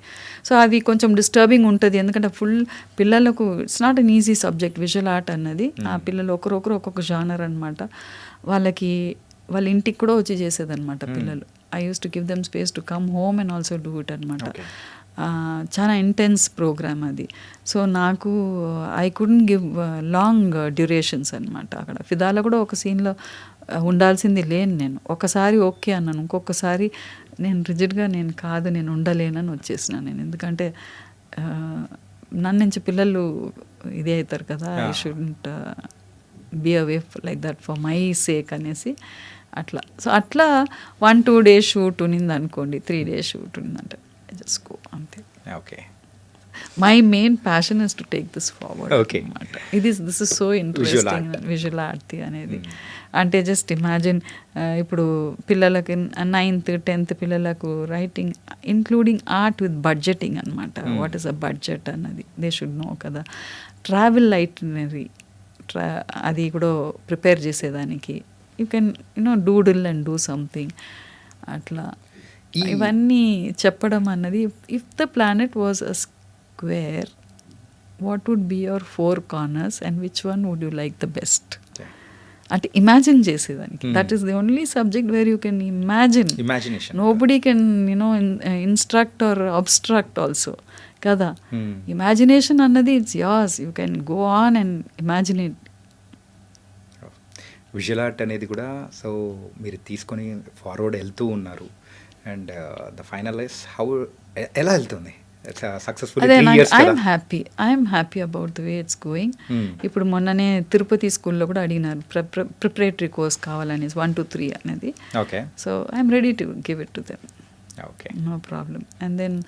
సో అది కొంచెం డిస్టర్బింగ్ ఉంటుంది, ఎందుకంటే ఫుల్ పిల్లలకు it's not an easy subject visual art అన్నది. ఆ పిల్లలు ఒకరొకరు ఒక్కొక్క జానర్ అనమాట. వాళ్ళ ఇంటికి కూడా వచ్చి చేసేదన్నమాట పిల్లలు. I use to give them space to come home and also do it అనమాట. చాలా ఇంటెన్స్ ప్రోగ్రామ్ అది. సో నాకు I couldn't give long durations అనమాట. అక్కడ ఫిదాలో కూడా ఒక సీన్లో ఉండాల్సింది లేను నేను. ఒకసారి ఓకే అన్నాను, ఇంకొకసారి నేను రిజిడ్గా నేను ఉండలేనని వచ్చేసినాను నేను. ఎందుకంటే నన్ను నుంచి పిల్లలు ఇదే అవుతారు కదా, I shouldn't be away like that for my sake అనేసి అట్లా. సో అట్లా 1-2 days షూట్ ఉన్నింది అనుకోండి, 3 days షూట్ ఉన్నిందంటే just go అంతే. Okay. My main passion is to take this forward. Okay. This is so interesting visual art అనేది. అంటే just imagine ఇప్పుడు పిల్లలకి 9th 10th పిల్లలకు writing including art with budgeting అనమాట. What is a budget అన్నది they should no కదా. Travel itinerary అది కూడా ప్రిపేర్ చేసేదానికి you can doodle and do something అట్లా. ఇవన్నీ చెప్పడం అన్నది, if the planet was a square what would be your 4 corners and which one would you like the best అంటే imagine చేసేదానికి. That is the only subject where you can imagination. Nobody can instruct or abstract also కదా. Imagination అన్నది it's as, you can go on and imagine it. Visual art అనేది కూడా so మీరు తీసుకొని forward వెళ్తూ ఉన్నారు and the final is how ఎలా వెళ్తుంది successfully? I'm happy about the way it's going. ఇప్పుడు మొన్ననే తిరుపతి స్కూల్లో కూడా అడిగినారు ప్రిపరేటరీ కోర్స్ కావాలనేసి 1 to 3 అనేది. Okay. So I'm ready to give it to them, okay, no problem. And then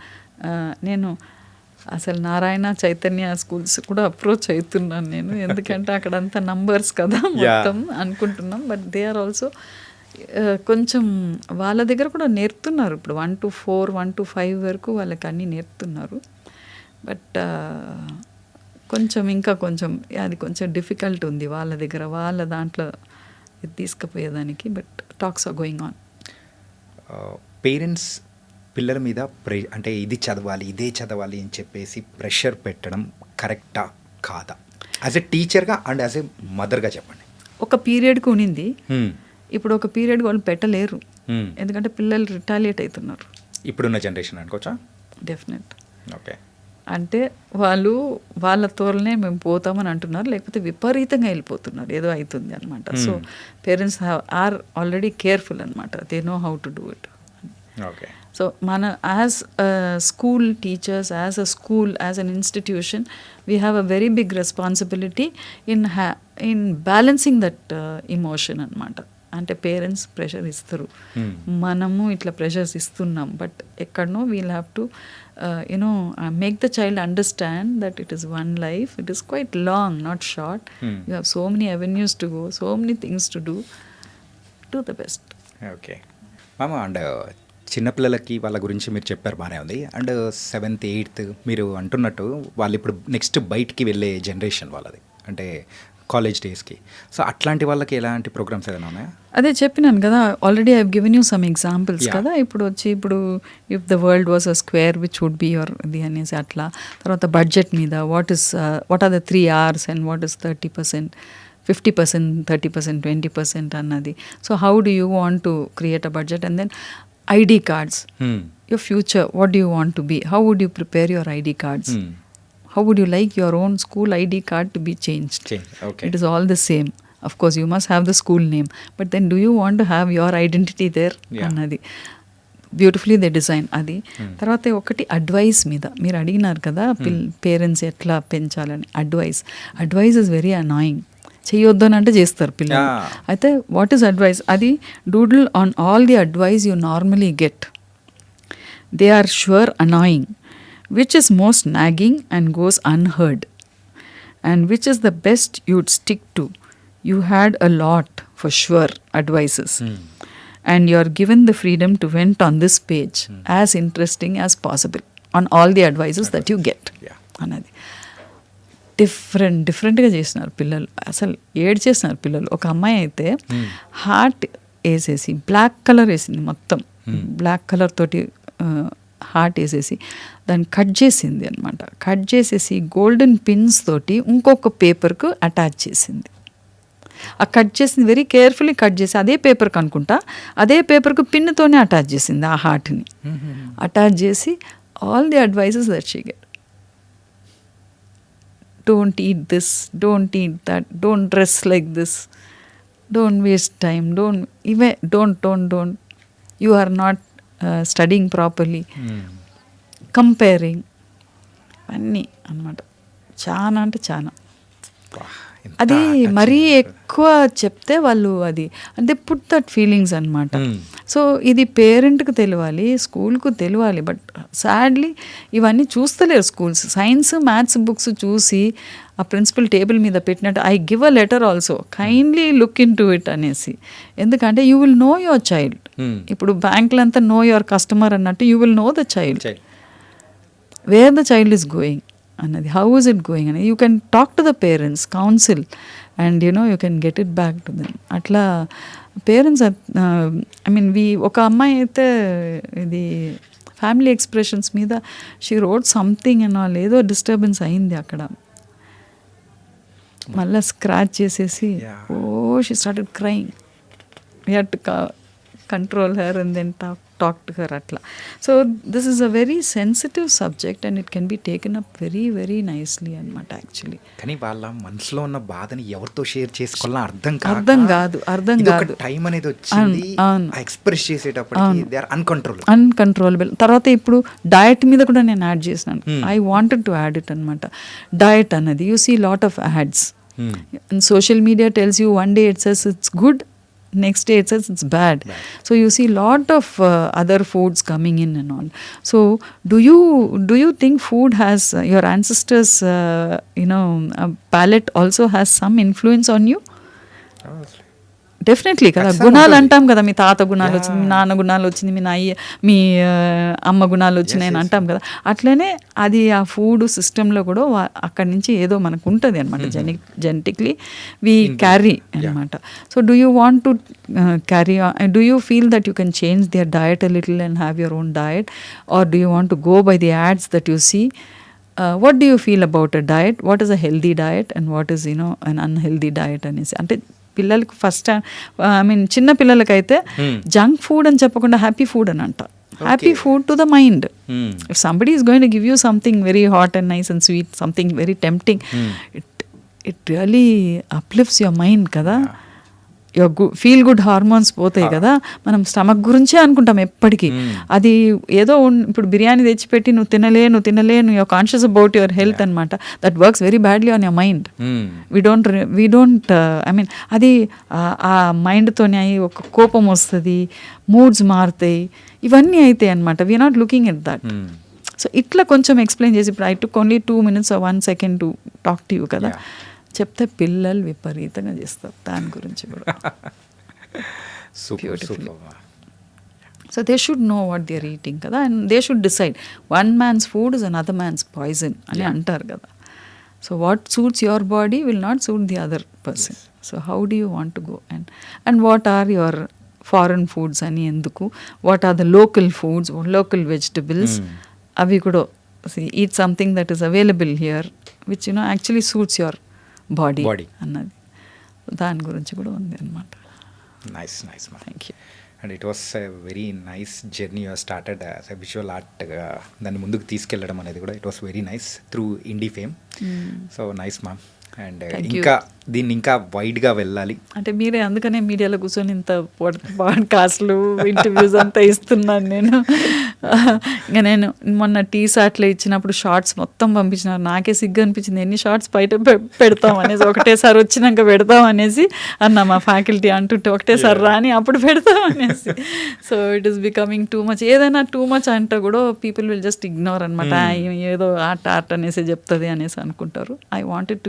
నేను అసలు నారాయణ చైతన్య స్కూల్స్ కూడా అప్రోచ్ అవుతున్నాను నేను, ఎందుకంటే అక్కడంతా నంబర్స్ కదా మొత్తం అనుకుంటున్నాం. బట్ దే ఆర్ ఆల్సో కొంచెం వాళ్ళ దగ్గర కూడా నేర్పుతున్నారు. ఇప్పుడు 1 to 4 1 to 5 వరకు వాళ్ళకి అన్నీ నేర్పుతున్నారు. బట్ ఇంకా కొంచెం అది కొంచెం డిఫికల్ట్ ఉంది వాళ్ళ దగ్గర, వాళ్ళ దాంట్లో ఇది తీసుకుపోయేదానికి. But talks are going on. Parents పిల్లల మీద అంటే ఇది చదవాలి ఇదే చదవాలి అని చెప్పేసి ప్రెషర్ పెట్టడం కరెక్టా కాదా? యాజ్ ఎ టీచర్గా అండ్ యాజ్ ఎ మదర్గా చెప్పండి. ఒక పీరియడ్కి ఉన్నింది, ఇప్పుడు ఒక పీరియడ్ వాళ్ళు పెట్టలేరు, ఎందుకంటే పిల్లలు రిటాలియేట్ అవుతున్నారు ఇప్పుడున్న జనరేషన్ అనుకోవచ్చా? డెఫినెట్. ఓకే. అంటే వాళ్ళు వాళ్ళ తోలనే మేము పోతామని అంటున్నారు, లేకపోతే విపరీతంగా వెళ్ళిపోతున్నారు, ఏదో అవుతుంది అనమాట. So parents are already careful అనమాట, they know how to do it. Okay. So మన as school teachers, as a school, as an institution, we have a very big responsibility in balancing that emotion అనమాట. అంటే parents pressure ఇస్తారు, మనము ఇట్లా pressures ఇస్తున్నాం, but ఎక్కడనో we'll have to make the child understand that it is one life, it is quite long, not short. You have so many avenues to go, so many things to do the best. Okay మామ, and చిన్నపిల్లలకి వాళ్ళ గురించి మీరు చెప్పారు, బాగానే ఉంది. And 7th 8th మీరు అంటున్నట్టు వాళ్ళు ఇప్పుడు నెక్స్ట్ బయటికి వెళ్ళే జనరేషన్ వాళ్ళది, అంటే కాలేజ్ డేస్కి. సో అట్లాంటి వాళ్ళకి ఎలాంటి ప్రోగ్రామ్స్ ఏదైనా ఉన్నాయా? అదే చెప్పినాను కదా, already I given you some examples కదా. ఇప్పుడు if the world was a square which would be your ఇది అనేసి అట్లా. తర్వాత బడ్జెట్ మీద what are the 3 R's and what is 30%, 50%, 30%, 20% అన్నది. So how do you want to create a budget? And then ID cards, your future, what do you want to be? How would you prepare your ID cards? How would you like your own school ID card to be changed? Okay. It is all the same. Of course, you must have the school name. But then do you want to have your identity there? Annadi. Beautifully they design అది. తర్వాత ఒకటి advice మీద మీరు అడిగినారు కదా, parents ఎట్లా పెంచాలని. Advice is very annoying. చేయొద్దు అని అంటే చేస్తారు పిల్లలు. అయితే వాట్ ఈస్ అడ్వైస్? అది doodle on all the advice you normally get. They are sure annoying. Which is most nagging and goes unheard? And which is the best you'd stick to? You had a lot, for sure, advices. And you're given the freedom to vent on this page as interesting as possible on all the advices that you get. Anadi. డిఫరెంట్గా చేసినారు పిల్లలు, అసలు ఏడ్ చేసినారు పిల్లలు. ఒక అమ్మాయి అయితే హార్ట్ వేసేసి బ్లాక్ కలర్ వేసింది, మొత్తం బ్లాక్ కలర్ తోటి హార్ట్ వేసేసి దాన్ని కట్ చేసింది అనమాట. కట్ చేసేసి గోల్డెన్ పిన్స్ తోటి ఇంకొక పేపర్కు అటాచ్ చేసింది. ఆ కట్ చేసింది వెరీ కేర్ఫుల్లీ కట్ చేసి అదే పేపర్కి అనుకుంటా, అదే పేపర్కు పిన్తోనే అటాచ్ చేసింది ఆ హార్ట్ని. అటాచ్ చేసి all the advices that she get. Don't eat this, don't eat that, don't dress like this, don't waste time, don't. You are not studying properly. Comparing అన్నీ అన్నమాట. చాలా అంటే చాలా. అది మరీ ఎక్కువ చెప్తే వాళ్ళు అది అంటే పుట్ దట్ ఫీలింగ్స్ అనమాట. సో ఇది పేరెంట్కి తెలియాలి, స్కూల్కు తెలియాలి. బట్ సాడ్లీ ఇవన్నీ చూస్తలేరు స్కూల్స్. సైన్స్ మ్యాథ్స్ బుక్స్ చూసి ఆ ప్రిన్సిపల్ టేబుల్ మీద పెట్టినట్టు I give a letter also, kindly look in to it అనేసి. ఎందుకంటే you will know your child. ఇప్పుడు బ్యాంకులంతా నో యువర్ కస్టమర్ అన్నట్టు you will know the child, wear the child is going అన్నది, how is it going అనేది. You can talk to the parents, council, and you can get it back to them. అట్లా parents ఒక అమ్మాయి అయితే ఇది family expressions మీద she road something and all, ఏదో disturbance అయింది అక్కడ. మళ్ళీ స్క్రాచ్ చేసేసి she started crying. We had to control her and then talk to her atla. So this is a very sensitive subject and it can be taken up very very nicely anamata actually. కానీ వాళ్ళ మనసులో ఉన్న బాధని ఎవరితో share చేసుకోవాలో అర్థం కాదు time అనేది వచ్చింది ఎక్స్ప్రెస్ చేసేటప్పటికి దే ఆర్ అన్కంట్రోలబుల్. తర్వాత ఇప్పుడు డయట్ మీద కూడా నేను యాడ్ చేసినాను. I wanted to add it అనమాట. డయట్ అన్నది you see lot of ads and social media tells you one day it says it's good, next day it says it's bad. So you see lot of other foods coming in and all. So do you think food has your ancestors palate also has some influence on you? Definitely కదా. గుణాలు అంటాం కదా, మీ తాత గుణాలు వచ్చింది, మీ నాన్న గుణాలు వచ్చింది, మీ అమ్మ గుణాలు వచ్చినాయి అని అంటాం కదా. అట్లనే అది ఆ ఫుడ్ సిస్టంలో కూడా అక్కడి నుంచి ఏదో మనకు ఉంటుంది అనమాట. జెనెటిక్లీ వీ క్యారీ అనమాట. So do you want to carry, do you feel that you can change their diet a little and have your own diet, or do you want to go by the ads that you see? What do you feel about a diet? What is a healthy diet and what is an unhealthy diet అనేసి. అంటే పిల్లలకి first చిన్న పిల్లలకైతే junk food అని చెప్పకుండా happy food అని అంట. Happy food to the mind. If somebody is going to give you something very hot and nice and sweet, something very tempting, it really uplifts your mind కదా. Feel good hormones పోతాయి కదా, మనం stomach గురించే అనుకుంటాం ఎప్పటికీ. అది ఏదో ఇప్పుడు బిర్యానీ తెచ్చిపెట్టి నువ్వు తినలేను your conscious about your health అనమాట. That works very badly on your mind. We don't I mean అది ఆ మైండ్తోనే ఒక కోపం వస్తుంది, మూడ్స్ మారుతాయి, ఇవన్నీ అవుతాయి అనమాట. We're not looking at that. So ఇట్లా కొంచెం ఎక్స్ప్లెయిన్ చేసి, ఇప్పుడు I took only 2 minutes or 1 second to talk to you కదా, చెప్తే పిల్లలు విపరీతంగా చేస్తారు దాని గురించి కూడా. So they should know what they are eating కదా, and they should decide. One man's food is another man's poison అని అంటారు కదా. So what suits your body will not suit the other person. So how do you want to go and what are your foreign foods అని ఎందుకు, what are the local foods, local vegetables, అవి కూడా eat something that is available here which actually suits your body అన్నది, దాని గురించి కూడా ఉంది అనమాట. Nice thank you. And it was a very nice journey you're started as a visual ఆర్ట్గా దాన్ని ముందుకు తీసుకెళ్ళడం అనేది కూడా it was very nice through indie fame. So nice ma'am. And ఇంకా దీన్ని ఇంకా వైడ్గా వెళ్ళాలి అంటే మీరే, అందుకనే మీడియాలో కూర్చొని ఇంత పాడ్కాస్ట్లు ఇంటర్వ్యూస్ అంతా ఇస్తున్నాను నేను. ఇంకా నేను మొన్న టీసాట్లో ఇచ్చినప్పుడు షార్ట్స్ మొత్తం పంపించినారు. నాకే సిగ్గు అనిపించింది, ఎన్ని షార్ట్స్ బయట పెడతాం అనేసి, ఒకటేసారి వచ్చినాక పెడతాం అనేసి అన్న మా ఫ్యాకల్టీ అంటుంటే, ఒకటేసారి రాని అప్పుడు పెడతాం అనేసి. So it is becoming too much. ఏదైనా టూ మచ్ అంటే కూడా పీపుల్ విల్ జస్ట్ ఇగ్నోర్ అనమాట. ఏదో ఆర్ట్ అనేసి చెప్తుంది అనేసి అనుకుంటారు. I wanted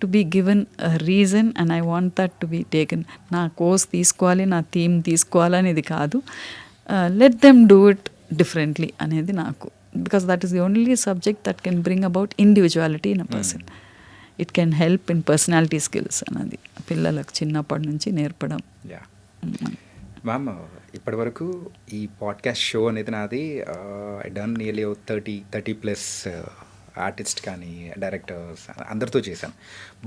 to be given a reason and I want that to be taken. నా కోర్స్ తీసుకోవాలి, నా థీమ్ తీసుకోవాలి అనేది కాదు, let them do it differently అనేది నాకు. Because that is the only subject that can bring about individuality in a person. It can help in personality skills అన్నది పిల్లలకు చిన్నప్పటి నుంచి నేర్పడం. మ్యామ్ ఇప్పటి వరకు ఈ పాడ్కాస్ట్ షో అనేది నాది ఐ డన్ నియర్లీ 30+ ఆర్టిస్ట్ కానీ డైరెక్టర్స్ అందరితో చేశాను.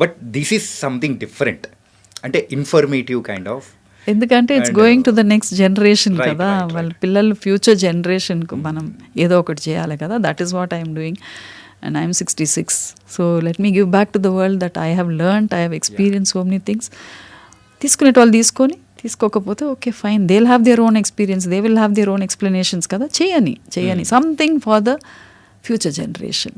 But this is something different, అంటే ఇన్ఫర్మేటివ్ కైండ్ ఆఫ్. ఎందుకంటే it's going to the next generation కదా, వాళ్ళ పిల్లలు ఫ్యూచర్ జనరేషన్కు మనం ఏదో ఒకటి చేయాలి కదా. That is what I'm doing and I'm 66. So let me give back to the world that I have learned, I have experience so many things. తీసుకునేటోళ్ళు తీసుకొని, తీసుకోకపోతే okay fine, they will have their own experience, they will have their own explanations కదా. చేయని something for the future generation.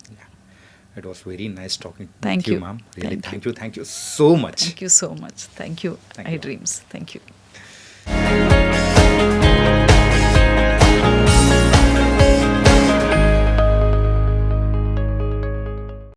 It was very nice talking thank to you, ma'am. Really, thank you so much. Thank you so much. Thank you, iDreams. Thank you.